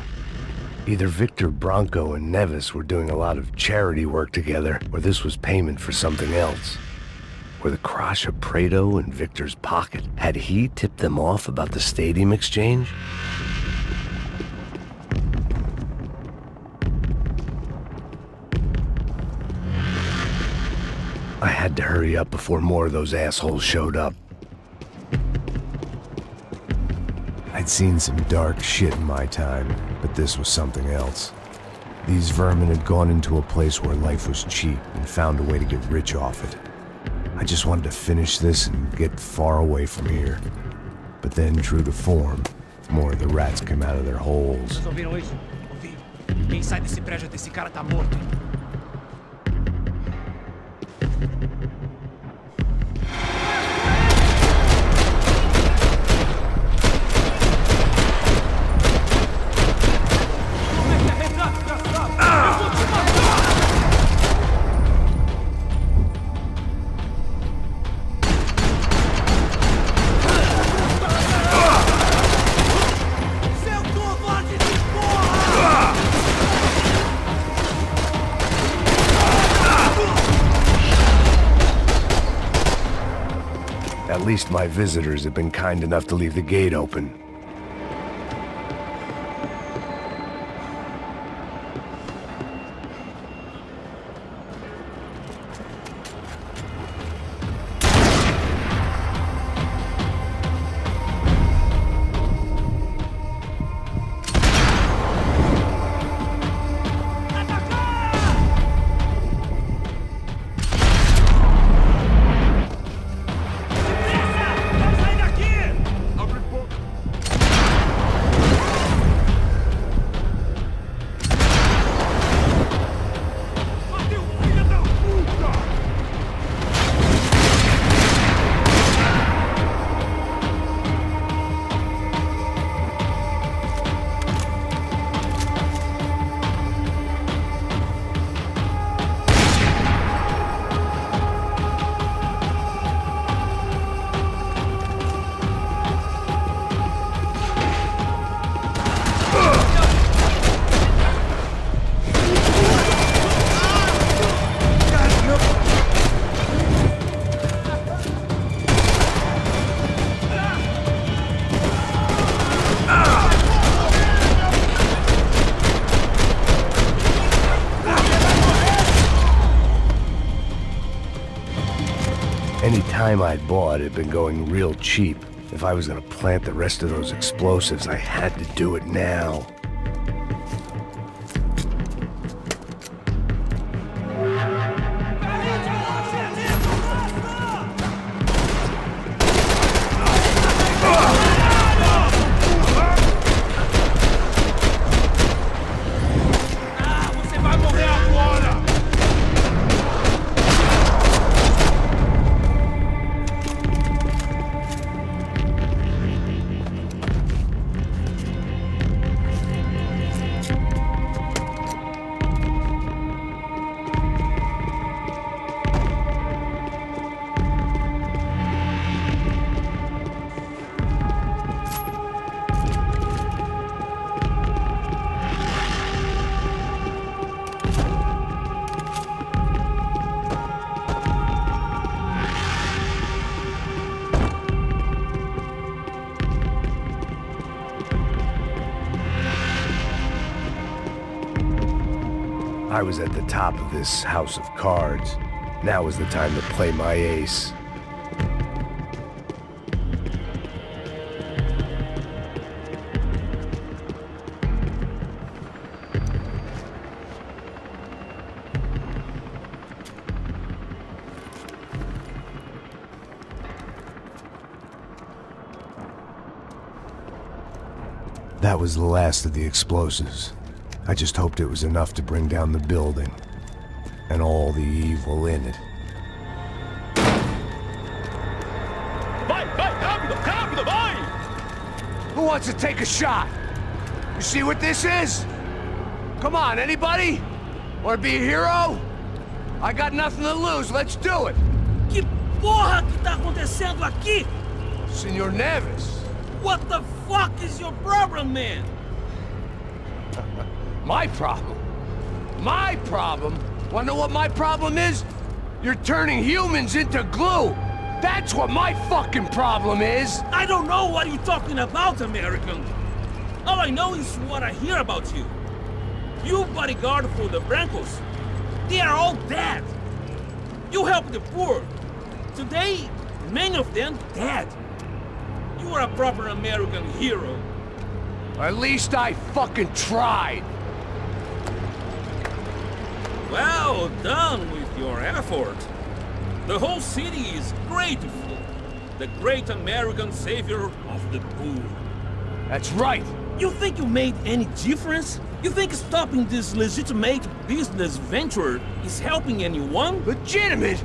Either Victor Bronco and Nevis were doing a lot of charity work together, or this was payment for something else. Were the Crusher Prado in Victor's pocket? Had he tipped them off about the stadium exchange? I had to hurry up before more of those assholes showed up. I'd seen some dark shit in my time, but this was something else. These vermin had gone into a place where life was cheap and found a way to get rich off it. I just wanted to finish this and get far away from here. But then, true to form, more of the rats came out of their holes. Vocês ouviram isso? Ouvi. Quem sai desse prédio desse cara tá morto. At least my visitors have been kind enough to leave the gate open. Any time I'd bought had been going real cheap. If I was gonna plant the rest of those explosives, I had to do it now. I was at the top of this house of cards. Now was the time to play my ace. That was the last of the explosives. I just hoped it was enough to bring down the building, and all the evil in it. Vai, rápido, rápido, vai! Who wants to take a shot? You see what this is? Come on, anybody? Want to be a hero? I got nothing to lose, let's do it! Que porra que tá acontecendo aqui? Senor Neves. What the fuck is your problem, man? My problem? My problem? Wanna know what my problem is? You're turning humans into glue! That's what my fucking problem is! I don't know what you're talking about, American. All I know is what I hear about you. You bodyguard for the Brancos. They are all dead. You help the poor. Today, many of them dead. You are a proper American hero. At least I fucking tried. Well done with your effort. The whole city is grateful. The great American savior of the poor. That's right. You think you made any difference? You think stopping this legitimate business venture is helping anyone? Legitimate?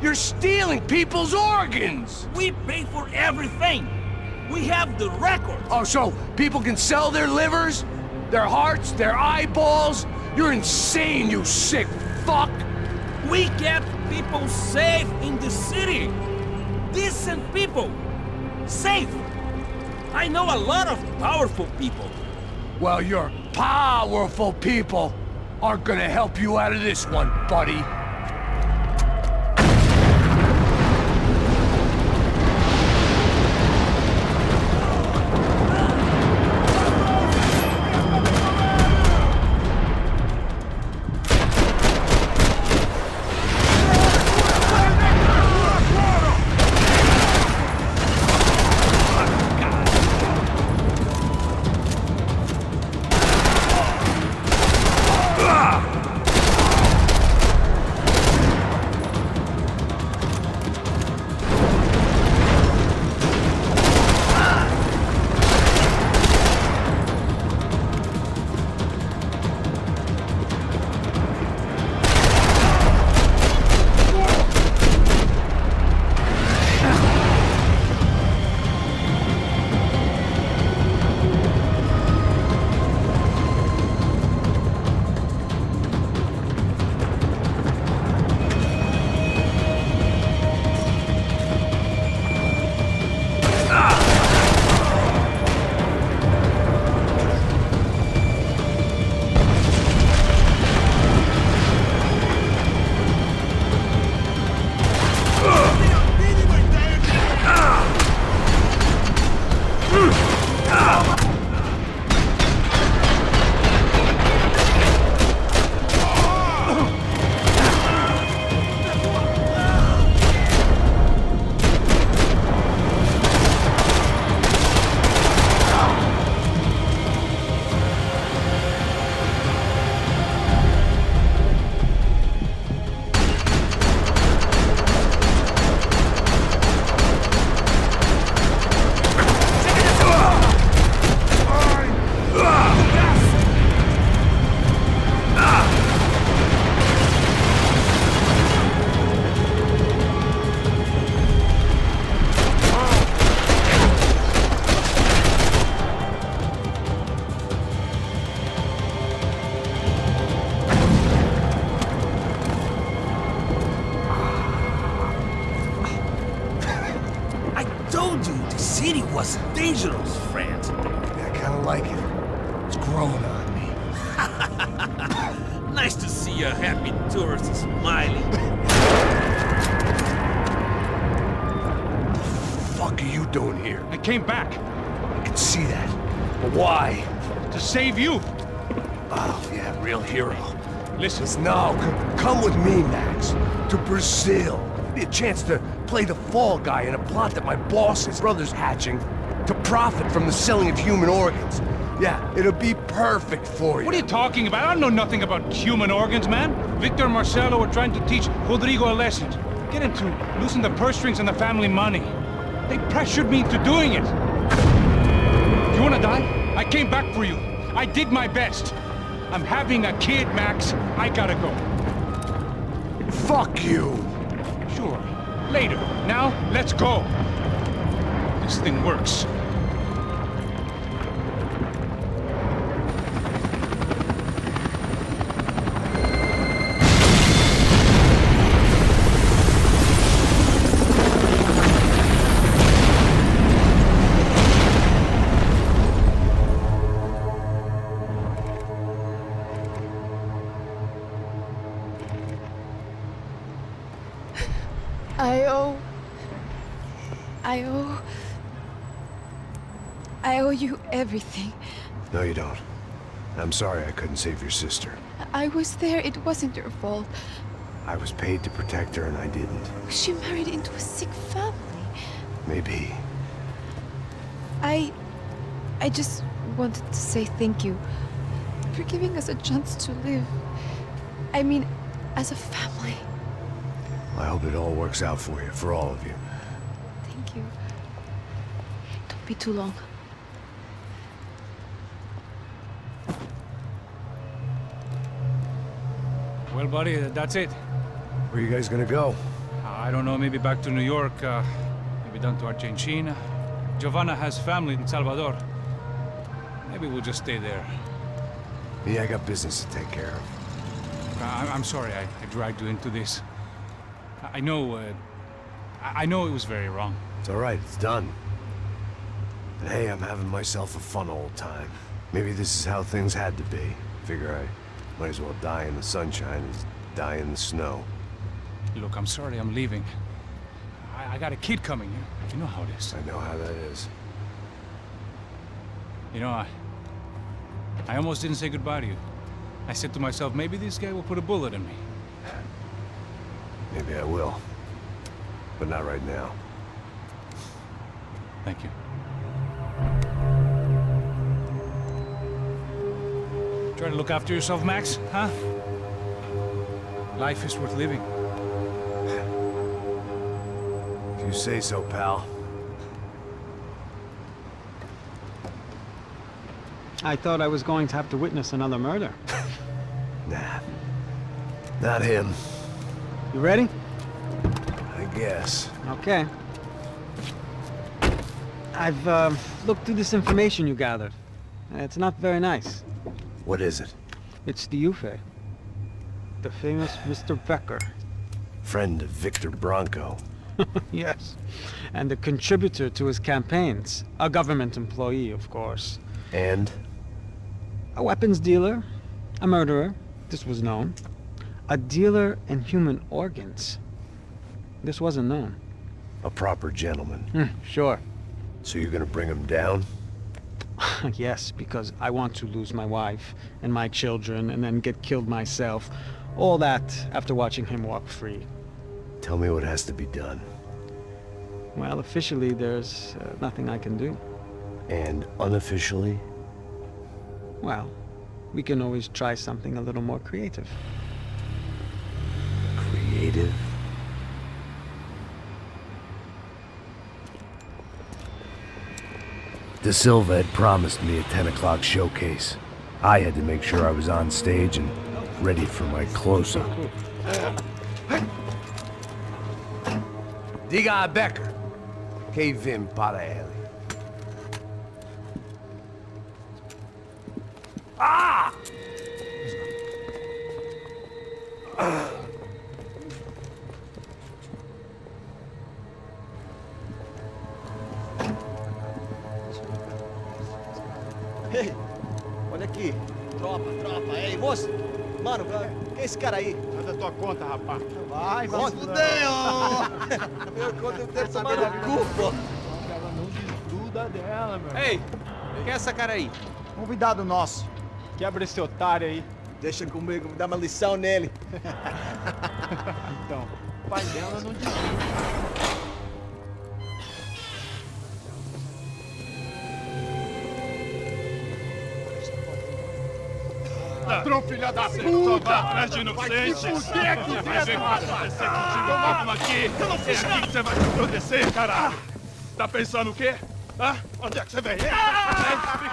You're stealing people's organs! We pay for everything. We have the record. Oh, so people can sell their livers, their hearts, their eyeballs? You're insane, you sick fuck! We kept people safe in the city. Decent people. Safe. I know a lot of powerful people. Well, your powerful people aren't gonna help you out of this one, buddy. city was dangerous, friend. I kind of like it. It's growing on me. Nice to see a happy tourist smiling. What the fuck are you doing here? I came back. I can see that. But why? To save you. Oh, yeah, real hero. Listen. No, come with me, Max. To Brazil. Be a chance to play the fall guy in a plot that my boss's brother's hatching to profit from the selling of human organs. Yeah, it'll be perfect for you. What are you talking about? I don't know nothing about human organs, man. Victor and Marcelo were trying to teach Rodrigo a lesson. Get him to loosen the purse strings on the family money. They pressured me into doing it. You wanna die? I came back for you. I did my best. I'm having a kid, Max. I gotta go. Fuck you. Sure. Later. Now, let's go. This thing works. I owe you everything. No, you don't. I'm sorry I couldn't save your sister. I was there. It wasn't your fault. I was paid to protect her and I didn't. She married into a sick family. Maybe. I just wanted to say thank you for giving us a chance to live. I mean, as a family. I hope it all works out for you, for all of you. Thank you. Don't be too long. Well, buddy, that's it. Where are you guys gonna go? I don't know, maybe back to New York, maybe down to Argentina. Giovanna has family in Salvador. Maybe we'll just stay there. Yeah, I got business to take care of. I'm sorry I dragged you into this. I know it was very wrong. It's all right, it's done. And hey, I'm having myself a fun old time. Maybe this is how things had to be. Figure I might as well die in the sunshine as die in the snow. Look, I'm sorry I'm leaving. I got a kid coming. You know how it is. I know how that is. You know, I almost didn't say goodbye to you. I said to myself, maybe this guy will put a bullet in me. Maybe I will. But not right now. Thank you. Try to look after yourself, Max, huh? Life is worth living. If you say so, pal. I thought I was going to have to witness another murder. Nah. Not him. You ready? I guess. Okay. I've looked through this information you gathered. It's not very nice. What is it? It's the Ufe. The famous Mr. Becker. Friend of Victor Bronco. Yes. And a contributor to his campaigns. A government employee, of course. And? A weapons dealer. A murderer. This was known. A dealer in human organs. This wasn't known. A proper gentleman. Sure. So you're gonna bring him down? Yes, because I want to lose my wife and my children and then get killed myself. All that after watching him walk free. Tell me what has to be done. Well, officially, there's nothing I can do. And unofficially? Well, we can always try something a little more creative. Creative? De Silva had promised me a 10 o'clock showcase. I had to make sure I was on stage and ready for my close-up. Diga a Becker. Que vim para ele. Ah! Ei, olha aqui. Tropa. Ei, moço. Mano, quem é esse cara aí? Faz a tua conta, rapaz. Vai fudeu! Meu conta eu quero tomar no cu, pô. Ela não desgruda dela, meu. Ei, quem é essa cara aí? Convidado nosso. Quebra esse otário aí. Deixa comigo, me dá uma lição nele. Então, o pai dela não desgruda. Ladrão, filha da puta! Só vai atrás de Vai se inocentes. fuder aqui Vai ver dentro, o que vai acontecer contigo mesmo aqui. Eu não fiz É nada. aqui que você vai se proteger, caralho. Tá pensando o quê? Hã? Onde é que você vem? Fica aí,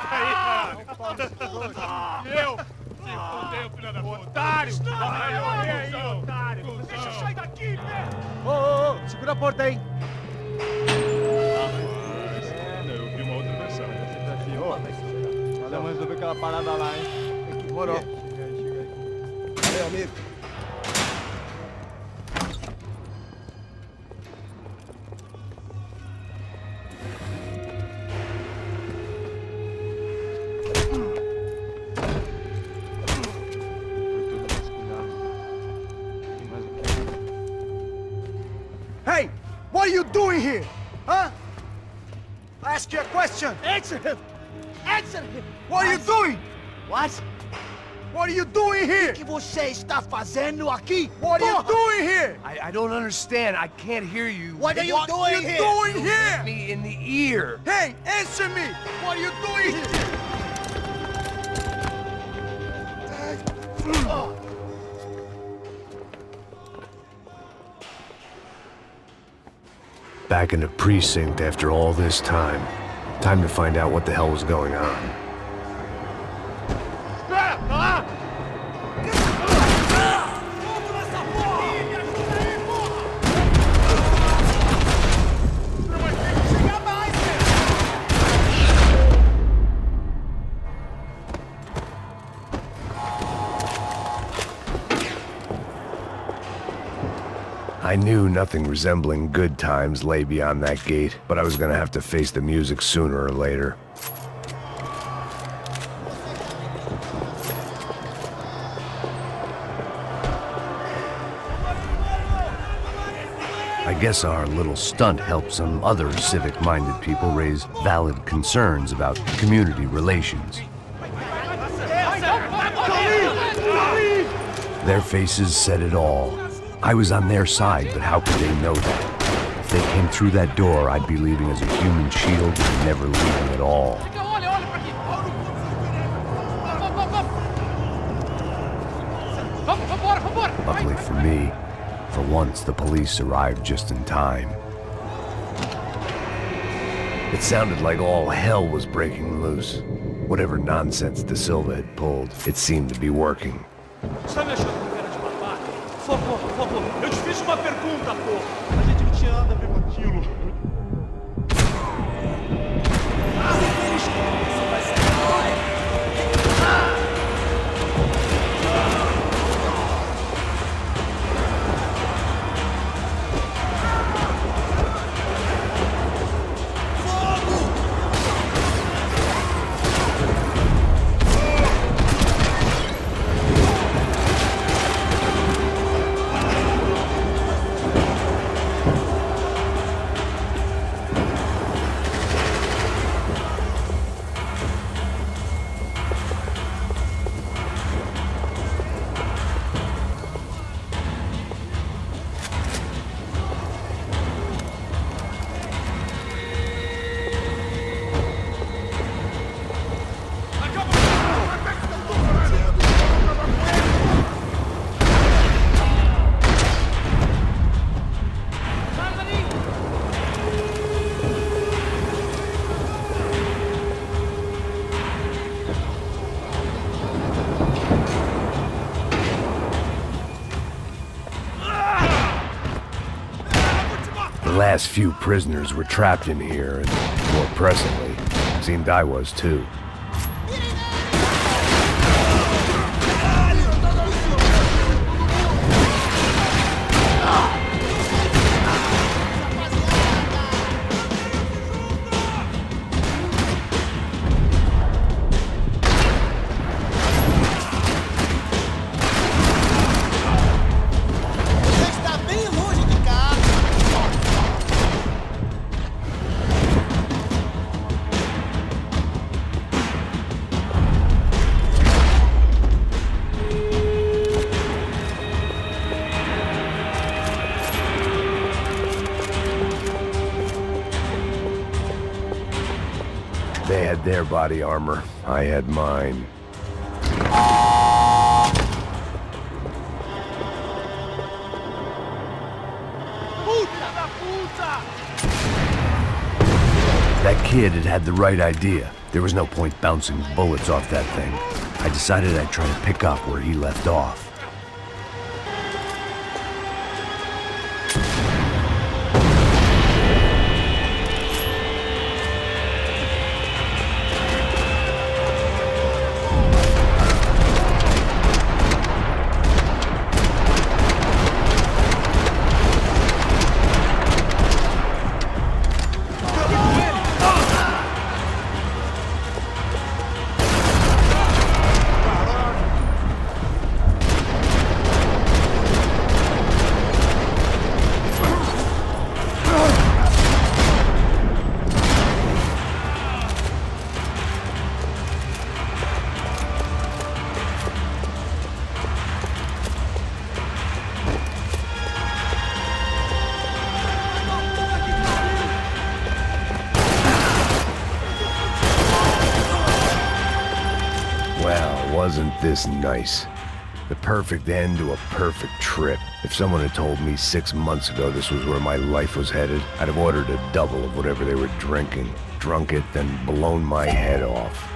caralho. Eu? Se fudeu, filha da puta. Otário! Vai, aí, cuzão. otário! Deixa eu sair daqui, velho! Ô, segura a porta aí. Eu vi uma outra versão. Vamos resolver aquela parada lá, hein? Morou. Chega aí. Valeu, amigo. Hey, what are you doing here? Huh? I ask you a question. Answer him. Answer him. What are you doing? What? What are you doing here? O que você está fazendo aqui? What are you doing here? I don't understand. I can't hear you. What are you doing here? You hit me in the ear. Hey, answer me. What are you doing here? Back in the precinct after all this time. Time to find out what the hell was going on. I knew nothing resembling good times lay beyond that gate, but I was gonna have to face the music sooner or later. I guess our little stunt helped some other civic-minded people raise valid concerns about community relations. Their faces said it all. I was on their side, but how could they know that? If they came through that door, I'd be leaving as a human shield and never leaving at all. Luckily for me, for once the police arrived just in time. It sounded like all hell was breaking loose. Whatever nonsense De Silva had pulled, it seemed to be working. Está me achando com cara de babaca? Por favor, eu te fiz uma pergunta, pô. A gente não tinha nada a ver com aquilo. The last few prisoners were trapped in here, and more pressingly, seemed I was too. They had their body armor. I had mine. That kid had the right idea. There was no point bouncing bullets off that thing. I decided I'd try to pick up where he left off. Wasn't this nice? The perfect end to a perfect trip. If someone had told me 6 months ago this was where my life was headed, I'd have ordered a double of whatever they were drinking, drunk it, then blown my head off.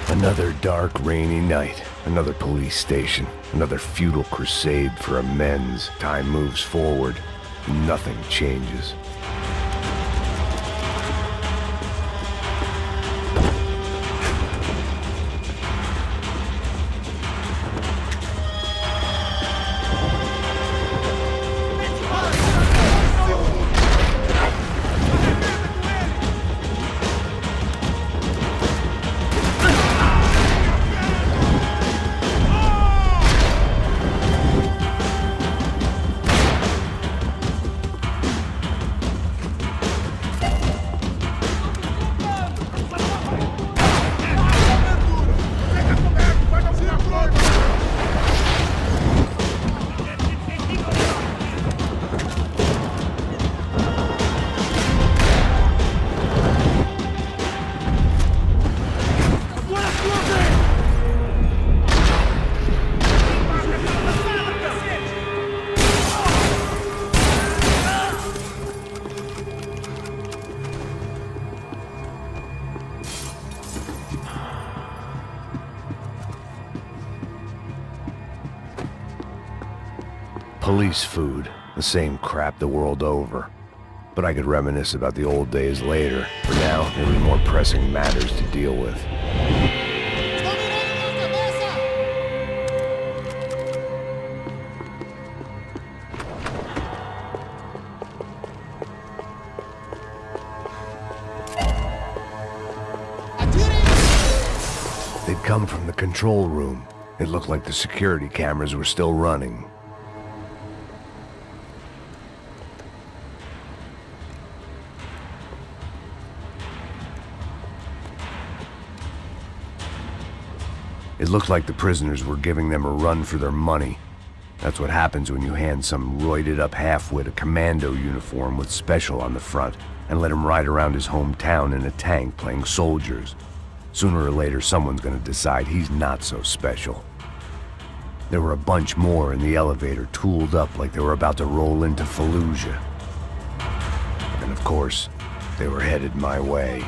Another dark, rainy night. Another police station. Another futile crusade for amends. Time moves forward. Nothing changes. Police food, the same crap the world over. But I could reminisce about the old days later. For now, there were more pressing matters to deal with. They'd come from the control room. It looked like the security cameras were still running. It looked like the prisoners were giving them a run for their money. That's what happens when you hand some roided-up halfwit a commando uniform with special on the front and let him ride around his hometown in a tank playing soldiers. Sooner or later, someone's gonna decide he's not so special. There were a bunch more in the elevator, tooled up like they were about to roll into Fallujah. And of course, they were headed my way.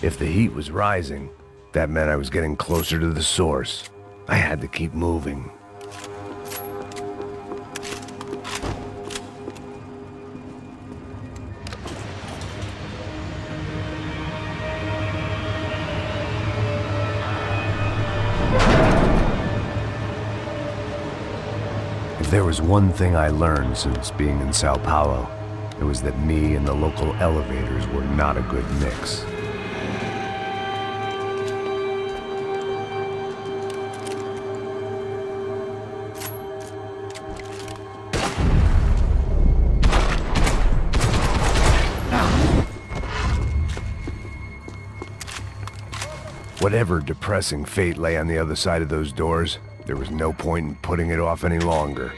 If the heat was rising, that meant I was getting closer to the source. I had to keep moving. If there was one thing I learned since being in Sao Paulo, it was that me and the local elevators were not a good mix. Whatever depressing fate lay on the other side of those doors, there was no point in putting it off any longer.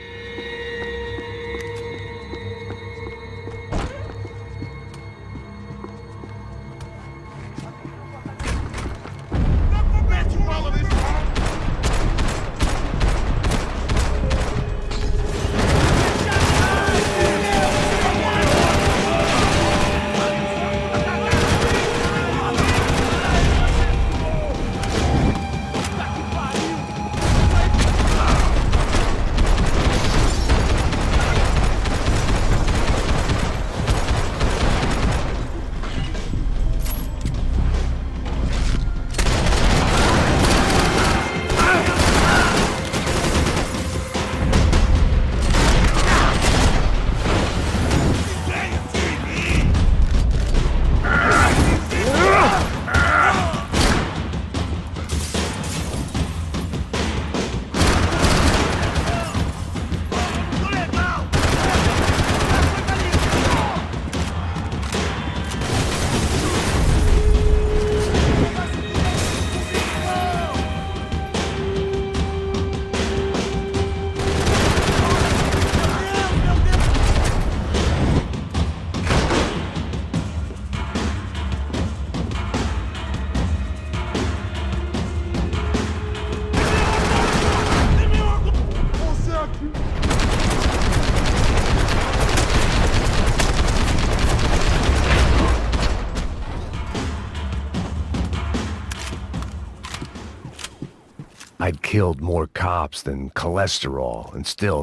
I'd killed more cops than cholesterol, and still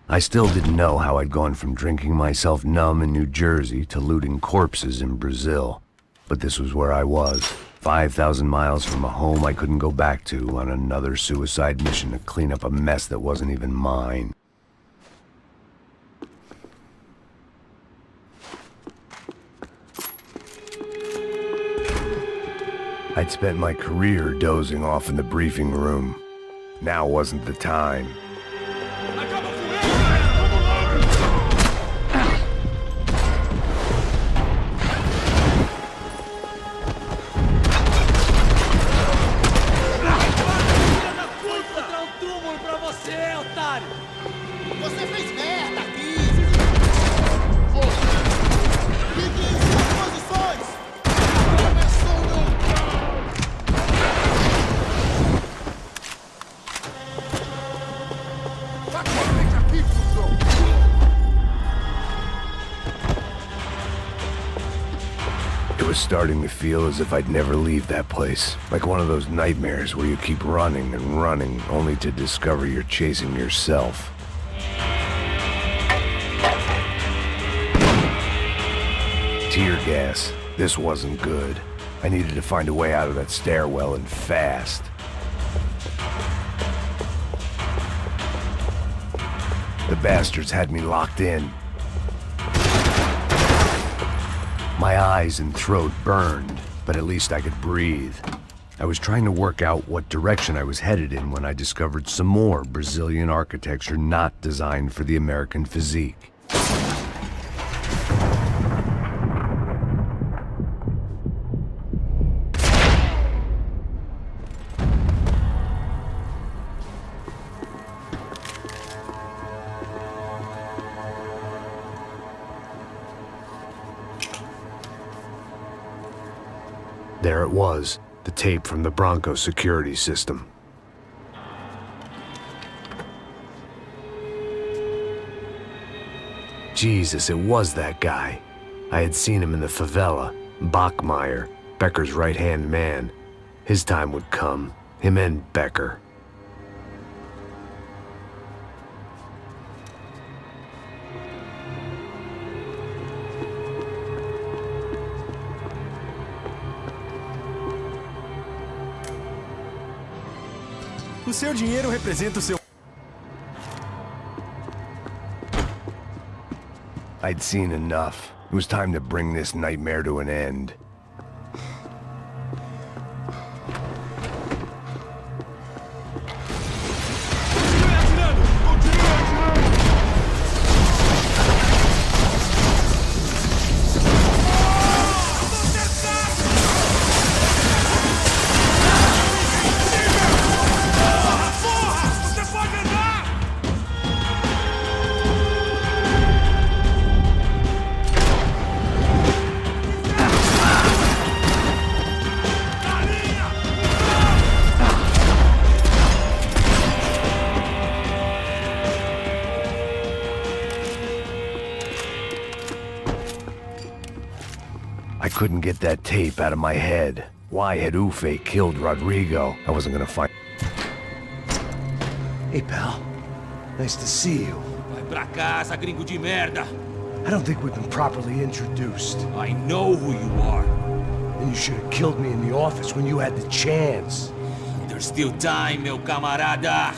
I still didn't know how I'd gone from drinking myself numb in New Jersey to looting corpses in Brazil. But this was where I was, 5,000 miles from a home I couldn't go back to, on another suicide mission to clean up a mess that wasn't even mine. I'd spent my career dozing off in the briefing room. Now wasn't the time. Você fez merda aqui! Fique em suas posições! Começou meu Vai aqui, cuzão! It was starting to feel as if I'd never leave that place. Like one of those nightmares where you keep running and running, only to discover you're chasing yourself. Tear gas. This wasn't good. I needed to find a way out of that stairwell, and fast. The bastards had me locked in. My eyes and throat burned, but at least I could breathe. I was trying to work out what direction I was headed in when I discovered some more Brazilian architecture not designed for the American physique. There it was, the tape from the Bronco security system. Jesus, it was that guy. I had seen him in the favela. Bachmeyer, Becker's right-hand man. His time would come. Him and Becker. O seu dinheiro representa o seu... I'd seen enough. It was time to bring this nightmare to an end. I couldn't get that tape out of my head. Why had Ufe killed Rodrigo? I wasn't gonna find... Hey, pal. Nice to see you. Vai pra casa, gringo de merda. I don't think we've been properly introduced. I know who you are. And you should have killed me in the office when you had the chance. There's still time, meu camarada.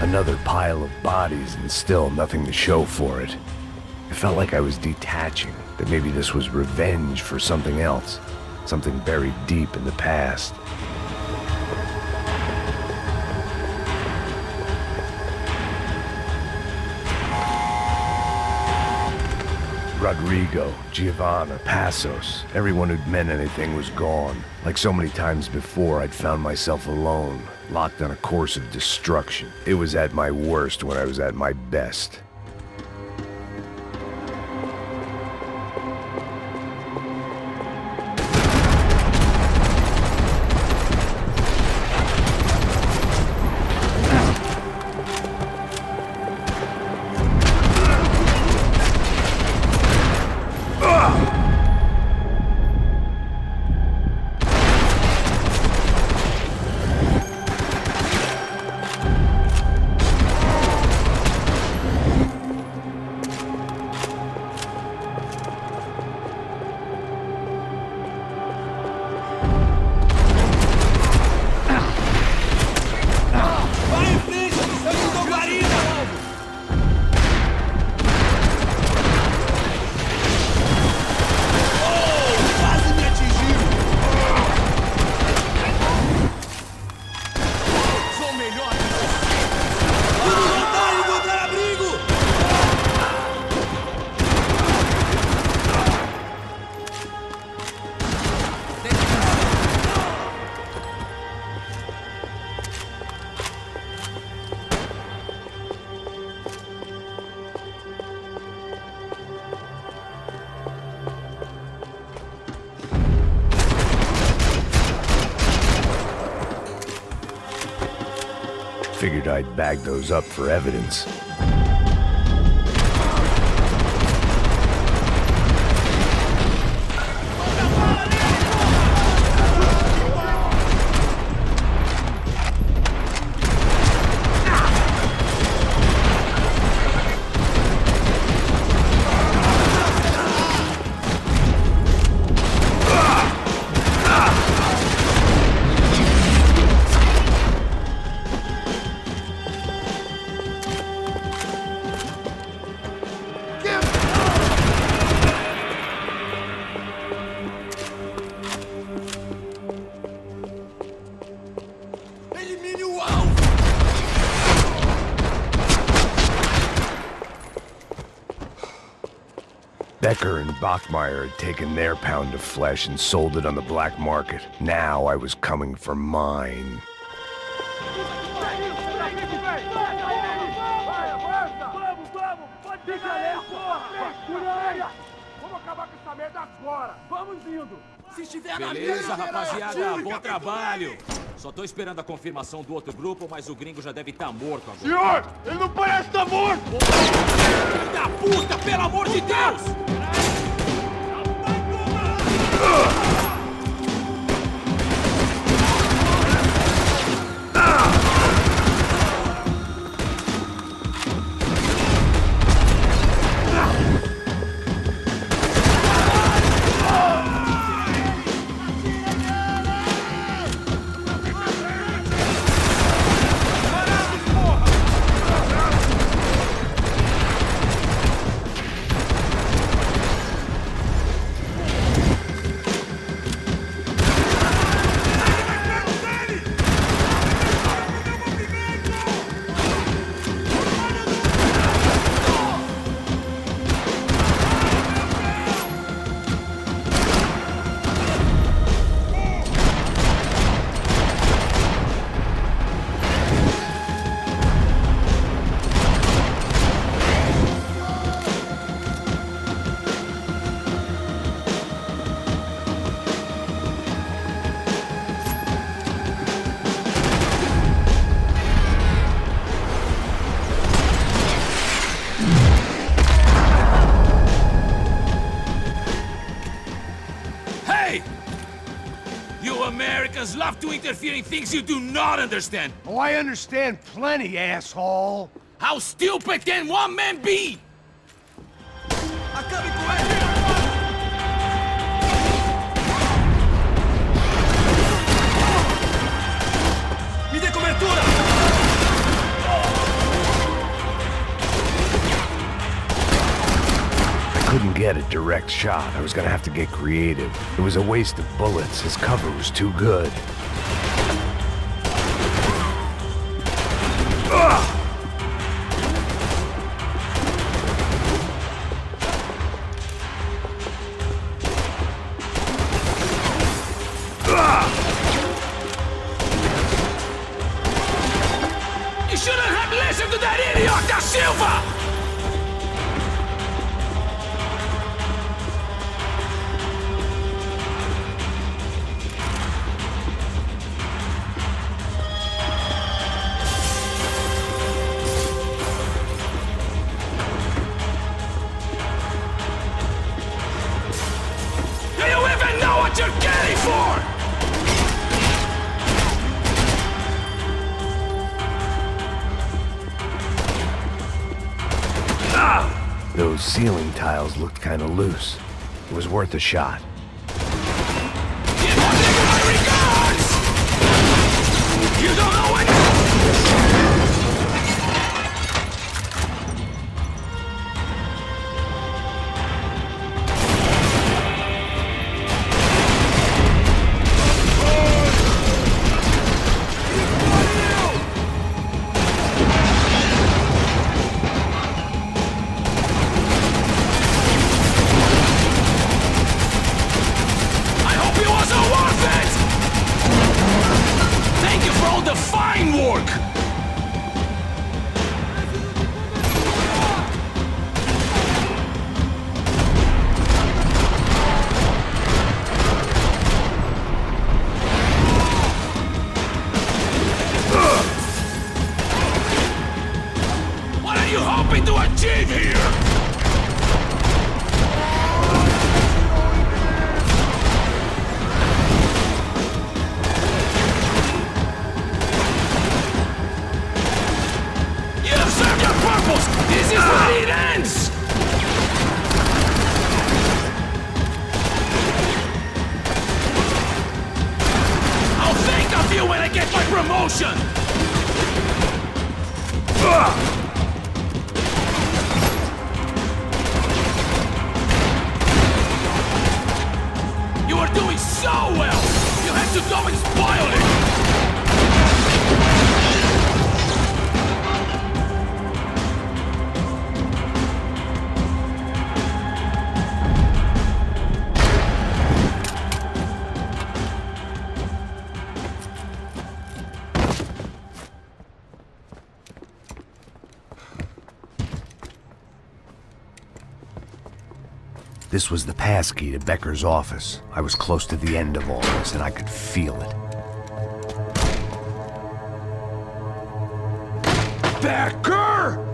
Another pile of bodies and still nothing to show for it. It felt like I was detaching, that maybe this was revenge for something else, something buried deep in the past. Rodrigo, Giovanna, Passos, everyone who'd meant anything was gone. Like so many times before, I'd found myself alone, locked on a course of destruction. It was at my worst when I was at my best. Figured I'd bag those up for evidence. Becker and Bachmeyer had taken their pound of flesh and sold it on the black market. Now I was coming for mine. Beleza, rapaziada, bom trabalho. Só tô esperando a confirmação do outro grupo, mas o gringo já deve estar morto agora. Senhor, ele não parece estar morto! Filho da puta, pelo amor de Deus! Americans love to interfere in things you do not understand. Oh, I understand plenty, asshole. How stupid can one man be? Acabe com ele! Me dê cobertura! I couldn't get a direct shot. I was gonna have to get creative. It was a waste of bullets. His cover was too good. You shouldn't have listened to that idiot, Da Silva! Do you even know what you're getting for? Those ceiling tiles looked kind of loose. It was worth a shot. You don't know when... I hope it wasn't worth it! Thank you for all the fine work! to go and spoil it! This was the passkey to Becker's office. I was close to the end of all this, and I could feel it. Becker!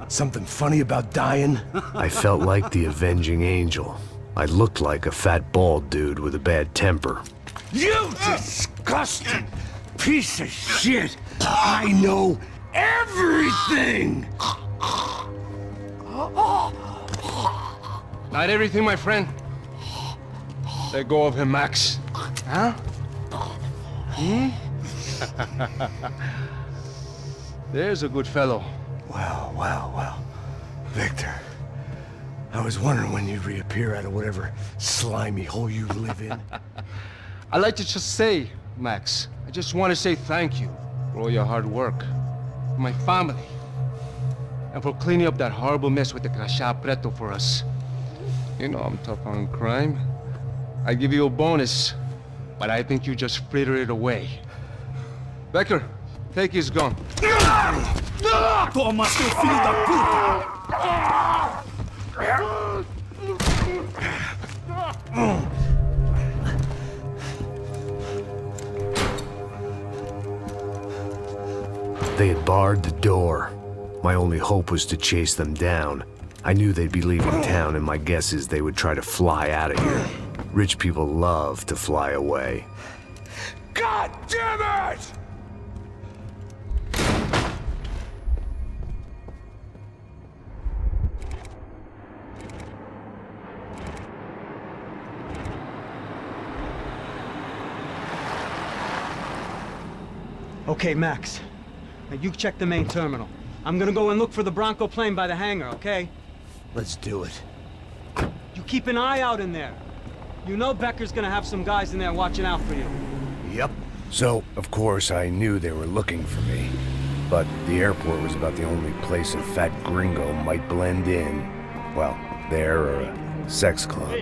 Something funny about dying? I felt like the avenging angel. I looked like a fat bald dude with a bad temper. You disgusting piece of shit! I know everything! Not everything, my friend. Let go of him, Max. Huh? Hmm? There's a good fellow. Well. Victor, I was wondering when you'd reappear out of whatever slimy hole you live in. I'd like to just say, Max, I just want to say thank you for all your hard work, for my family, and for cleaning up that horrible mess with the Crachá Preto for us. You know I'm tough on crime. I give you a bonus, but I think you just frittered it away. Becker, take his gun. Toma, seu filho da puta! They had barred the door. My only hope was to chase them down. I knew they'd be leaving town, and my guess is they would try to fly out of here. Rich people love to fly away. God damn it! Okay, Max. Now you check the main terminal. I'm gonna go and look for the Bronco plane by the hangar, okay? Let's do it. You keep an eye out in there. You know Becker's gonna have some guys in there watching out for you. Yep. So, of course, I knew they were looking for me. But the airport was about the only place a fat gringo might blend in. Well, there or a sex club.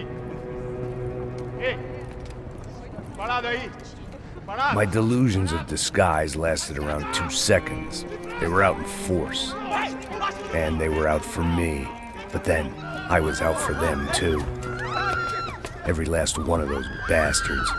My delusions of disguise lasted around 2 seconds. They were out in force. And they were out for me. But then, I was out for them too. Every last one of those bastards.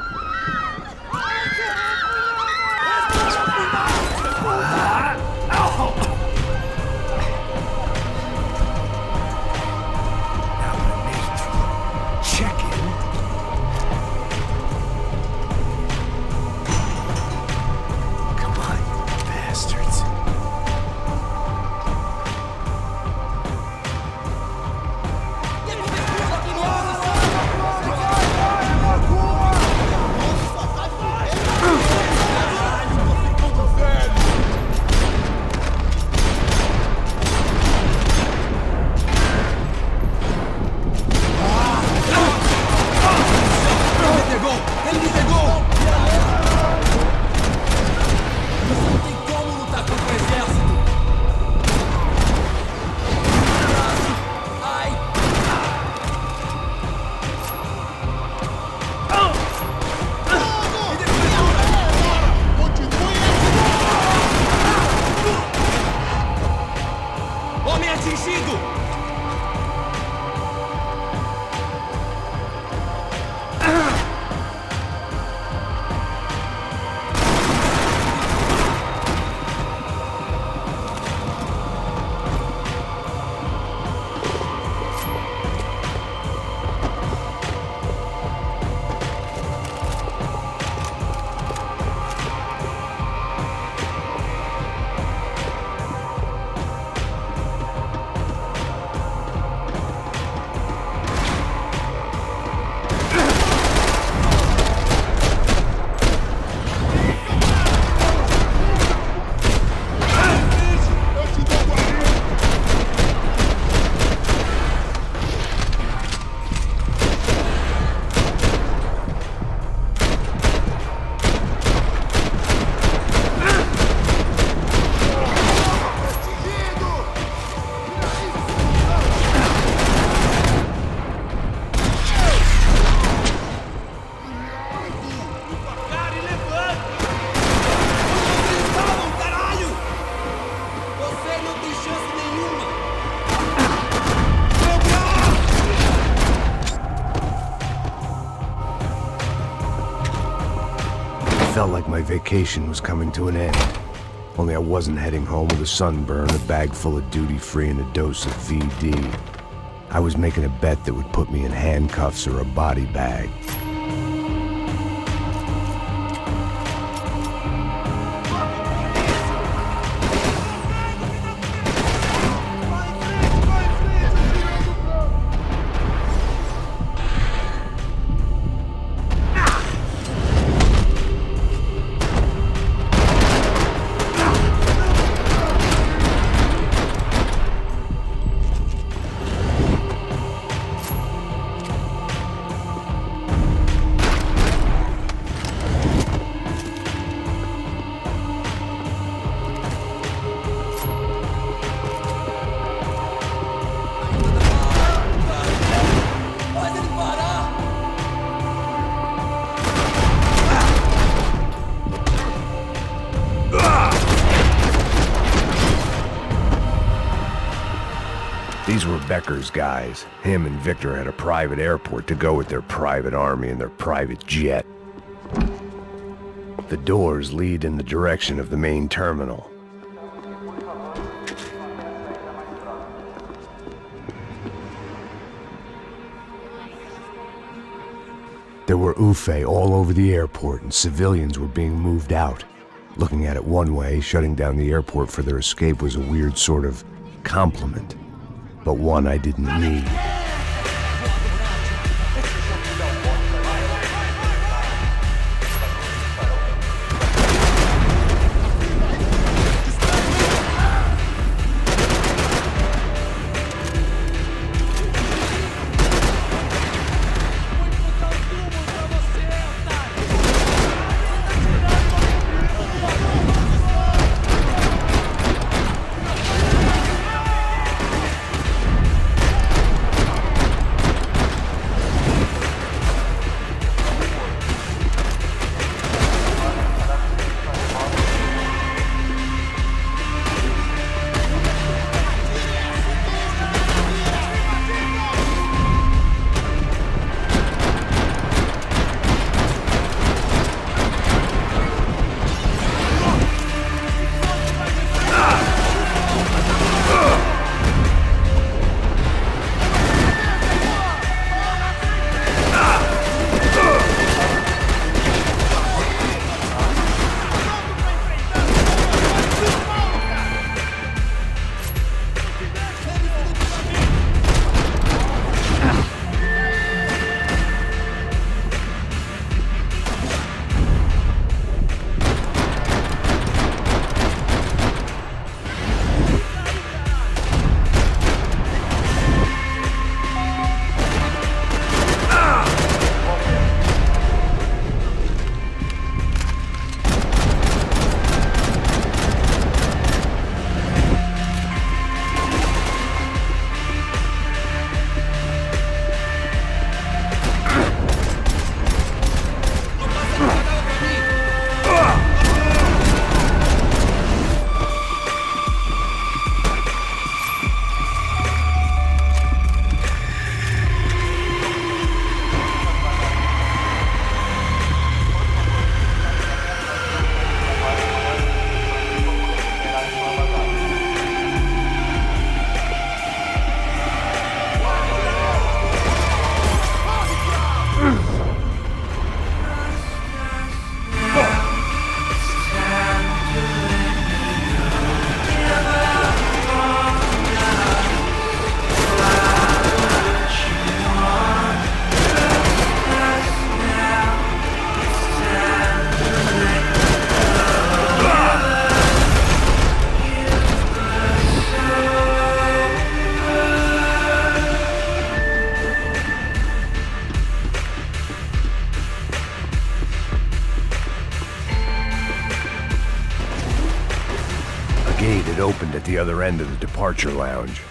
velho não tem chance nenhuma. It felt like my vacation was coming to an end. Only I wasn't heading home with a sunburn, a bag full of duty-free, and a dose of VD. I was making a bet that would put me in handcuffs or a body bag. These were Becker's guys. Him and Victor had a private airport to go with their private army and their private jet. The doors lead in the direction of the main terminal. There were UFE all over the airport, and civilians were being moved out. Looking at it one way, shutting down the airport for their escape was a weird sort of compliment, but one I didn't need. It opened at the other end of the departure lounge.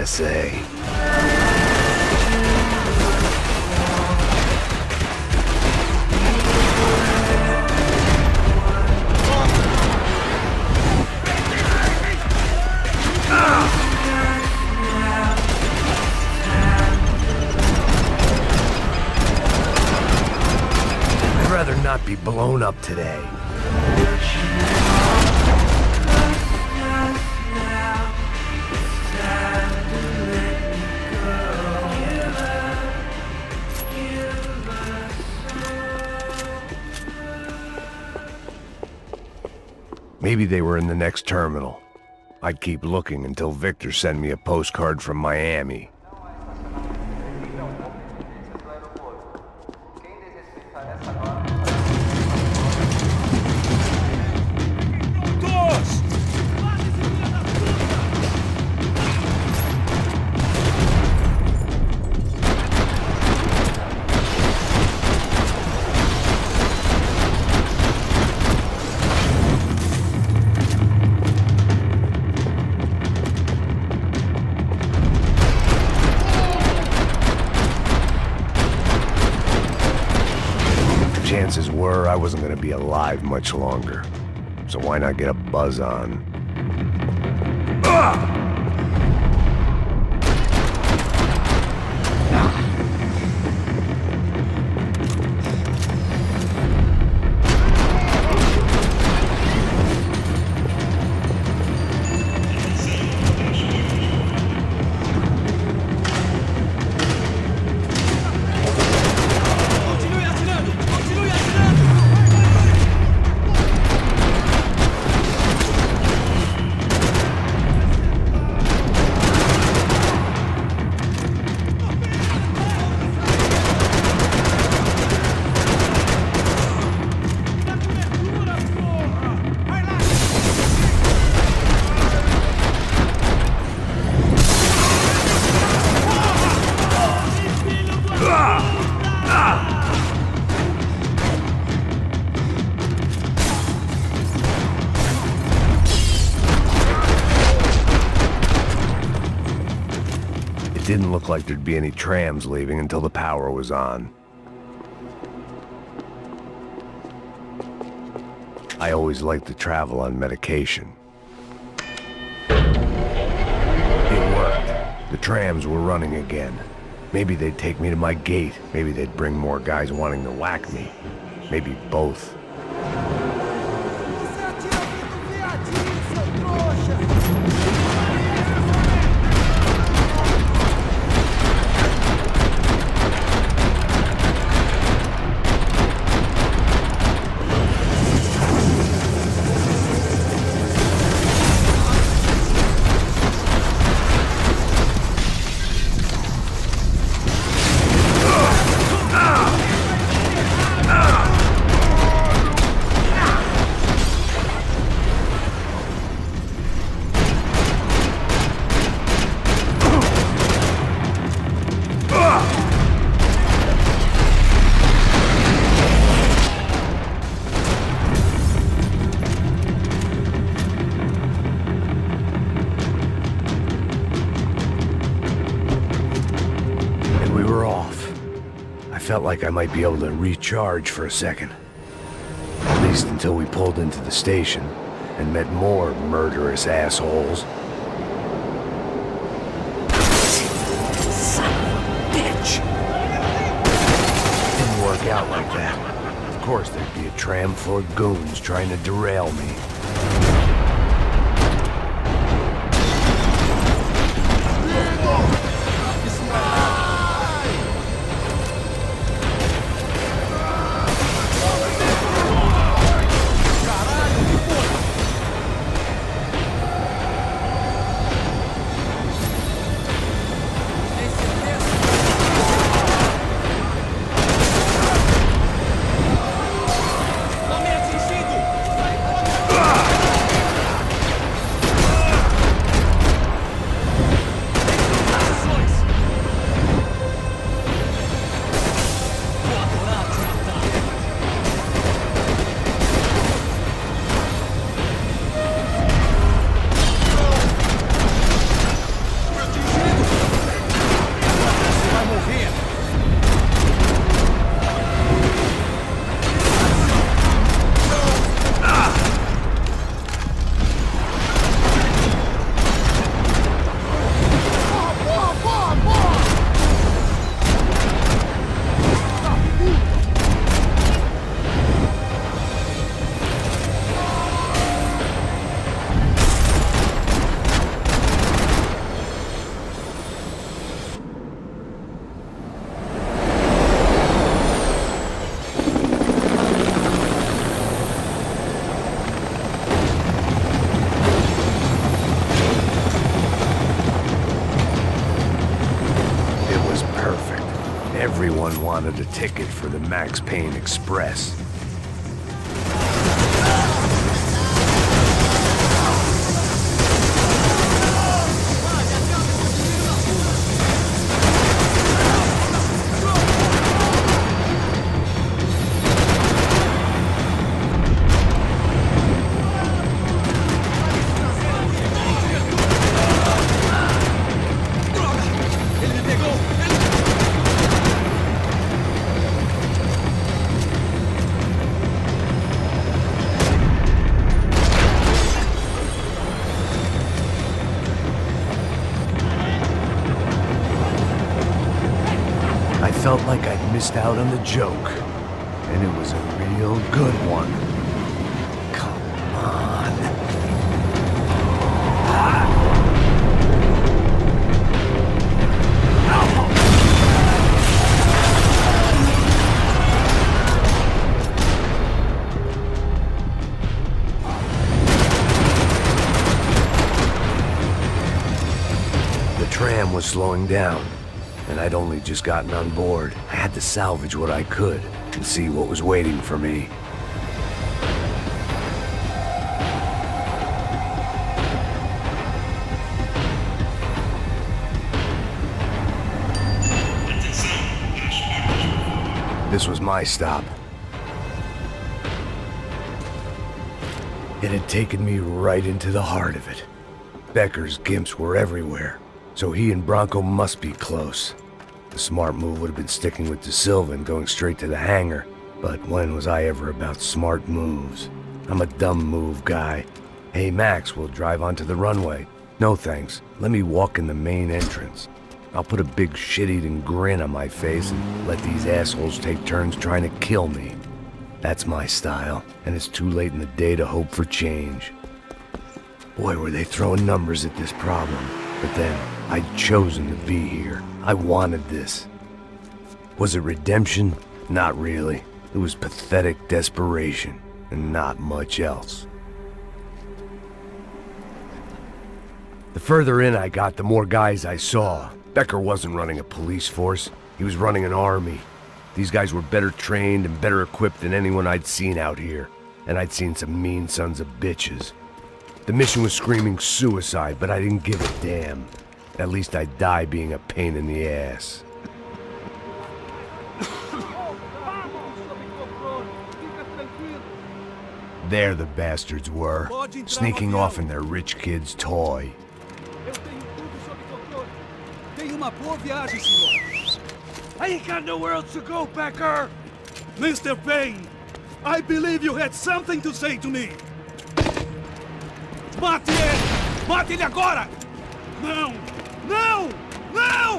say. I'd rather not be blown up today. Maybe they were in the next terminal. I'd keep looking until Victor sent me a postcard from Miami. Chances were I wasn't going to be alive much longer, so why not get a buzz on? Didn't look like there'd be any trams leaving until the power was on. I always liked to travel on medication. It worked. The trams were running again. Maybe they'd take me to my gate. Maybe they'd bring more guys wanting to whack me. Maybe both. Felt like I might be able to recharge for a second. At least until we pulled into the station and met more murderous assholes. Son of a bitch! Didn't work out like that. Of course there'd be a tram full of goons trying to derail me. wanted a ticket for the Max Payne Express. I felt like I'd missed out on the joke, and it was a real good one. Come on. The tram was slowing down, and I'd only just gotten on board. I had to salvage what I could and see what was waiting for me. This was my stop. It had taken me right into the heart of it. Becker's gimps were everywhere, so he and Bronco must be close. The smart move would have been sticking with De Silva and going straight to the hangar, but when was I ever about smart moves? I'm a dumb move guy. Hey Max, we'll drive onto the runway. No thanks, let me walk in the main entrance. I'll put a big shit-eating grin on my face and let these assholes take turns trying to kill me. That's my style, and it's too late in the day to hope for change. Boy, were they throwing numbers at this problem. But then, I'd chosen to be here. I wanted this. Was it redemption? Not really. It was pathetic desperation, and not much else. The further in I got, the more guys I saw. Becker wasn't running a police force. He was running an army. These guys were better trained and better equipped than anyone I'd seen out here. And I'd seen some mean sons of bitches. The mission was screaming suicide, but I didn't give a damn. At least I'd die being a pain in the ass. There the bastards were, sneaking off in their rich kid's toy. I ain't got nowhere else to go, Becker! Mr. Payne, I believe you had something to say to me. Mate ele! Mate ele agora! Não! Não! Não!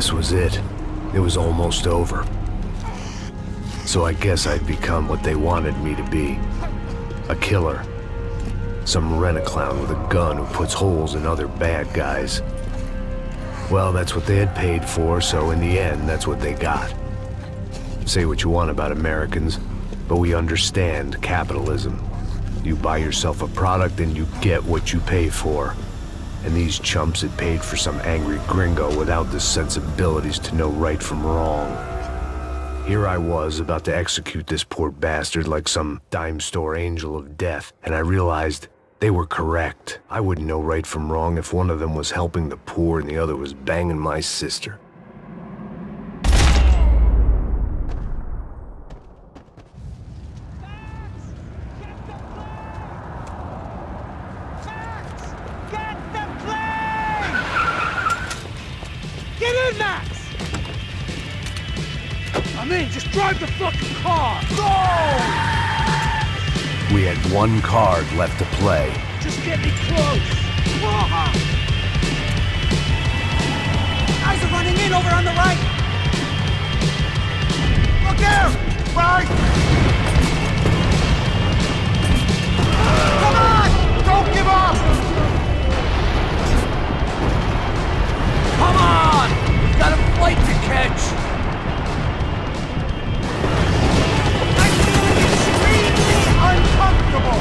This was it. It was almost over. So I guess I'd become what they wanted me to be. A killer. Some rent-a-clown with a gun who puts holes in other bad guys. Well, that's what they had paid for, so in the end, that's what they got. Say what you want about Americans, but we understand capitalism. You buy yourself a product and you get what you pay for. And these chumps had paid for some angry gringo without the sensibilities to know right from wrong. Here I was, about to execute this poor bastard like some dime store angel of death, and I realized they were correct. I wouldn't know right from wrong if one of them was helping the poor and the other was banging my sister. Get in, Max! I'm in, just drive the fucking car! Go! We had one card left to play. Just get me close! Guys are running in over on the right! Look out! Right! Come on! Don't give up! Come on! We've got a flight to catch! I'm feeling extremely uncomfortable!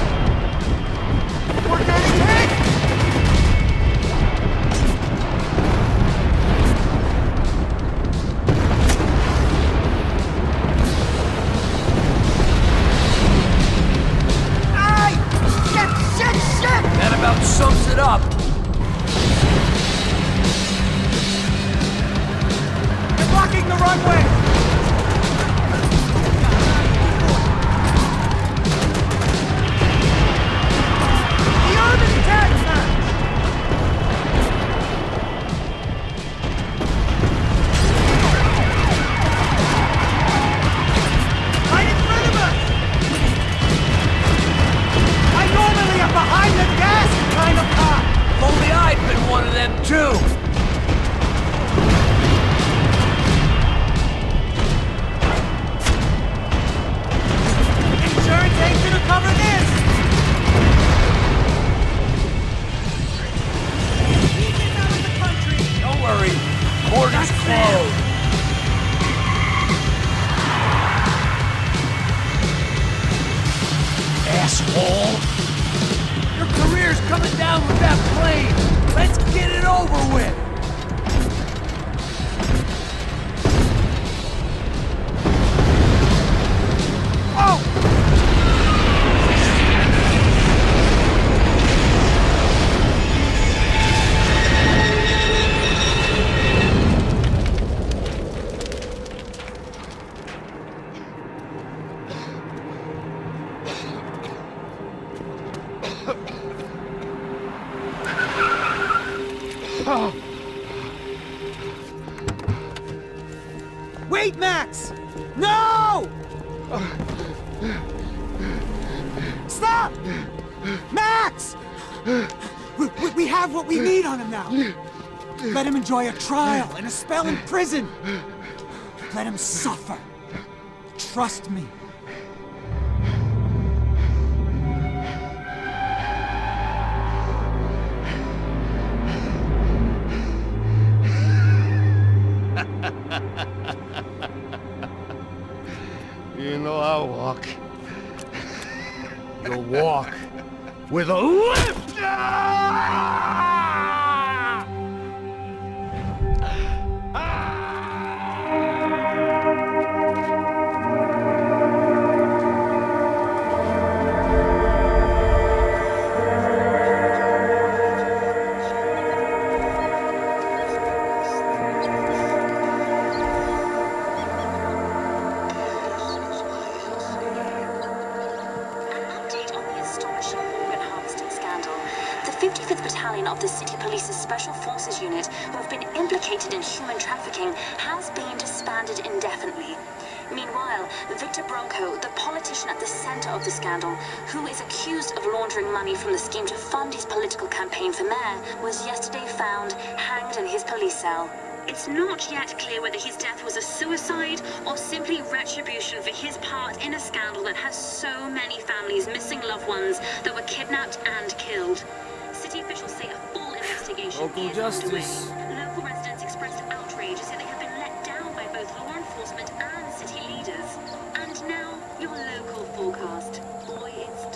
We're getting hit! Aye! Shit! That about sums it up. Blocking the runway! The urban attack match! Right in front of us! I normally am behind the gas kind of car! If only I'd been one of them too! Ain't gonna cover this! Keep him out of the country! Don't worry, border's closed. Asshole! Your career's coming down with that plane! Let's get it over with! Wait, Max! No! Stop! Max! We have what we need on him now. Let him enjoy a trial and a spell in prison. Let him suffer. Trust me. You know I'll walk. You'll walk with a lift! Of the City Police's Special Forces Unit, who have been implicated in human trafficking, has been disbanded indefinitely. Meanwhile, Victor Bronco, the politician at the center of the scandal, who is accused of laundering money from the scheme to fund his political campaign for mayor, was yesterday found hanged in his police cell. It's not yet clear whether his death was a suicide or simply retribution for his part in a scandal that has so many families missing loved ones that were kidnapped and killed. City officials say a full investigation Local is justice. underway. Local residents expressed outrage as they have been let down by both law enforcement and city leaders. And now, your local forecast. Boy, it's